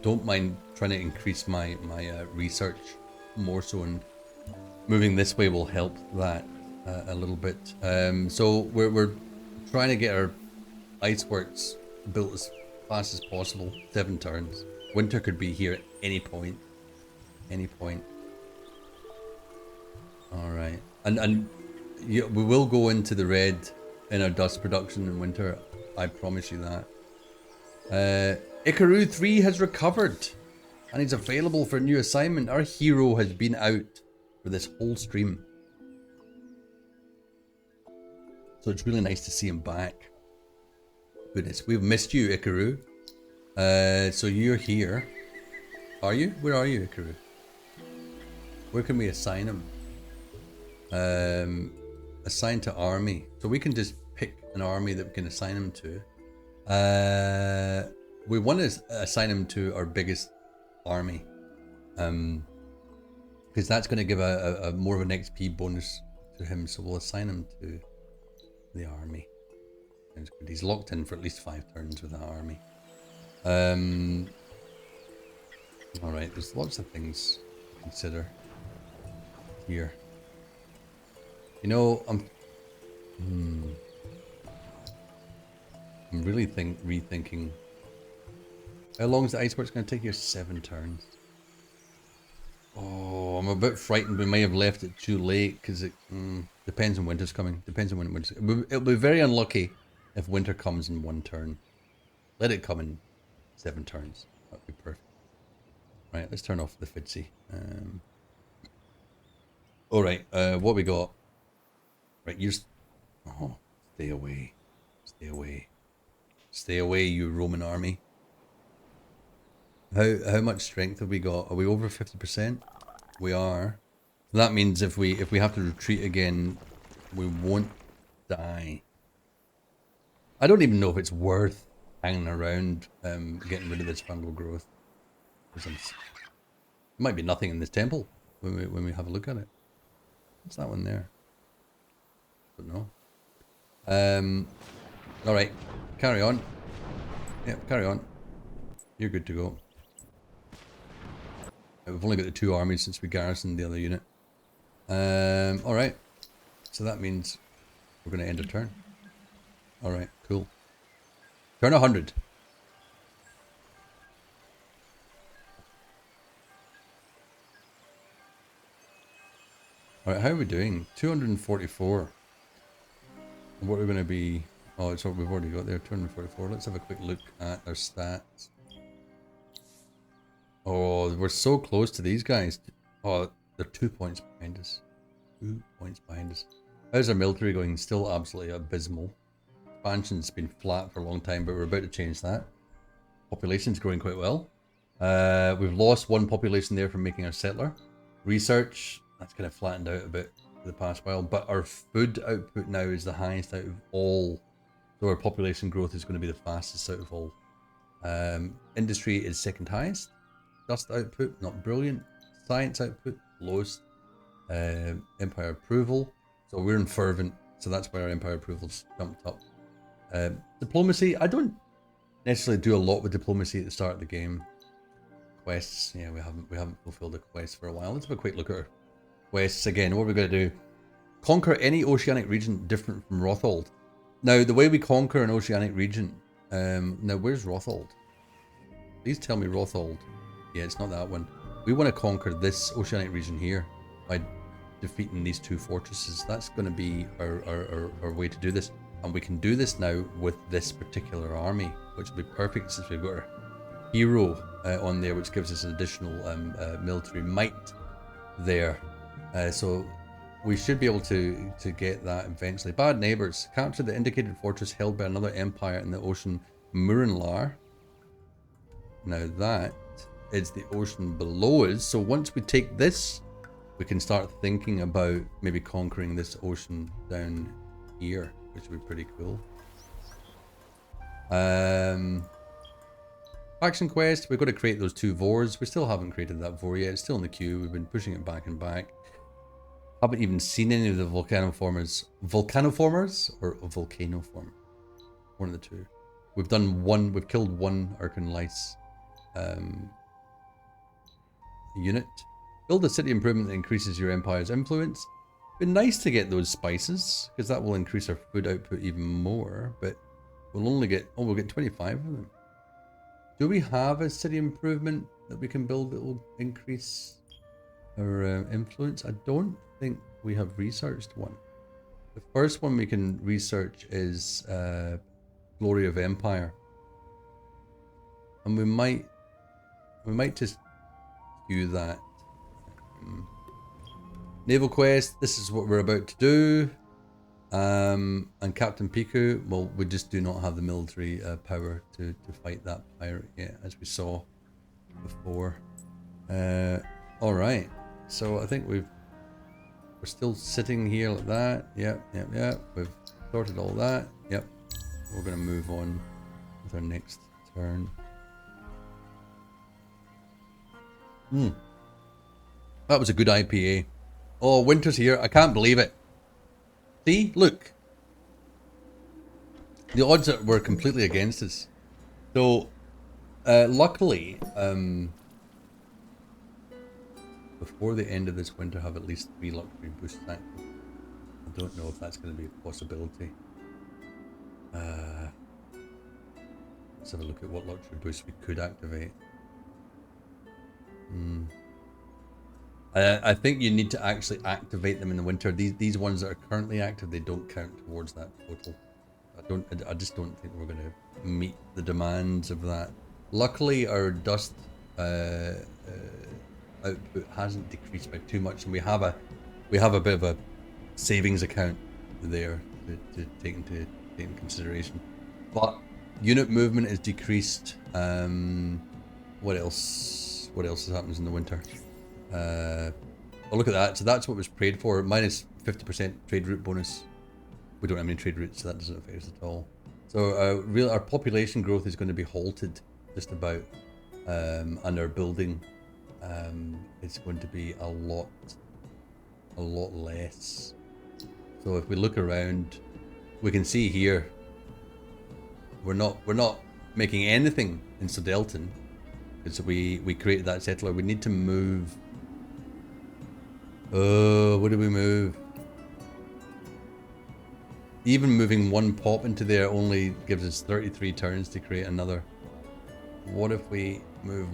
don't mind trying to increase my research more so, and moving this way will help that a little bit. So we're trying to get our iceworks built as fast as possible. 7 turns. Winter could be here at any point. Any point. All right, and yeah, we will go into the red in our dust production in winter. I promise you that. Ikaru 3 has recovered, and he's available for a new assignment. Our hero has been out for this whole stream, so it's really nice to see him back. Goodness, we've missed you, Ikaru. So you're here. Are you? Where are you, Ikaru? Where can we assign him? Assign to army. So we can just pick an army that we can assign him to. We want to assign him to our biggest army. Because that's going to give a more of an XP bonus to him. So we'll assign him to the army. He's locked in for at least 5 turns with that army. Alright, there's lots of things to consider here. You know, I'm really rethinking. How long is the iceworks going to take you? 7 turns. Oh, I'm a bit frightened we may have left it too late, because it depends on winter's coming. Depends on when winter's. It'll be very unlucky if winter comes in 1 turn. Let it come in 7 turns. That'd be perfect. Right, let's turn off the Fitzy. Alright, what we got? Right, oh, stay away. Stay away. Stay away, you Roman army. How much strength have we got? Are we over 50%? We are. That means if we have to retreat again, we won't die. I don't even know if it's worth hanging around getting rid of this fungal growth. There might be nothing in this temple when we have a look at it. What's that one there? Don't know. Alright, carry on. Yep, carry on. You're good to go. We've only got the 2 armies since we garrisoned the other unit. Alright. So that means we're going to end a turn. Alright, cool. Turn 100. Alright, how are we doing? 244. What are we going to be... Oh, it's what we've already got there, 244. Let's have a quick look at our stats. Oh, we're so close to these guys. Oh, they're 2 points behind us. 2 points behind us. How's our military going? Still absolutely abysmal. Expansion's been flat for a long time, but we're about to change that. Population's growing quite well. We've lost 1 population there from making our settler. Research, that's kind of flattened out a bit for the past while, but our food output now is the highest out of all. So our population growth is going to be the fastest out of all. Industry is 2nd highest. Dust output, not brilliant. Science output, lowest. Empire approval. So we're in fervent, so that's why our empire approval's jumped up. Diplomacy, I don't necessarily do a lot with diplomacy at the start of the game. Quests, yeah, we haven't fulfilled a quest for a while. Let's have a quick look at our quests again. What are we going to do? Conquer any oceanic region different from Rothold. Now, the way we conquer an oceanic region, now where's Rothold? Please tell me Rothold. Yeah, it's not that one. We want to conquer this oceanic region here by defeating these 2 fortresses. That's going to be our way to do this. And we can do this now with this particular army, which will be perfect since we've got our hero on there, which gives us an additional military might there. So we should be able to get that eventually. Bad neighbours. Capture the indicated fortress held by another empire in the ocean, Murinlar. Now that is the ocean below us. So once we take this, we can start thinking about maybe conquering this ocean down here, which would be pretty cool. Faction quest, we've got to create those 2 Vors. We still haven't created that Vor yet. It's still in the queue. We've been pushing it back and back. Haven't even seen any of the volcanoformers. Volcanoformers or volcanoform? One of the two. We've done one. We've killed one Urkin lice unit. Build a city improvement that increases your empire's influence. It'd be nice to get those spices because that will increase our food output even more. But we'll only get we'll get 25 of them. Do we have a city improvement that we can build that will increase our influence? I don't think we have researched one. The first one we can research is Glory of Empire, and we might just do that. Naval Quest. This is what we're about to do. And Captain Piku, well, we just do not have the military power to fight that pirate yet, as we saw before. Alright, so I think we're still sitting here like that. Yep. We've sorted all that. Yep. We're going to move on with our next turn. That was a good IPA. Oh, winter's here. I can't believe it. See, look. The odds were completely against us. So, luckily, before the end of this winter, have at least 3 luxury boosts active. I don't know if that's going to be a possibility. Let's have a look at what luxury boosts we could activate. I think you need to actually activate them in the winter. These ones that are currently active, they don't count towards that total. I just don't think we're going to meet the demands of that. Luckily, our dust output hasn't decreased by too much, and we have a bit of a savings account there to take into consideration. But unit movement is decreased. What else? What else happens in the winter? Oh, look at that. So that's what was prayed for. Minus 50% trade route bonus. We don't have any trade routes, so that doesn't affect us at all. So our population growth is going to be halted just about, and our building is going to be a lot less. So if we look around, we can see here we're not making anything in Sodelton. So we created that settler. We need to move. What do we move? Even moving one pop into there only gives us 33 turns to create another. What if we move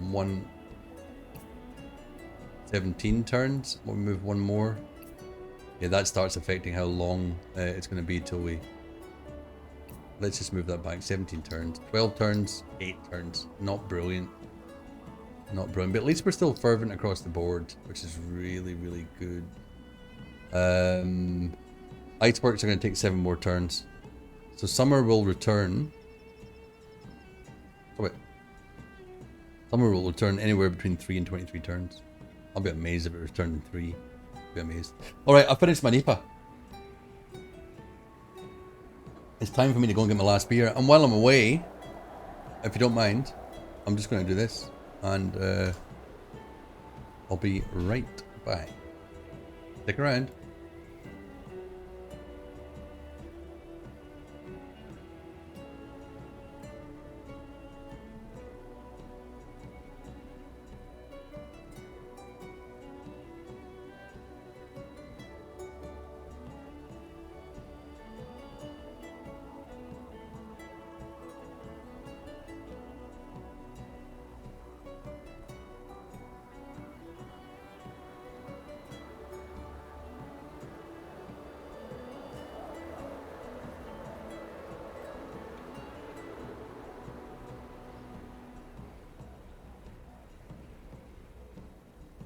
17 turns? We'll move one more. Yeah, that starts affecting how long it's going to be till we... Let's just move that back. 17 turns. 12 turns. 8 turns. Not brilliant. Not brilliant. But at least we're still fervent across the board, which is really, really good. Iceworks are going to take 7 more turns. So summer will return. Oh wait. Summer will return anywhere between 3 and 23 turns. I'll be amazed if it returned in 3. I'll be amazed. Alright, I finished my NIPA. It's time for me to go and get my last beer. And while I'm away, if you don't mind, I'm just going to do this. And I'll be right back. Stick around.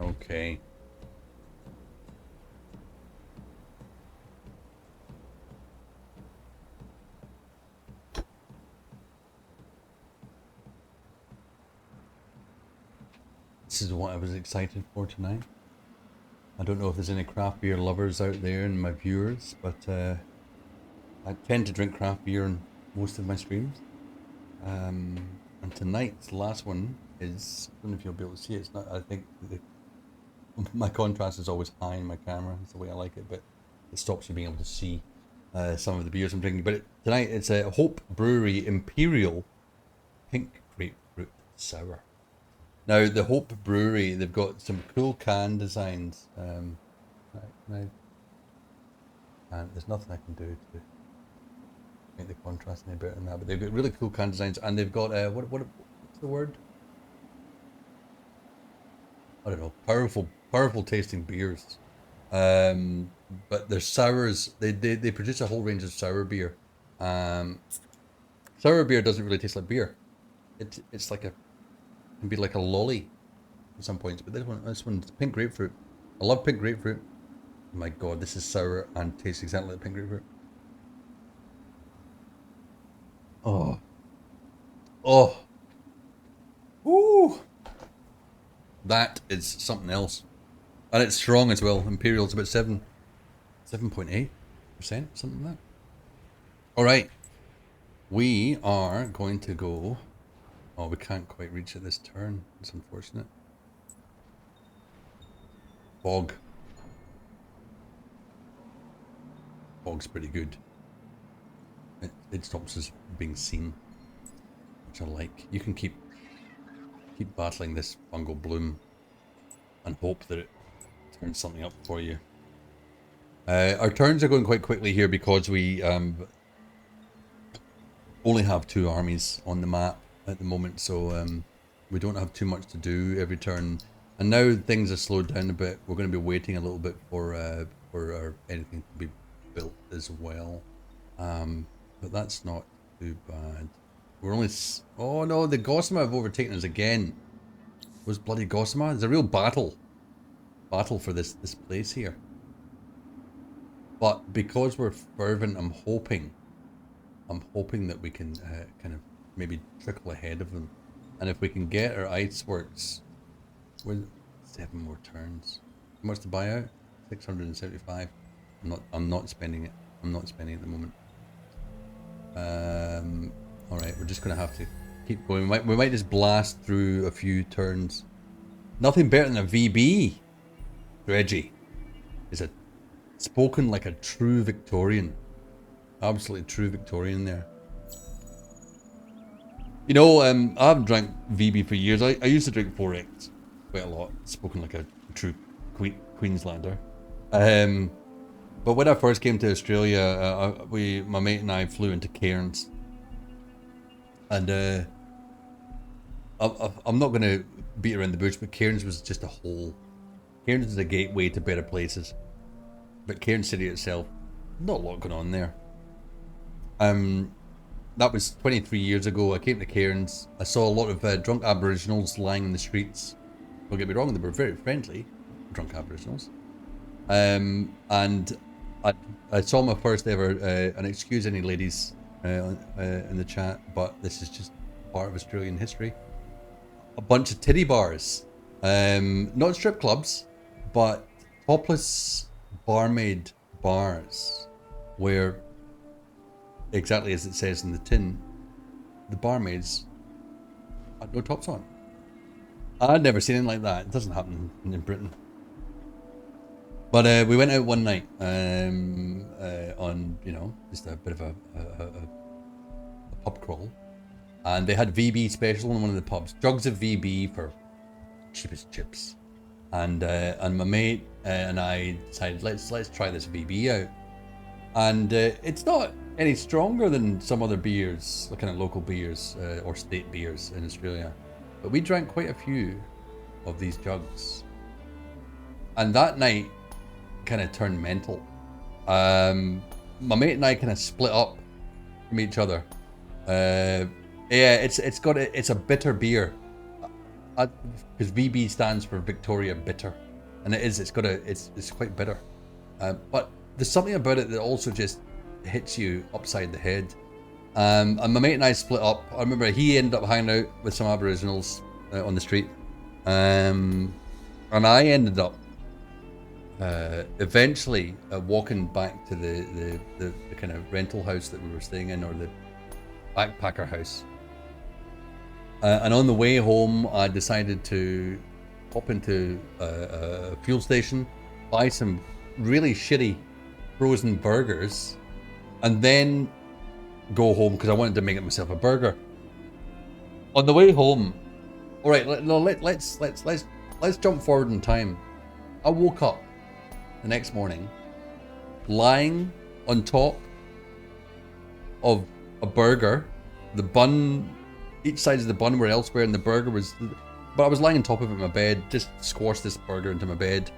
Okay. This is what I was excited for tonight. I don't know if there's any craft beer lovers out there in my viewers, but I tend to drink craft beer in most of my streams. And tonight's last one is, I don't know if you'll be able to see it, it's not, I think My contrast is always high in my camera. That's the way I like it, but it stops you being able to see some of the beers I'm drinking. But tonight it's a Hope Brewery Imperial Pink Grapefruit Sour. Now the Hope Brewery, they've got some cool can designs. And there's nothing I can do to make the contrast any better than that. But they've got really cool can designs, and they've got what's the word? I don't know. Powerful tasting beers. But their sours, they produce a whole range of sour beer. Sour beer doesn't really taste like beer. It's like can be like a lolly at some points. But this one's pink grapefruit. I love pink grapefruit. Oh my god, this is sour and tastes exactly like pink grapefruit. Oh. Ooh. That is something else. And it's strong as well. Imperial's about 7.8%, something like that. Alright. We are going to go. Oh, we can't quite reach it this turn. It's unfortunate. Fog. Fog's pretty good. It stops us being seen, which I like. You can keep battling this fungal bloom and hope that it turns something up for you. Our turns are going quite quickly here because we only have 2 armies on the map at the moment, so we don't have too much to do every turn. And now things have slowed down a bit. We're going to be waiting a little bit for anything to be built as well. But that's not too bad. We're only... Oh no, the Gossamer have overtaken us again. Was bloody Gossamer? There's a real battle for this place here. But because we're fervent, I'm hoping that we can kind of maybe trickle ahead of them. And if we can get our ice works, we're 7 more turns. How much to buy out? 675. I'm not spending it. I'm not spending it at the moment. Alright, we're just gonna have to keep going. We might just blast through a few turns. Nothing better than a VB. Reggie is spoken like a true Victorian. Absolutely true Victorian there. You know, I haven't drank VB for years. I used to drink 4X quite a lot. Spoken like a true Queenslander. But when I first came to Australia, my mate and I flew into Cairns. And I'm not going to beat around the bush, but Cairns was just a whole... Cairns is a gateway to better places. But Cairns City itself, not a lot going on there. That was 23 years ago. I came to Cairns. I saw a lot of drunk Aboriginals lying in the streets. Don't get me wrong, they were very friendly, drunk Aboriginals. And I saw my first ever, and excuse any ladies in the chat, but this is just part of Australian history. A bunch of titty bars. Not strip clubs, but topless barmaid bars, where, exactly as it says in the tin, the barmaids had no tops on. I'd never seen anything like that. It doesn't happen in Britain. But we went out one night on, you know, just a bit of a pub crawl. And they had VB special in one of the pubs. Jugs of VB for cheapest chips. And my mate and I decided, let's try this VB out. And it's not any stronger than some other beers, the kind of local beers or state beers in Australia. But we drank quite a few of these jugs. And that night kind of turned mental. My mate and I kind of split up from each other. Yeah, it's a bitter beer. Because VB stands for Victoria Bitter. And it's quite bitter. But there's something about it that also just hits you upside the head. And my mate and I split up. I remember he ended up hanging out with some Aboriginals on the street. And I ended up eventually walking back to the kind of rental house that we were staying in, or the backpacker house. And on the way home, I decided to pop into a fuel station, buy some really shitty frozen burgers, and then go home because I wanted to make myself a burger. On the way home, all right, let's jump forward in time. I woke up the next morning, lying on top of a burger. The bun, each side of the bun were elsewhere, and the burger was. But I was lying on top of it in my bed, just squashed this burger into my bed,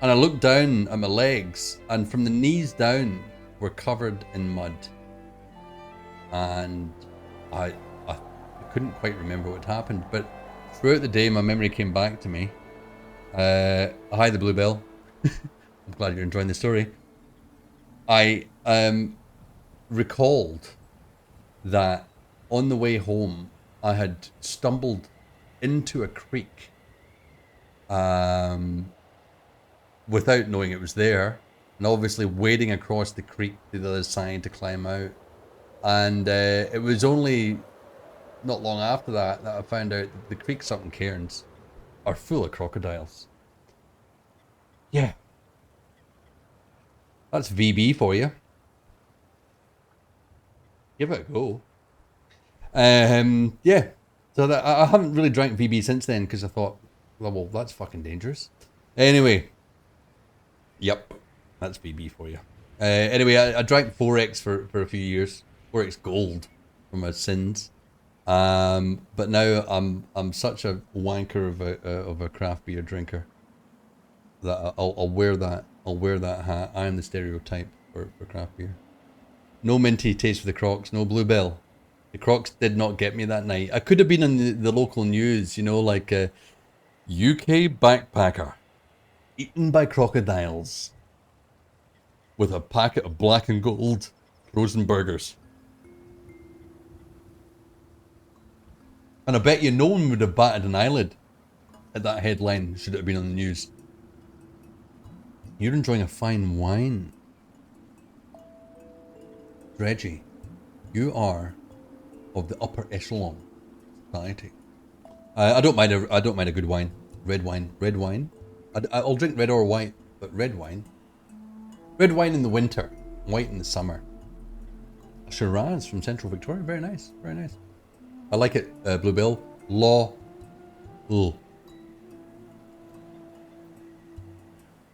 and I looked down at my legs, and from the knees down were covered in mud. And I couldn't quite remember what happened, but throughout the day my memory came back to me. Hi, the Bluebell. I'm glad you're enjoying the story. I recalled that on the way home I had stumbled into a creek without knowing it was there, and obviously wading across the creek to the other side to climb out. And it was only not long after that I found out that the creeks up in Cairns are full of crocodiles. Yeah. That's VB for you. Give it a go. Yeah. So that, I haven't really drank VB since then because I thought, well, that's fucking dangerous. Anyway. Yep. That's VB for you. Anyway, I drank 4X for a few years. 4X Gold for my sins. But now I'm such a wanker of a craft beer drinker that I'll wear that hat. I am the stereotype for craft beer. No Minty taste for the Crocs, no Bluebell. The Crocs did not get me that night. I could have been in the local news, you know, like UK backpacker eaten by crocodiles with a packet of black and gold frozen burgers. And I bet you no one would have batted an eyelid at that headline should it have been on the news. You're enjoying a fine wine. Reggie, you are of the upper echelon society. I don't mind a good wine. Red wine. I'll drink red or white, but red wine. Red wine in the winter, white in the summer. Shiraz from Central Victoria, very nice, very nice. I like it, Bluebell. Law. Ugh.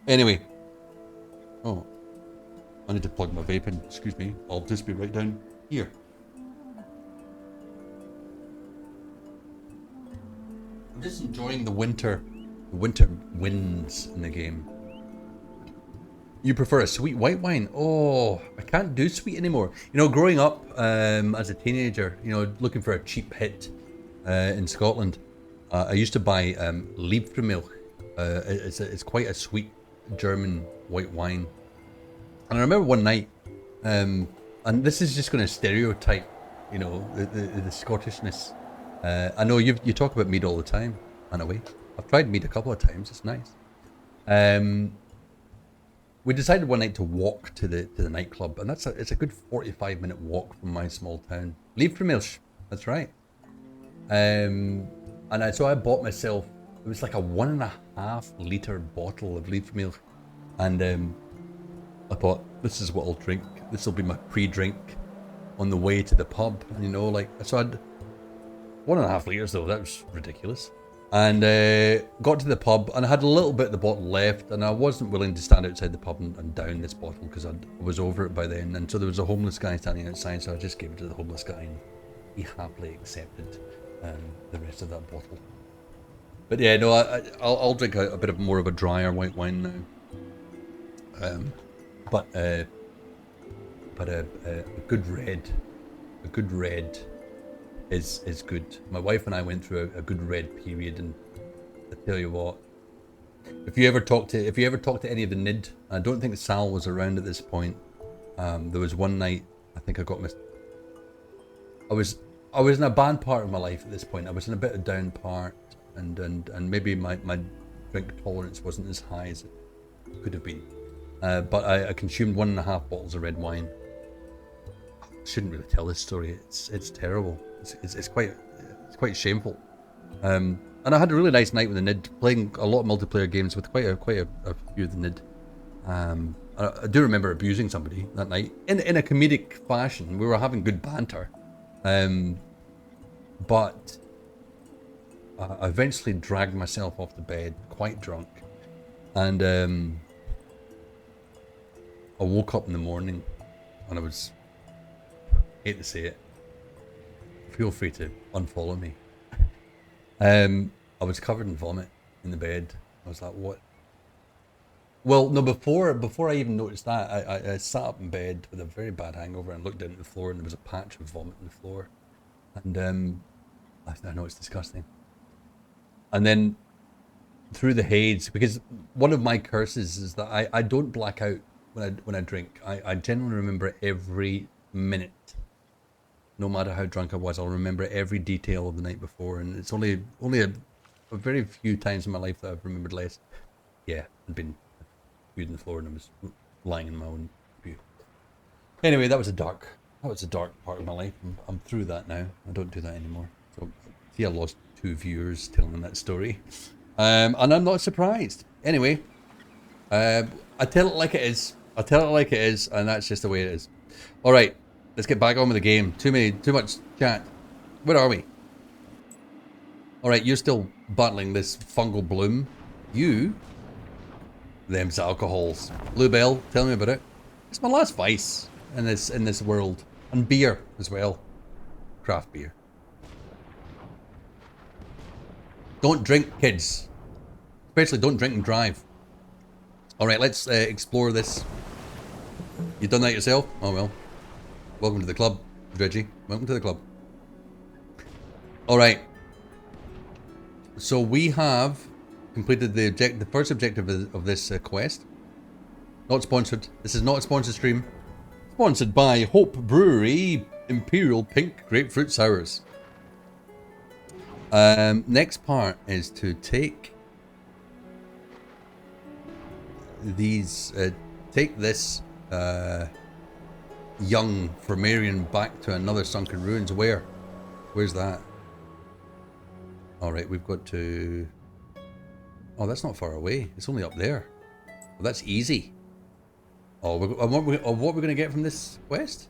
Anyway. Oh. I need to plug my vape in. Excuse me. I'll just be right down here. I'm just enjoying the winter winds in the game. You prefer a sweet white wine? Oh, I can't do sweet anymore. You know, growing up as a teenager, you know, looking for a cheap hit in Scotland, I used to buy Liebfraumilch. It's quite a sweet German white wine. And I remember one night, and this is just going to stereotype, you know, the Scottishness. I know you talk about mead all the time, in a way. I've tried mead a couple of times. It's nice. We decided one night to walk to the nightclub, and it's a good 45-minute walk from my small town. Liebfraumilch, that's right. So I bought myself, it was like a 1.5 litre bottle of Liebfraumilch, and I thought, this is what I'll drink. This will be my pre-drink on the way to the pub, you know, like, so I'd 1.5 litres though, that was ridiculous. And got to the pub, and I had a little bit of the bottle left, and I wasn't willing to stand outside the pub and down this bottle because I was over it by then. And so there was a homeless guy standing outside, so I just gave it to the homeless guy, and he happily accepted the rest of that bottle. But yeah, no, I'll drink a bit of more of a drier white wine now. But a good red is good. My wife and I went through a good red period, and I tell you what, if you ever talk to any of the NID, I don't think Sal was around at this point. There was one night I think I got I was in a bad part of my life at this point. I was in a bit of down part, and maybe my drink tolerance wasn't as high as it could have been. But I consumed 1.5 bottles of red wine. I shouldn't really tell this story. It's terrible. It's quite shameful. And I had a really nice night with the Nid, playing a lot of multiplayer games with quite a few of the Nid. I do remember abusing somebody that night in a comedic fashion. We were having good banter, but I eventually dragged myself off the bed, quite drunk, and I woke up in the morning, and I hate to say it, feel free to unfollow me. I was covered in vomit in the bed. I was like, what? Well, no, before I even noticed that, I sat up in bed with a very bad hangover and looked down at the floor, and there was a patch of vomit on the floor. And I know it's disgusting. And then through the haze, because one of my curses is that I don't black out when I drink. I genuinely remember every minute. No matter how drunk I was, I'll remember every detail of the night before, and it's only a very few times in my life that I've remembered less. Yeah, I'd been spewed on the floor and I was lying in my own spew. Anyway, that was a dark part of my life. I'm through that now. I don't do that anymore. So see, I lost 2 viewers telling that story, and I'm not surprised. Anyway, I tell it like it is. I tell it like it is, and that's just the way it is. All right. Let's get back on with the game. Too much chat. Where are we? Alright, you're still battling this fungal bloom. Them's alcohols. Bluebell, tell me about it. It's my last vice in this world. And beer as well. Craft beer. Don't drink, kids. Especially don't drink and drive. Alright, let's explore this. You done that yourself? Oh well. Welcome to the club, Reggie. Welcome to the club. Alright. So we have completed the first objective of this quest. Not sponsored. This is not a sponsored stream. Sponsored by Hope Brewery Imperial Pink Grapefruit Sours. Next part is to take these, take this young Fomarian back to another sunken ruins. Where's that? Alright, we've got to... Oh, that's not far away. It's only up there. Well, that's easy. Oh, what we're going to get from this quest?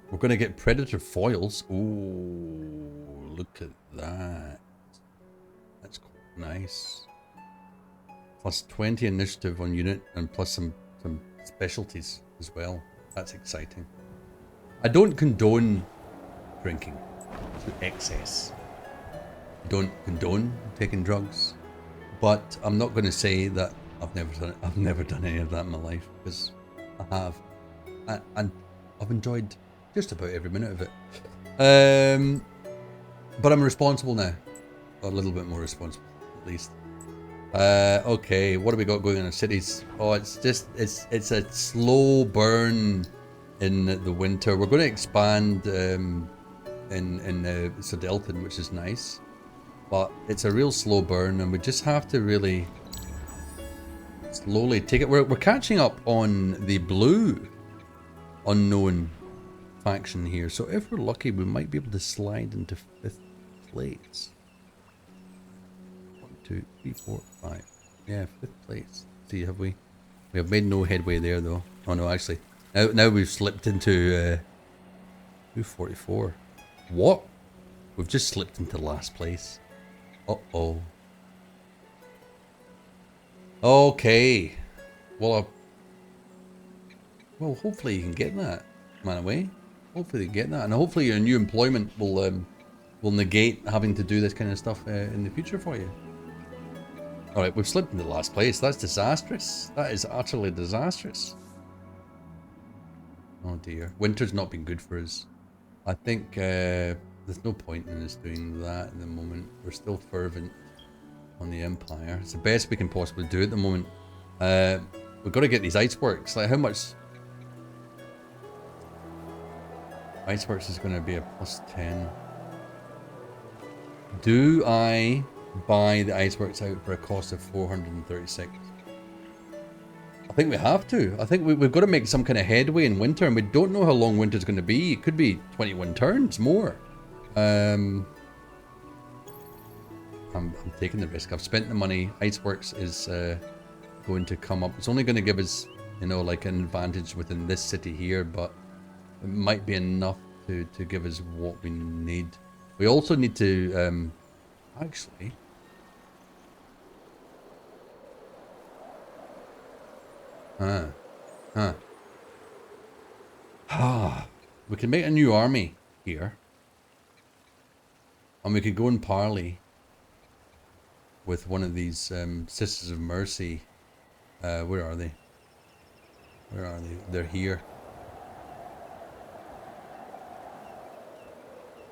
We're going to get predator foils. Ooh, look at that. That's quite nice. Plus 20 initiative on unit and plus some specialties as well. That's exciting. I don't condone drinking to excess. I don't condone taking drugs, but I'm not going to say that I've never done any of that in my life, because I have, and I've enjoyed just about every minute of it. But I'm responsible now, a little bit more responsible at least. Okay, what do we got going on in cities? Oh, it's a slow burn in the winter. We're going to expand in Sodelton, which is nice, but it's a real slow burn, and we just have to really slowly take it. We're catching up on the blue unknown faction here, so if we're lucky, we might be able to slide into 5th place. 1, 2, 3, 4, 5. Yeah, 5th place. See, have we? We have made no headway there, though. Oh no, actually, now we've slipped into 244. What? We've just slipped into last place. Uh-oh. Okay. Well, hopefully you can get that, man away. Hopefully you get that, and hopefully your new employment will negate having to do this kind of stuff in the future for you. All right, we've slipped into last place. That's disastrous. That is utterly disastrous. Oh dear, winter's not been good for us. I think there's no point in us doing that at the moment. We're still fervent on the Empire. It's the best we can possibly do at the moment. We've got to get these iceworks. Like, how much? Iceworks is going to be a +10. Do I buy the iceworks out for a cost of 436? I think we have to. I think we've got to make some kind of headway in winter, and we don't know how long winter's going to be. It could be 21 turns more. I'm taking the risk. I've spent the money. Iceworks is going to come up. It's only going to give us, you know, like an advantage within this city here, but it might be enough to give us what we need. We also need to actually. We can make a new army here. And we could go and parley with one of these Sisters of Mercy. Where are they? Where are they? They're here.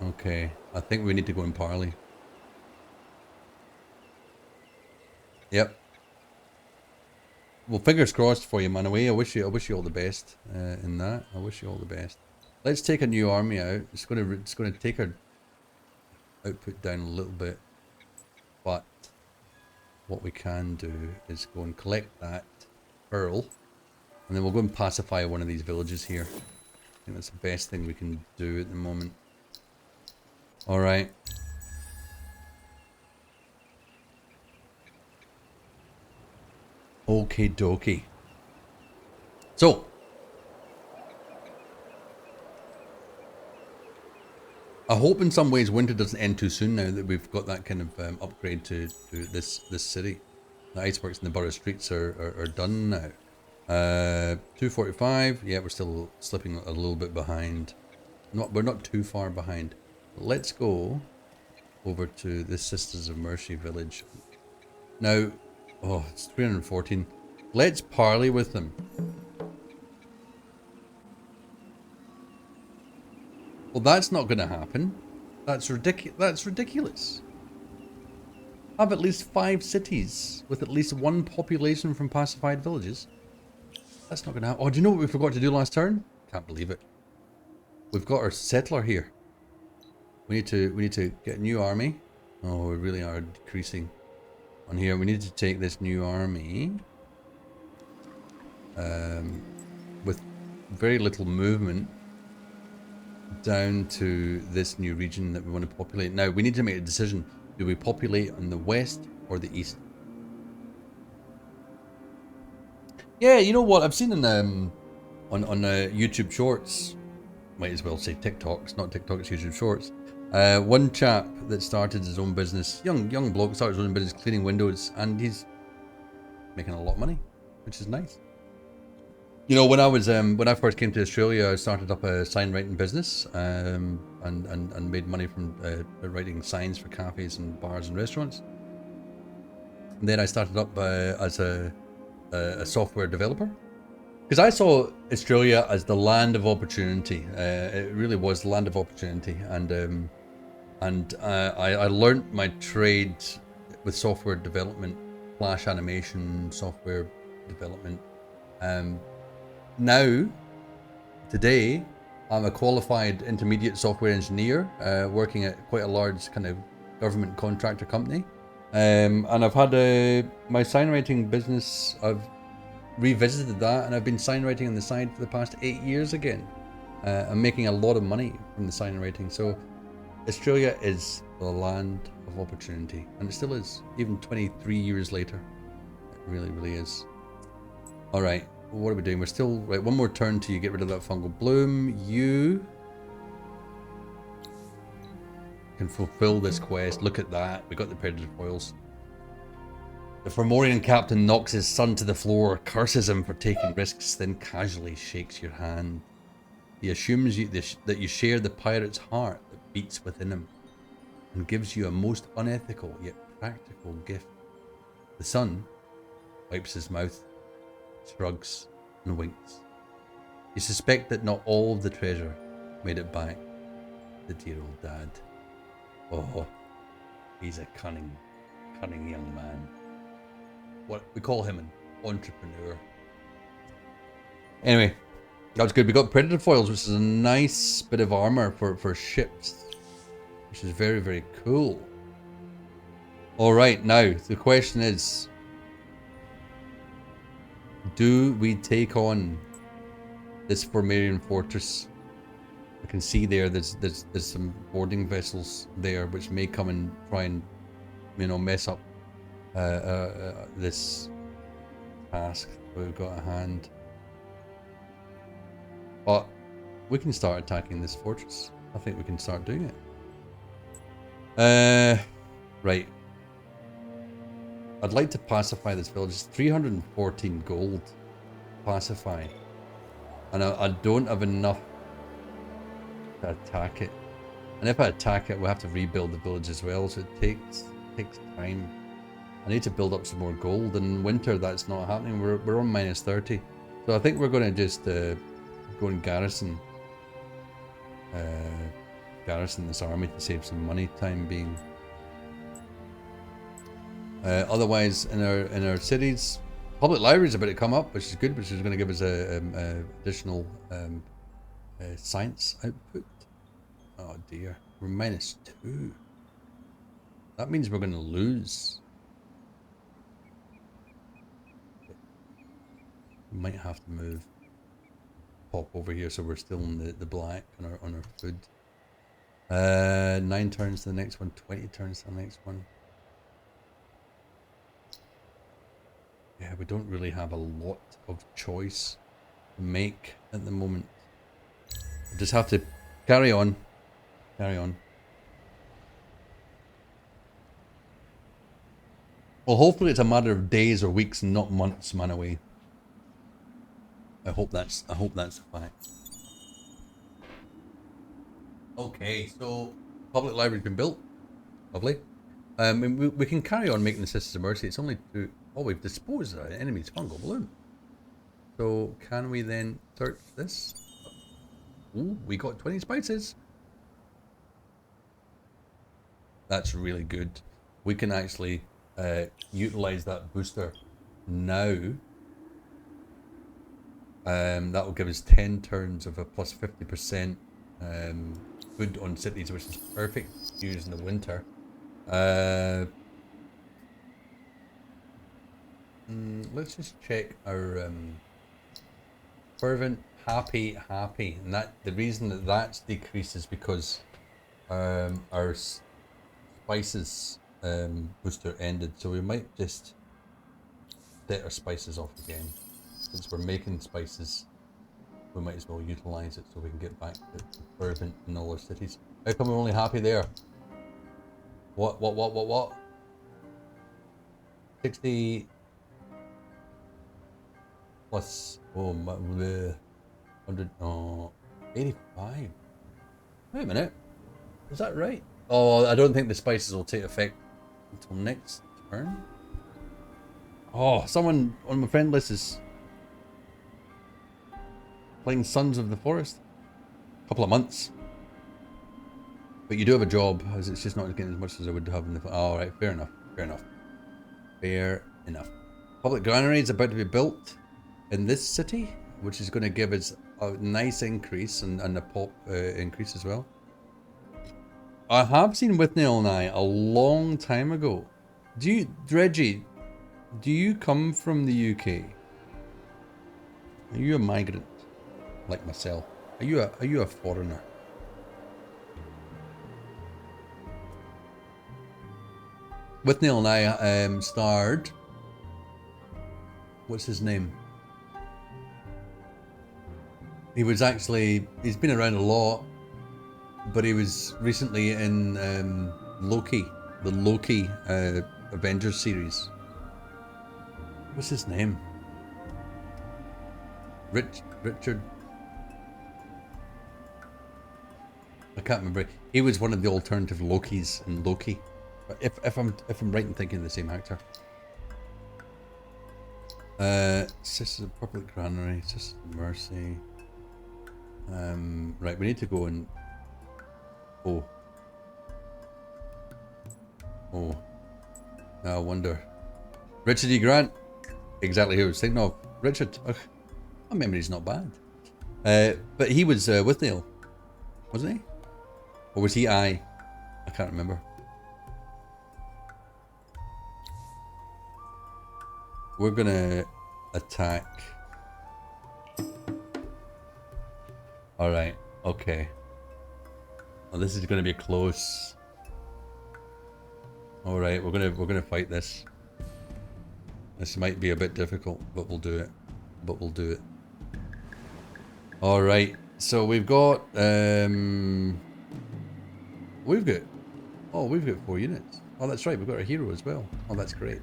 Okay, I think we need to go and parley. Yep. Well, fingers crossed for you, Manaway. I wish you all the best in that. I wish you all the best. Let's take a new army out. It's gonna take our output down a little bit, but what we can do is go and collect that pearl, and then we'll go and pacify one of these villages here. I think that's the best thing we can do at the moment. All right. Okie dokie. So, I hope in some ways winter doesn't end too soon now that we've got that kind of upgrade to this city. The iceworks and the borough streets are done now. 245. Yeah, we're still slipping a little bit behind. We're not too far behind. Let's go over to the Sisters of Mercy village. Now, oh, it's 314. Let's parley with them. Well, that's not going to happen. That's ridiculous. That's ridiculous. Have at least 5 cities with at least 1 population from pacified villages. That's not going to happen. Oh, do you know what we forgot to do last turn? Can't believe it. We've got our settler here. We need to get a new army. Oh, we really are decreasing on here. We need to take this new army with very little movement down to this new region that we want to populate. Now we need to make a decision. Do we populate on the west or the east? Yeah, you know what? I've seen in on YouTube Shorts, might as well say TikTok. It's not TikTok, it's YouTube Shorts. One chap that started his own business, young bloke, started his own business cleaning windows, and he's making a lot of money, which is nice. You know, when I first came to Australia, I started up a sign writing business, and made money from writing signs for cafes and bars and restaurants. And then I started up as a software developer, because I saw Australia as the land of opportunity. It really was the land of opportunity, and I learned my trade with software development, flash animation, software development. Now, today, I'm a qualified intermediate software engineer, working at quite a large kind of government contractor company. And I've had my sign writing business, I've revisited that, and I've been sign writing on the side for the past 8 years again. I'm making a lot of money from the sign writing. So Australia is the land of opportunity, and it still is, even 23 years later. It really, really is. All right. What are we doing? We're still... Right, one more turn till you get rid of that fungal bloom. You can fulfill this quest. Look at that. We got the predator foils. The Fomorian captain knocks his son to the floor, curses him for taking risks, then casually shakes your hand. He assumes that you share the pirate's heart that beats within him, and gives you a most unethical yet practical gift. The son wipes his mouth, shrugs, and winks. You suspect that not all of the treasure made it back to the dear old dad. Oh, he's a cunning young man. What we call him an entrepreneur. Anyway, that was good. We got predator foils, which is a nice bit of armor for ships, which is very, very cool. All right, now the question is, do we take on this Fomorian fortress? I can see there's some boarding vessels there which may come and try and you know, mess up this task we've got at hand. But we can start attacking this fortress. I think we can start doing it. Right. I'd like to pacify this village. It's 314 gold to pacify. And I don't have enough to attack it. And if I attack it, we'll have to rebuild the village as well, so it takes time. I need to build up some more gold. In winter, that's not happening. We're on -30. So I think we're going to just go and garrison this army to save some money, time being. Otherwise, in our cities, public libraries are about to come up, which is good, which is going to give us a additional science output. Oh dear, we're -2. That means we're going to lose. We might have to move, pop over here, so we're still in the black on our food. 9 turns to the next one, 20 turns to the next one. Yeah, we don't really have a lot of choice to make at the moment. We just have to carry on. Carry on. Well, hopefully it's a matter of days or weeks and not months, man away. I hope that's the fact. Okay, so public library's been built. Lovely. We can carry on making the Sisters of Mercy. It's only 2. Oh, we've disposed of an enemy's fungal balloon. So can we then search this? Ooh, we got 20 spices. That's really good. We can actually utilize that booster now. That will give us 10 turns of a plus 50% food on cities, which is perfect to use in the winter. Let's just check our fervent, happy, and that the reason that that's decreased is because our spices booster ended, so we might just set our spices off again. Since we're making spices, we might as well utilize it so we can get back to fervent in all our cities. How come we're only happy there? What? 60 plus, oh, 100, 85. Wait a minute, is that right? Oh, I don't think the spices will take effect until next turn. Oh, someone on my friend list is playing Sons of the Forest. A couple of months. But you do have a job, as it's just not getting as much as I would have in the... Oh, right, fair enough, fair enough. Fair enough. Public granary is about to be built in this city, which is going to give us a nice increase and a pop increase as well. I have seen Withnail and I a long time ago. Dredgy, do you come from the UK? Are you a migrant like myself? Are you a foreigner? Withnail and I starred. What's his name? He's been around a lot, but he was recently in Loki, the Loki Avengers series. What's his name? Richard. I can't remember. He was one of the alternative Lokis in Loki. If I'm right in thinking of the same actor. Sisters of Public Granary, Sisters of Mercy. Right, we need to go and... Oh. Now I wonder. Richard E. Grant. Exactly who I was thinking of. Richard. Ugh, my memory's not bad. But he was with Neil, wasn't he? Or was he I can't remember. We're gonna attack. Alright, okay. Well, this is gonna be close. All right, we're gonna fight this. This might be a bit difficult, but we'll do it. All right, so we've got we've got 4 units. Oh, that's right, we've got our hero as well. Oh, that's great.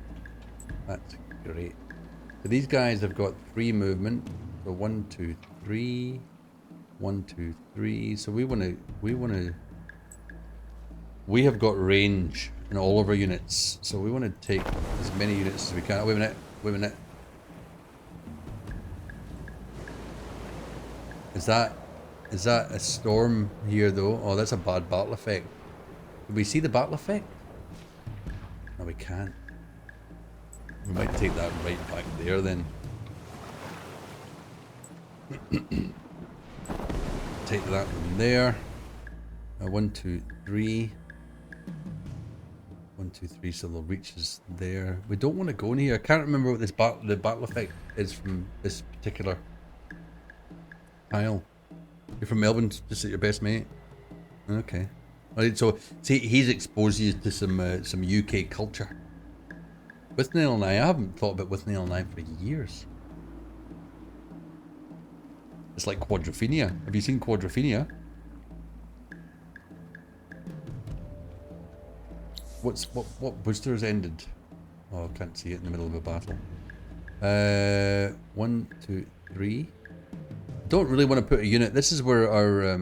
That's great. So these guys have got 3 movement. So 1, 2, 3. 1, 2, 3. So we have got range in all of our units. So we want to take as many units as we can. Wait a minute. Is that a storm here though? Oh, that's a bad battle effect. Can we see the battle effect? No, we can't. We might take that right back there then. Take that from there. 1, 2, 3. 1, 2, 3. So they'll reach us there. We don't want to go in here. I can't remember what the battle effect is from this particular tile. You're from Melbourne, just at your best mate. Okay. Alright, so see, he's exposed you to some UK culture. Withnail and I haven't thought about Withnail and I for years. It's like Quadrophenia. Have you seen Quadrophenia? What boosters ended? Oh, I can't see it in the middle of a battle. 1, 2, 3. Don't really want to put a unit. This is where our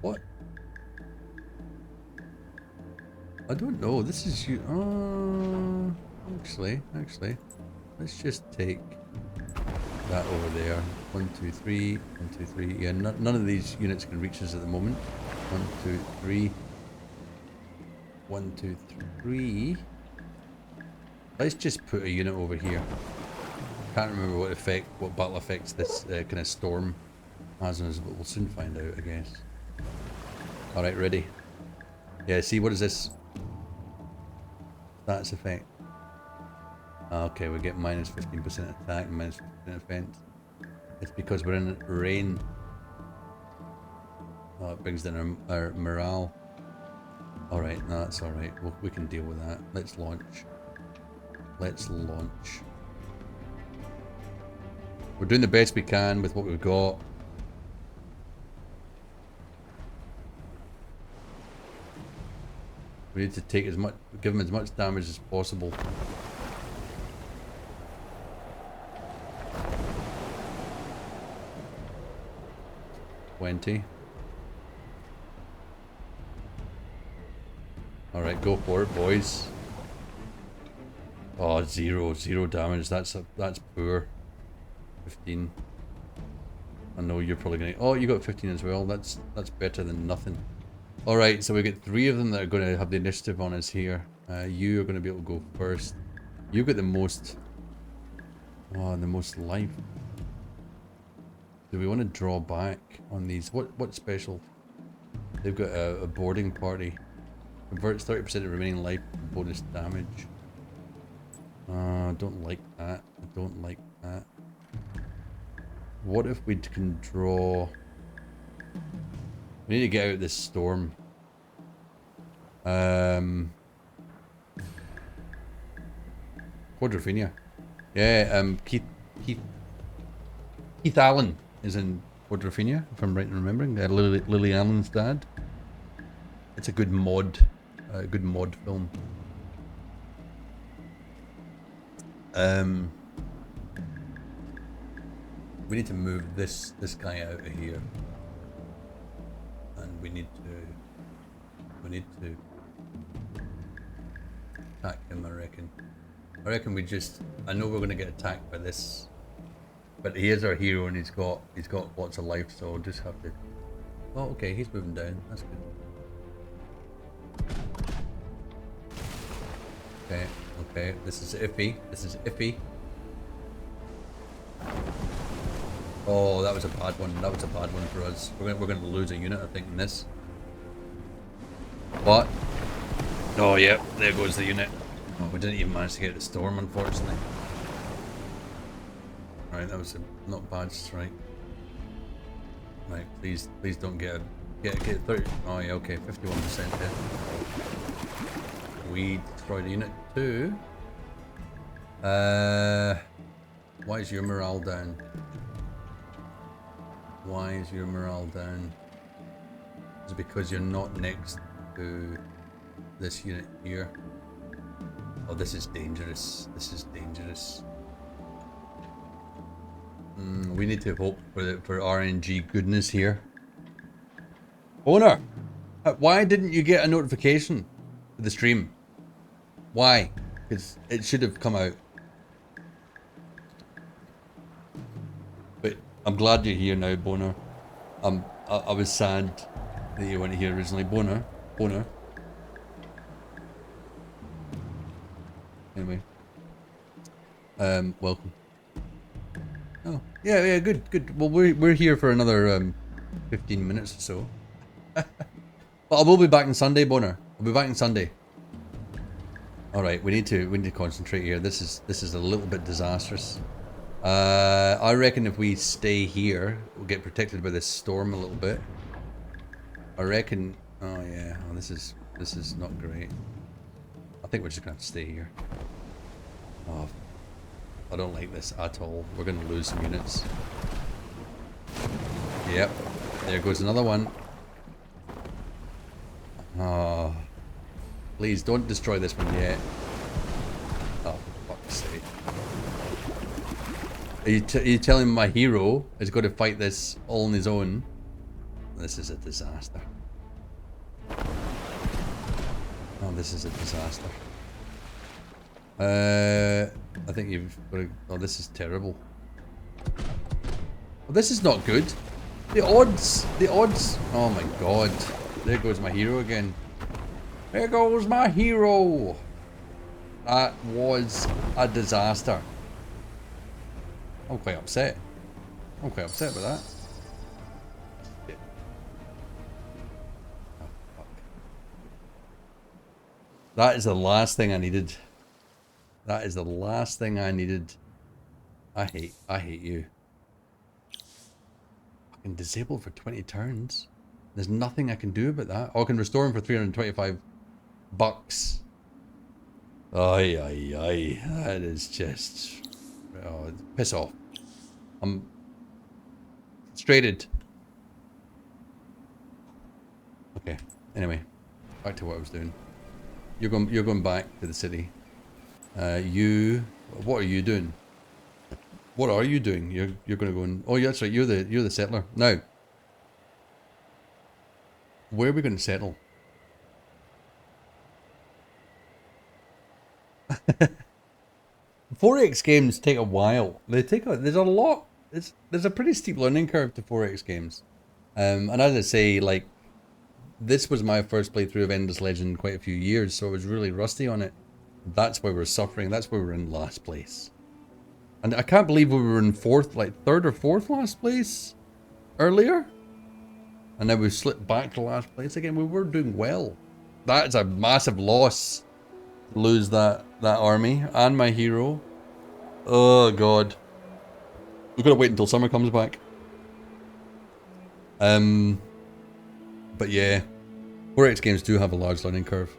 what? I don't know. This is you. Actually, let's just take that over there. 1, 2, 3. 1, 2, 3. Yeah, none of these units can reach us at the moment. 1, 2, 3. 1, 2, 3. Let's just put a unit over here. Can't remember what battle effects this kind of storm has on us, but we'll soon find out, I guess. All right, ready? Yeah. See, what is this? Stats effect. Okay, we get minus 15% attack, minus 15% defense. It's because we're in rain. Oh, it brings down our morale. All right, no, that's all right. We can deal with that. Let's launch. We're doing the best we can with what we've got. We need to take give him as much damage as possible. $20. All right, go for it, boys. Oh, zero damage. That's poor. 15. I know you're probably gonna. Oh, you got 15 as well. That's better than nothing. All right, so we get 3 of them that are going to have the initiative on us here. You are going to be able to go first. You've got the most. Oh, the most life. Do we want to draw back on these? What special? They've got a boarding party. Converts 30% of remaining life bonus damage. I don't like that. What if we can draw? We need to get out of this storm. Quadrophenia. Yeah, Keith Allen is in Quadrophenia, if I'm right in remembering. Lily Allen's dad. It's a good mod film. We need to move this guy out of here, and we need to attack him. I reckon we just. I know we're gonna get attacked by this, but he is our hero, and he's got lots of life, so we'll just have to. Oh, okay, he's moving down. That's good. Okay, this is iffy. Oh, that was a bad one. For us. We're gonna lose a unit, I think, in this. What? Oh, yeah, there goes the unit. Oh, we didn't even manage to get the storm, unfortunately. Right, that was a not bad strike. Right, please don't get Get 30. Oh yeah, okay, 51% there. We destroyed unit 2. Why is your morale down? Why is your morale down? Is it because you're not next to this unit here? Oh, this is dangerous. This is dangerous. We need to hope for RNG goodness here. Owner, why didn't you get a notification for the stream? Why? Because it should have come out. But I'm glad you're here now, Boner. I was sad that you weren't here originally. Boner. Anyway. Welcome. Oh, yeah, good. Well, we're here for another 15 minutes or so. But I will be back on Sunday, Boner. I'll be back on Sunday. All right, we need to concentrate here. This is a little bit disastrous. I reckon if we stay here, we'll get protected by this storm a little bit. I reckon. Oh yeah, oh, this is not great. I think we're just gonna have to stay here. Oh, I don't like this at all. We're gonna lose some units. Yep, there goes another one. Oh, please don't destroy this one yet. Oh, for fuck's sake. Are you telling me my hero is going to fight this all on his own? This is a disaster. Oh, this is a disaster. I think you've got to... Oh, this is terrible. Well, this is not good. The odds. Oh my god. There goes my hero again. There goes my hero. That was a disaster. I'm quite upset. I'm quite upset with that. Shit. Oh, fuck. That is the last thing I needed. That is the last thing I needed. I hate you. Fucking disabled for 20 turns. There's nothing I can do about that. Oh, I can restore him for 325 bucks. Aye. That is just... Oh, piss off. I'm frustrated. Okay. Anyway, back to what I was doing. You're going back to the city. What are you doing? What are you doing? You're going to go and... Oh, yeah, that's right. You're the settler. Now, where are we going to settle? 4X games take a while. There's a lot. There's a pretty steep learning curve to 4X games. And as I say, like, this was my first playthrough of Endless Legend in quite a few years, so I was really rusty on it. That's why we're suffering. That's why we're in last place. And I can't believe we were in third or fourth last place earlier. And now we've slipped back to last place again. We were doing well. That's a massive loss. Lose that army and my hero. Oh god. We've got to wait until summer comes back. But yeah, 4X games do have a large learning curve.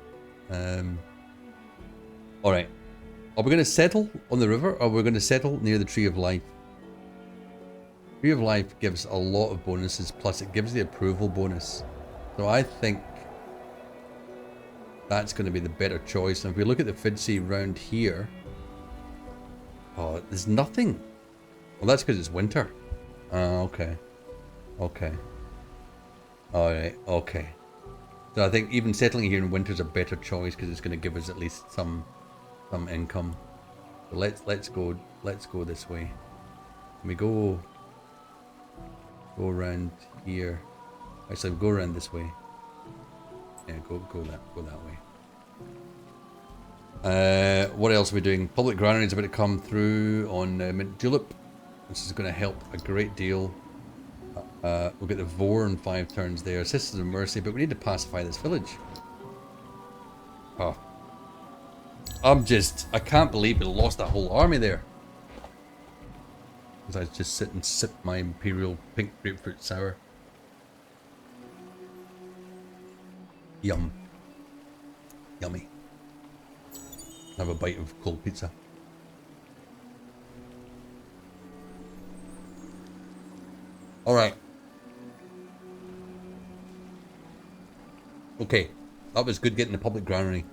Alright. Are we going to settle on the river, or are we going to settle near the Tree of Life? Tree of Life gives a lot of bonuses, plus it gives the approval bonus. So I think that's going to be the better choice. And if we look at the FIDC round here, oh, there's nothing. Well, that's because it's winter. Okay. Alright, okay. So I think even settling here in winter is a better choice because it's going to give us at least some income. So let's go this way. Can we go around here? Actually, we'll go around this way. Yeah, go that way. What else are we doing? Public granary is about to come through on Mint Julep. This is going to help a great deal. We'll get the Vore in 5 turns there. Sisters of Mercy, but we need to pacify this village. Oh. I can't believe we lost that whole army there. Because I just sit and sip my Imperial Pink Grapefruit Sour. Yum. Yummy. Have a bite of cold pizza. Alright. Okay. That was good getting the public granary.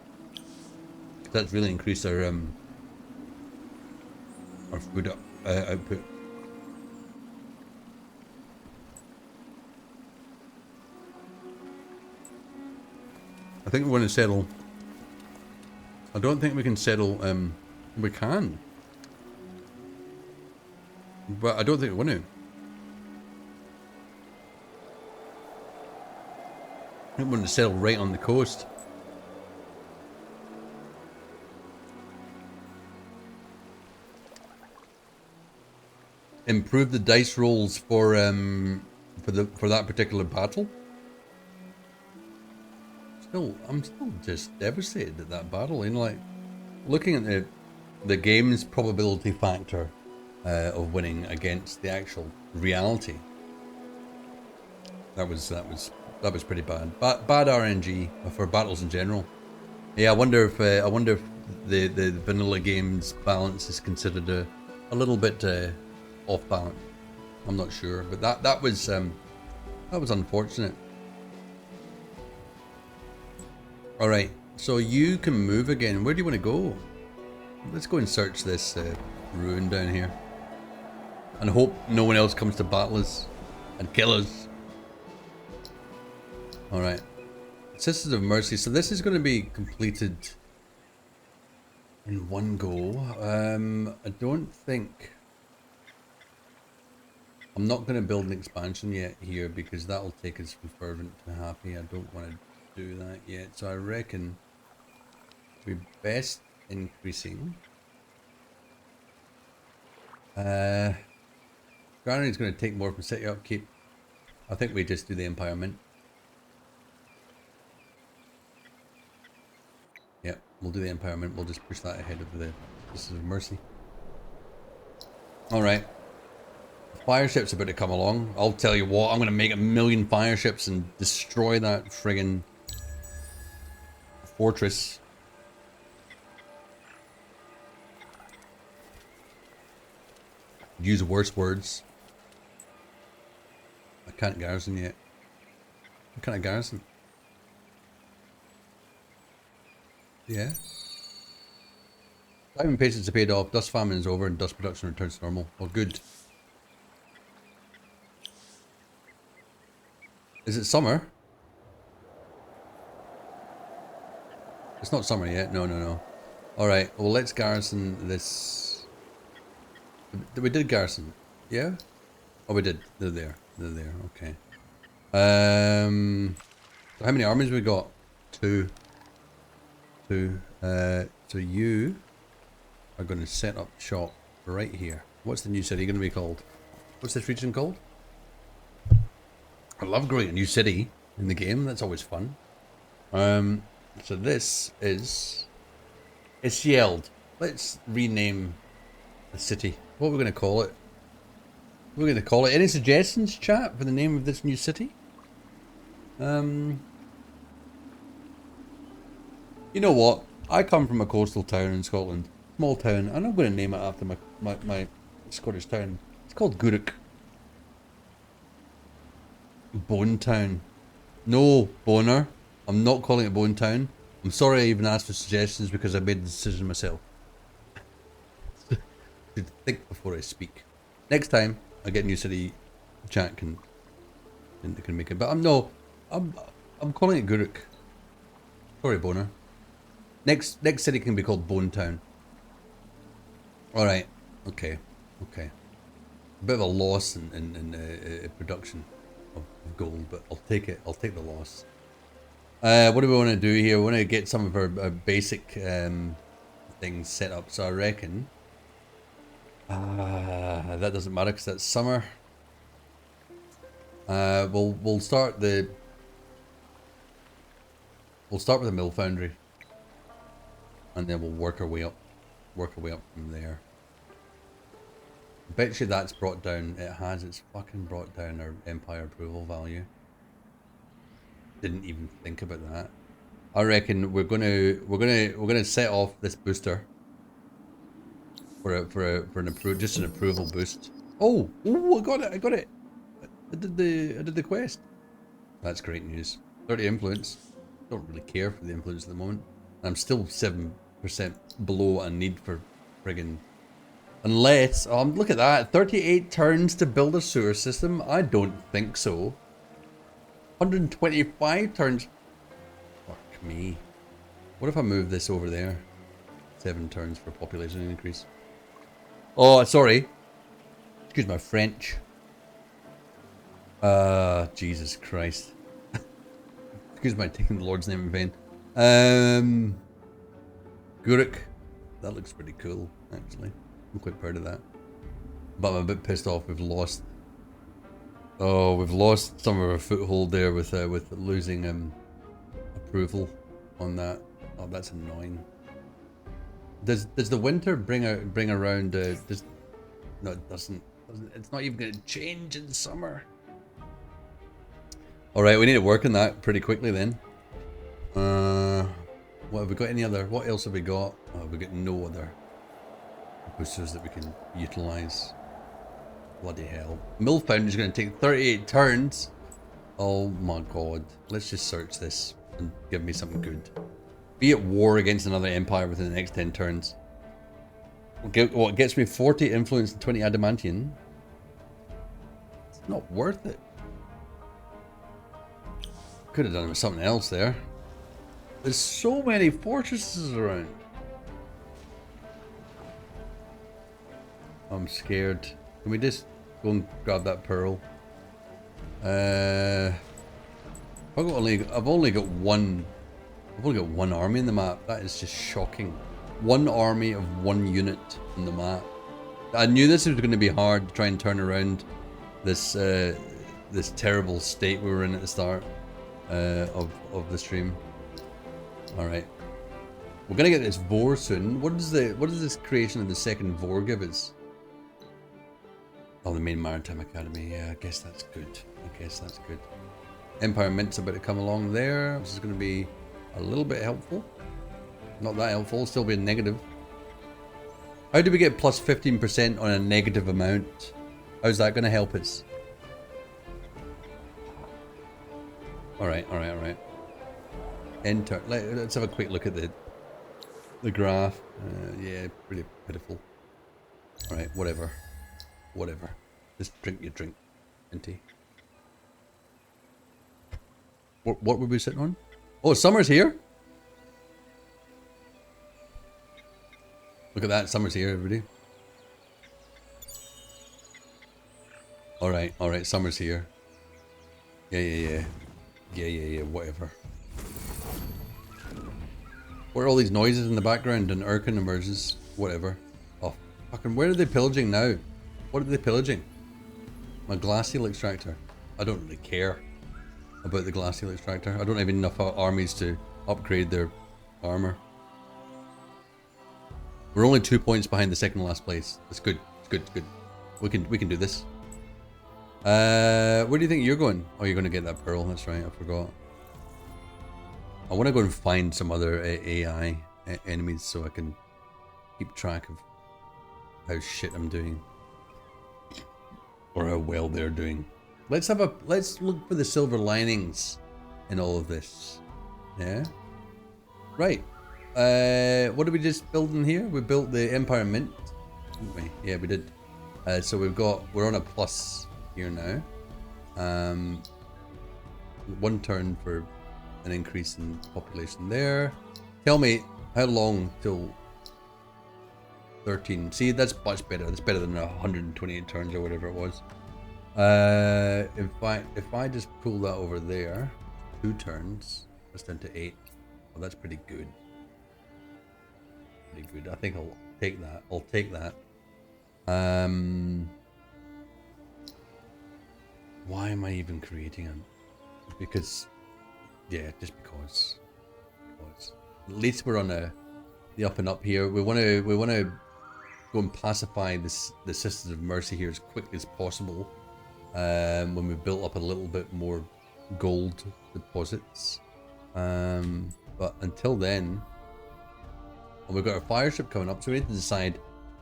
That's really increased our food output. I think we want to settle. I don't think we can settle. We can, but I don't think we want to. I think we want to settle right on the coast. Improve the dice rolls for that particular battle. I'm still just devastated at that battle. You know, like looking at the game's probability factor of winning against the actual reality. That was pretty bad. Bad RNG for battles in general. Yeah, I wonder if the vanilla game's balance is considered a little bit off balance. I'm not sure, but that was unfortunate. All right, so you can move again. Where do you want to go? Let's go and search this ruin down here, and hope no one else comes to battle us and kill us. All right, Sisters of Mercy. So this is going to be completed in one go. I don't think. I'm not going to build an expansion yet here because that'll take us from fervent to happy. I don't want to do that yet. So I reckon we're best increasing. Granary is going to take more from city upkeep. I think we just do the Empire Mint. Yeah, we'll do the Empire Mint. We'll just push that ahead of the Sisters of Mercy. Alright. Fire ship's about to come along. I'll tell you what, I'm going to make 1,000,000 fire ships and destroy that friggin' fortress. Use worse words. I can't garrison yet. What kind of garrison? Yeah. Time and patience are paid off. Dust famine is over and dust production returns to normal. Well, good. Is it summer? It's not summer yet. No. Alright, well let's garrison this. We did garrison. Yeah? Oh, we did. They're there. Okay. How many armies we got? Two. So you are going to set up shop right here. What's the new city going to be called? What's this region called? I love growing a new city in the game. That's always fun. So this is... It's Yeld. Let's rename the city. What are we going to call it? We're going to call it... Any suggestions, chat, for the name of this new city? You know what? I come from a coastal town in Scotland. Small town. And I'm going to name it after my Scottish town. It's called Gourock. Bone Town. No, Boner. I'm not calling it Bone Town. I'm sorry I even asked for suggestions because I made the decision myself. Should think before I speak. Next time I get a new city, chat can make it. But I'm calling it Gourock. Sorry, Boner. Next city can be called Bone Town. All right. Okay. A bit of a loss in production of gold, but I'll take it. I'll take the loss. What do we want to do here? We want to get some of our basic things set up. So I reckon that doesn't matter because that's summer. We'll start with the mill foundry, and then we'll work our way up from there. I bet you that's brought down. It has. It's fucking brought down our empire approval value. Didn't even think about that. I reckon we're gonna set off this booster for an approval boost. Oh, I got it! I got it! I did the quest. That's great news. 30 influence. Don't really care for the influence at the moment. I'm still 7% below a need for friggin'. Unless, look at that, 38 turns to build a sewer system? I don't think so. 125 turns. Fuck me. What if I move this over there? 7 turns for population increase. Oh, sorry. Excuse my French. Jesus Christ. Excuse my taking the Lord's name in vain. Guruk. That looks pretty cool, actually. I'm quite proud of that. But I'm a bit pissed off we've lost. Oh, we've lost some of our foothold there with losing approval on that. Oh, that's annoying. Does the winter bring around? No, it doesn't. It's not even going to change in summer. All right, we need to work on that pretty quickly then. What have we got? Any other? What else have we got? Oh, we got no other boosters that we can utilize. Bloody hell. Mill Fountain is going to take 38 turns. Oh my god. Let's just search this and give me something good. Be at war against another empire within the next 10 turns. What gets me 40 influence and 20 adamantium. It's not worth it. Could have done it with something else there. There's so many fortresses around. I'm scared. Can we just go and grab that pearl? I've only got one army in the map. That is just shocking. One army of one unit in the map. I knew this was going to be hard to try and turn around this this terrible state we were in at the start of the stream. All right, we're gonna get this Vor soon. What does this creation of the second Vor give us? Oh, the main maritime academy. Yeah, I guess that's good. Empire Mint's about to come along there, which is going to be a little bit helpful. Not that helpful. Still be a negative. How do we get plus 15% on a negative amount? How's that going to help us? All right. Enter. Let's have a quick look at the graph. Yeah, pretty pitiful. All right, whatever. Just drink your drink, Minty. What were we sitting on? Oh, summer's here. Look at that, summer's here, everybody. All right, summer's here. Yeah, whatever. What are all these noises in the background and Urkin emerges? Whatever. Oh, fucking, where are they pillaging now? What are they pillaging? My glacial extractor. I don't really care about the glacial extractor. I don't have enough armies to upgrade their armor. We're only 2 points behind the second last place. It's good. We can do this. Where do you think you're going? Oh, you're going to get that pearl. That's right. I forgot. I want to go and find some other AI enemies so I can keep track of how shit I'm doing. Or how well they're doing. Let's look for the silver linings in all of this. Yeah? Right. What did we just build in here? We built the Empire Mint, didn't we? Yeah, we did. So we're on a plus here now. 1 turn for an increase in population there. Tell me how long till 13. See, that's much better. That's better than 128 turns or whatever it was. If I just pull that over there, 2 turns, that's down to 8. Well, that's pretty good. I think I'll take that. Why am I even creating them? Because, yeah, just because. At least we're on the up and up here. We want to go and pacify the Sisters of Mercy here as quickly as possible. When we built up a little bit more gold deposits. But until then, and we've got our fire ship coming up, so we need to decide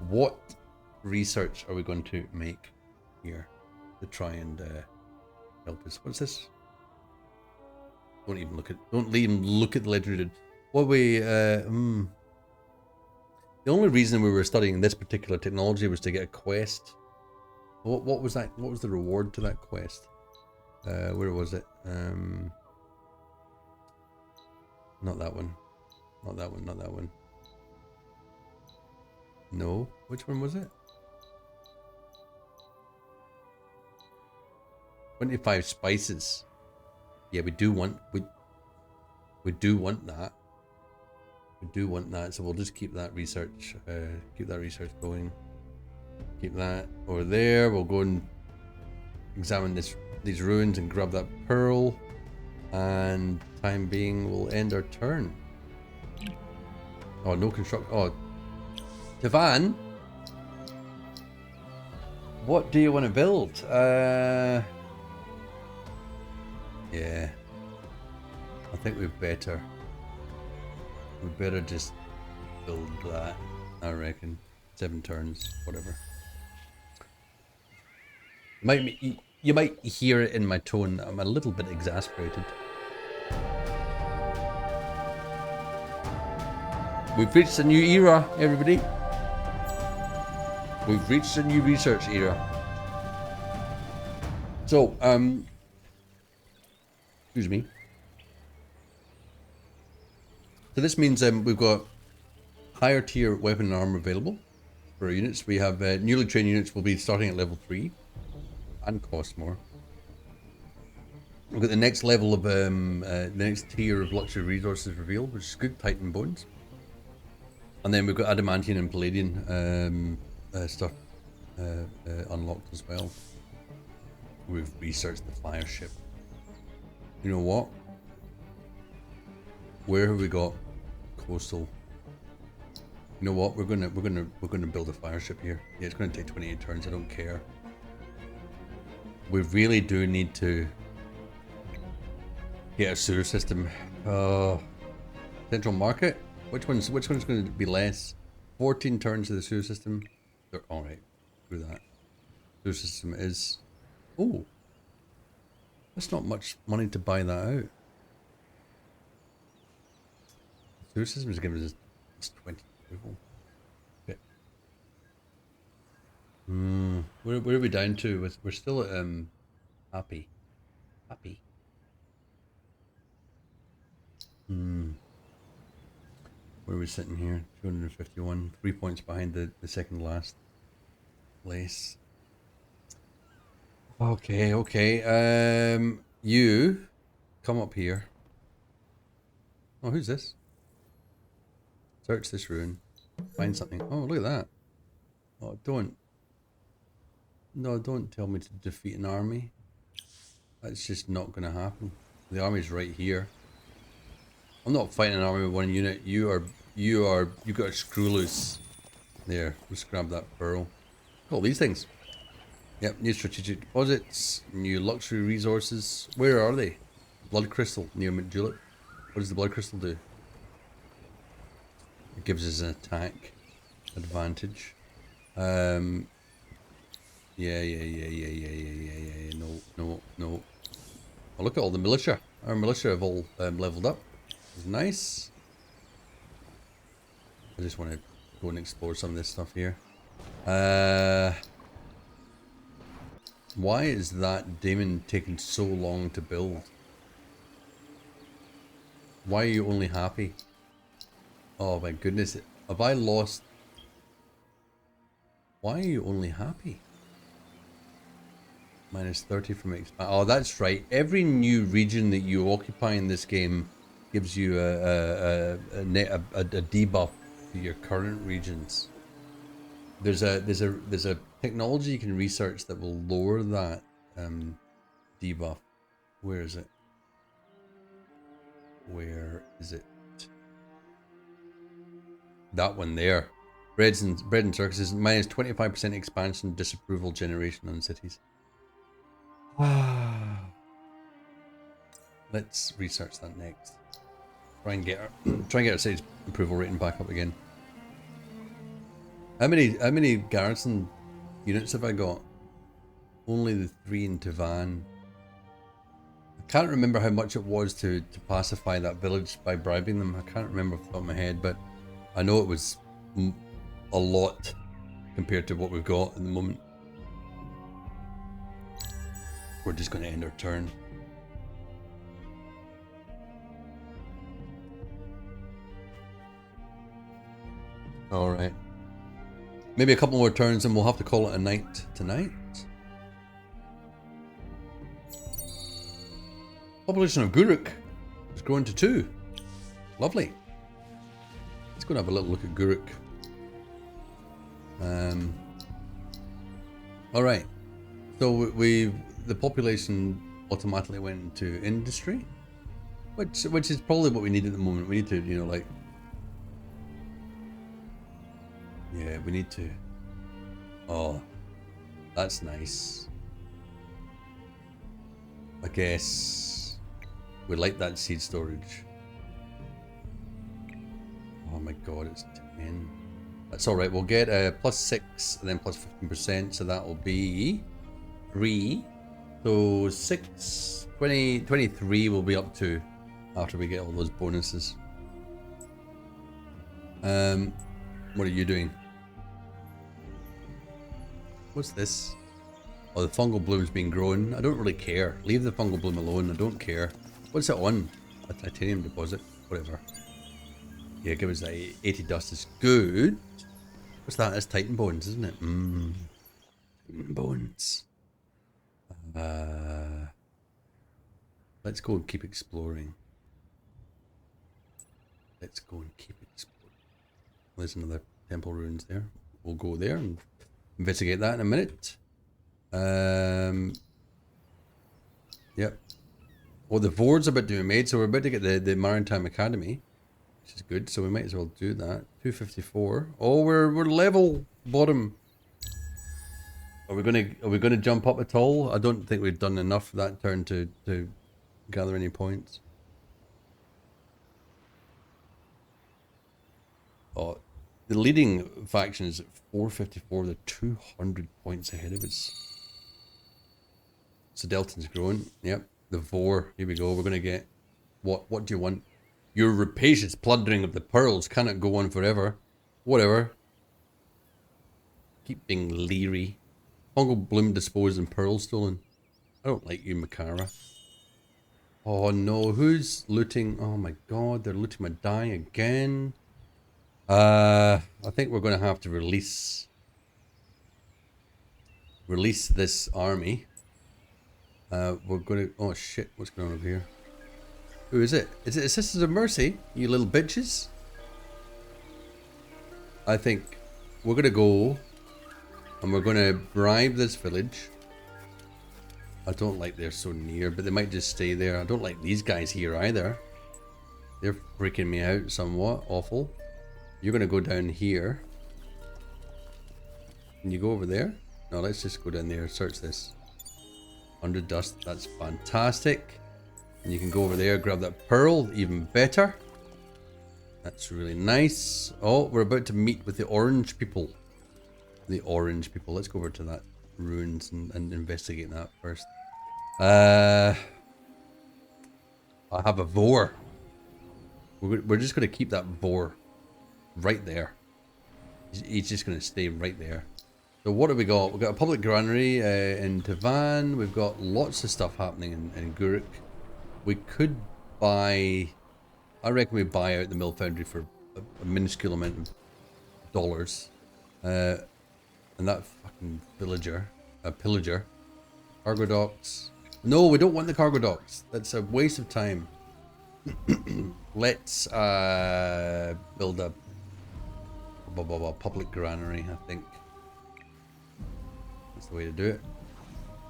what research are we going to make here to try and help us. What's this? Don't even look at the legendary. What we the only reason we were studying this particular technology was to get a quest. What was that? What was the reward to that quest? Where was it? Not that one. Not that one. Not that one. No. Which one was it? 25 spices. Yeah, we do want that. We do want that. So we'll just keep that research. Keep that research going. Keep that over there. We'll go and examine these ruins and grab that pearl. And time being, we'll end our turn. Oh, no construct. Oh, Tivan, what do you want to build? Yeah, I think we better just build that. I reckon 7 turns, whatever. You might hear it in my tone that I'm a little bit exasperated. We've reached a new era, everybody. We've reached a new research era. So, excuse me. So this means we've got higher tier weapon and armor available for our units. We have newly trained units will be starting at level 3 and cost more. We've got the next level of the next tier of luxury resources revealed, which is good. Titan bones. And then we've got adamantine and palladian stuff unlocked as well. We've researched the fire ship. You know what? Where have we got coastal? You know what? We're gonna build a fire ship here. Yeah, it's gonna take 28 turns. I don't care. We really do need to get a sewer system. Central market. Which one's going to be less? 14 turns to the sewer system. They're all right. Through that. Sewer system is. Oh, that's not much money to buy that out. The sewer system is giving us 20 approval. Okay. Where are we down to? We're still at happy. Where are we sitting here? 251, 3 points behind the second last place. Okay. You come up here. Oh, who's this? Search this ruin. Find something. Oh, look at that. Oh, don't tell me to defeat an army. That's just not going to happen. The army's right here. I'm not fighting an army with one unit. You've got a screw loose. There, let's grab that pearl. Oh, these things. Yep, new strategic deposits, new luxury resources. Where are they? Blood crystal near Julep. What does the blood crystal do? It gives us an attack advantage. Yeah. No. Oh, look at all the militia. Our militia have all leveled up. It's nice. I just want to go and explore some of this stuff here. Why is that daemon taking so long to build? Why are you only happy? Oh my goodness, have I lost? Why are you only happy? Minus 30 from expand. Oh, that's right. Every new region that you occupy in this game gives you a debuff to your current regions. There's a technology you can research that will lower that debuff. Where is it? Where is it? That one there. Bread and circuses minus 25% expansion disapproval generation on cities. Let's research that next. Try and get our stage approval rating back up again. How many garrison units have I got? Only the 3 in Tavan. I can't remember how much it was to pacify that village by bribing them. I can't remember off the top of my head, but I know it was a lot compared to what we've got at the moment. We're just going to end our turn. Alright. Maybe a couple more turns and we'll have to call it a night tonight. Population of Guruk is growing to 2. Lovely. Let's go and have a little look at Guruk. Alright. So the population automatically went into industry. Which is probably what we need at the moment. We need to, you know, like... Yeah, we need to... Oh, that's nice. I guess we like that seed storage. Oh my god, it's 10. That's alright, we'll get a +6 and then +15%, so that will be 3. So 6, 20, 23 will be up to after we get all those bonuses. What are you doing? What's this? Oh, the fungal bloom's been grown. I don't really care. Leave the fungal bloom alone. I don't care. What's it on? A titanium deposit. Whatever. Yeah, give us that 80 dust is good. What's that? That's Titan bones, isn't it? Titan bones. Let's go and keep exploring. Let's go and keep exploring. There's another temple ruins there. We'll go there and investigate that in a minute. Yep. Well, the Vord's about to be made, so we're about to get the Maritime Academy, which is good. So we might as well do that. 254. Oh, we're level bottom. Are we gonna jump up at all? I don't think we've done enough that turn to gather any points. Oh, the leading faction is at 454. They're 200 points ahead of us. So Delton's growing. Yep. The Vor. Here we go. We're gonna get what? What do you want? Your rapacious plundering of the pearls cannot go on forever. Whatever. Keep being leery. Fungal bloom disposed and pearl stolen. I don't like you, Makara. Oh no, who's looting? Oh my god, they're looting my dye again. I think we're going to have to release this army. We're going to... Oh shit, what's going on over here? Who is it? Is it Sisters of Mercy? You little bitches? I think we're going to go and we're going to bribe this village. I don't like they're so near, but they might just stay there. I don't like these guys here either. They're freaking me out somewhat. Awful. You're going to go down here. Can you go over there? No, let's just go down there and search this. 100 dust. That's fantastic. And you can go over there, grab that pearl. Even better. That's really nice. Oh, we're about to meet with the orange people. The orange people. Let's go over to that ruins and investigate that first. I have a Vor. We're just going to keep that Vor right there. He's just going to stay right there. So what have we got? We've got a public granary in Tavan. We've got lots of stuff happening in Guruk. We could buy... I reckon we buy out the mill foundry for a minuscule amount of dollars. And that fucking pillager. Cargo docks. No, we don't want the cargo docks. That's a waste of time. Let's build a public granary, I think. That's the way to do it.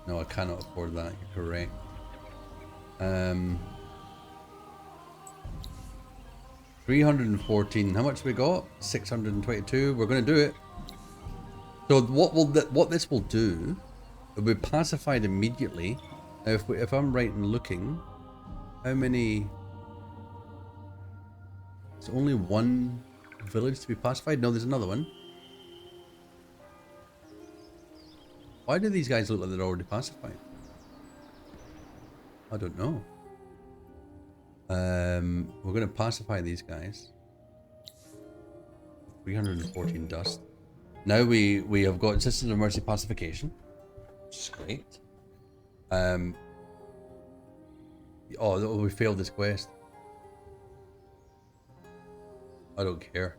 No, I cannot afford that. You're correct. 314. How much we got? 622. We're going to do it. So what this will do? It'll be pacified immediately. Now, if I'm right in looking, how many There's only one village to be pacified? No, there's another one. Why do these guys look like they're already pacified? I don't know. We're going to pacify these guys. 314 dust. Now we have got Sisters of Mercy pacification, which is great. Oh, we failed this quest. I don't care.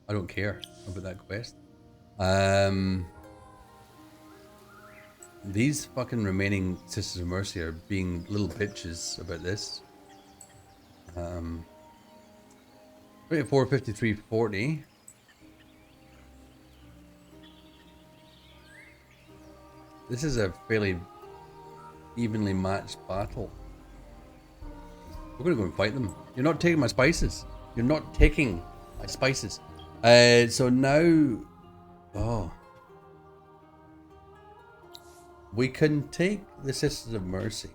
I don't care about that quest. These fucking remaining Sisters of Mercy are being little bitches about this. 24, 53, 40. This is a fairly evenly matched battle. We're gonna go and fight them. You're not taking my spices. You're not taking my spices. So now, oh, we can take the Sisters of Mercy.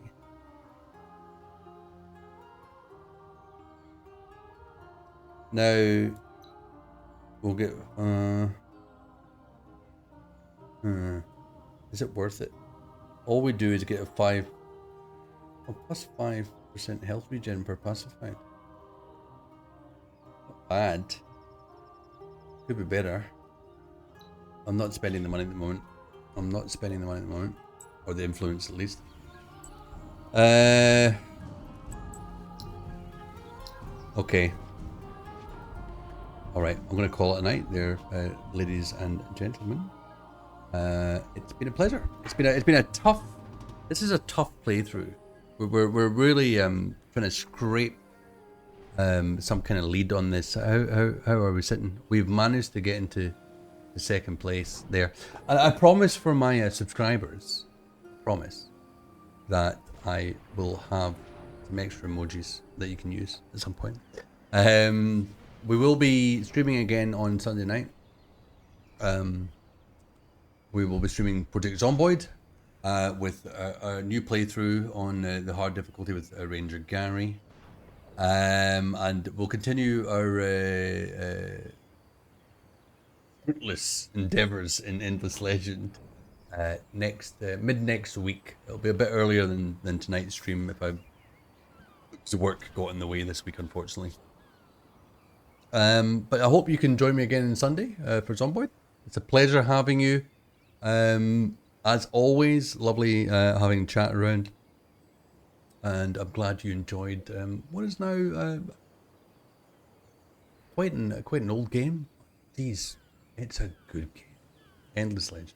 Now we'll get. Is it worth it? All we do is get a 5, plus 5% health regen per pacified. Not bad. Could be better. I'm not spending the money at the moment. I'm not spending the money at the moment. Or the influence at least. Okay. Alright, I'm going to call it a night there, ladies and gentlemen. It's been a pleasure. It's been a tough. This is a tough playthrough. We're really trying to scrape some kind of lead on this. How are we sitting? We've managed to get into the second place there. I promise for my subscribers, that I will have some extra emojis that you can use at some point. We will be streaming again on Sunday night. We will be streaming Project Zomboid with a new playthrough on the hard difficulty with Ranger Gary. And we'll continue our fruitless endeavors in Endless Legend mid next week. It'll be a bit earlier than tonight's stream if the work got in the way this week, unfortunately. But I hope you can join me again on Sunday for Zomboid. It's a pleasure having you. As always, lovely having a chat around. And I'm glad you enjoyed what is now quite an old game. Jeez, it's a good game. Endless Legend.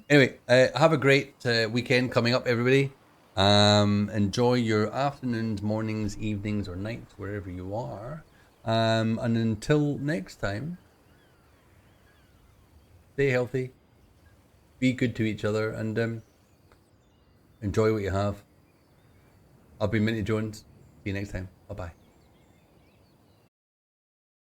Anyway, have a great weekend coming up, everybody. Enjoy your afternoons, mornings, evenings, or nights, wherever you are. And until next time, stay healthy, be good to each other, and enjoy what you have. I've been Minty Jones. See you next time. Bye-bye.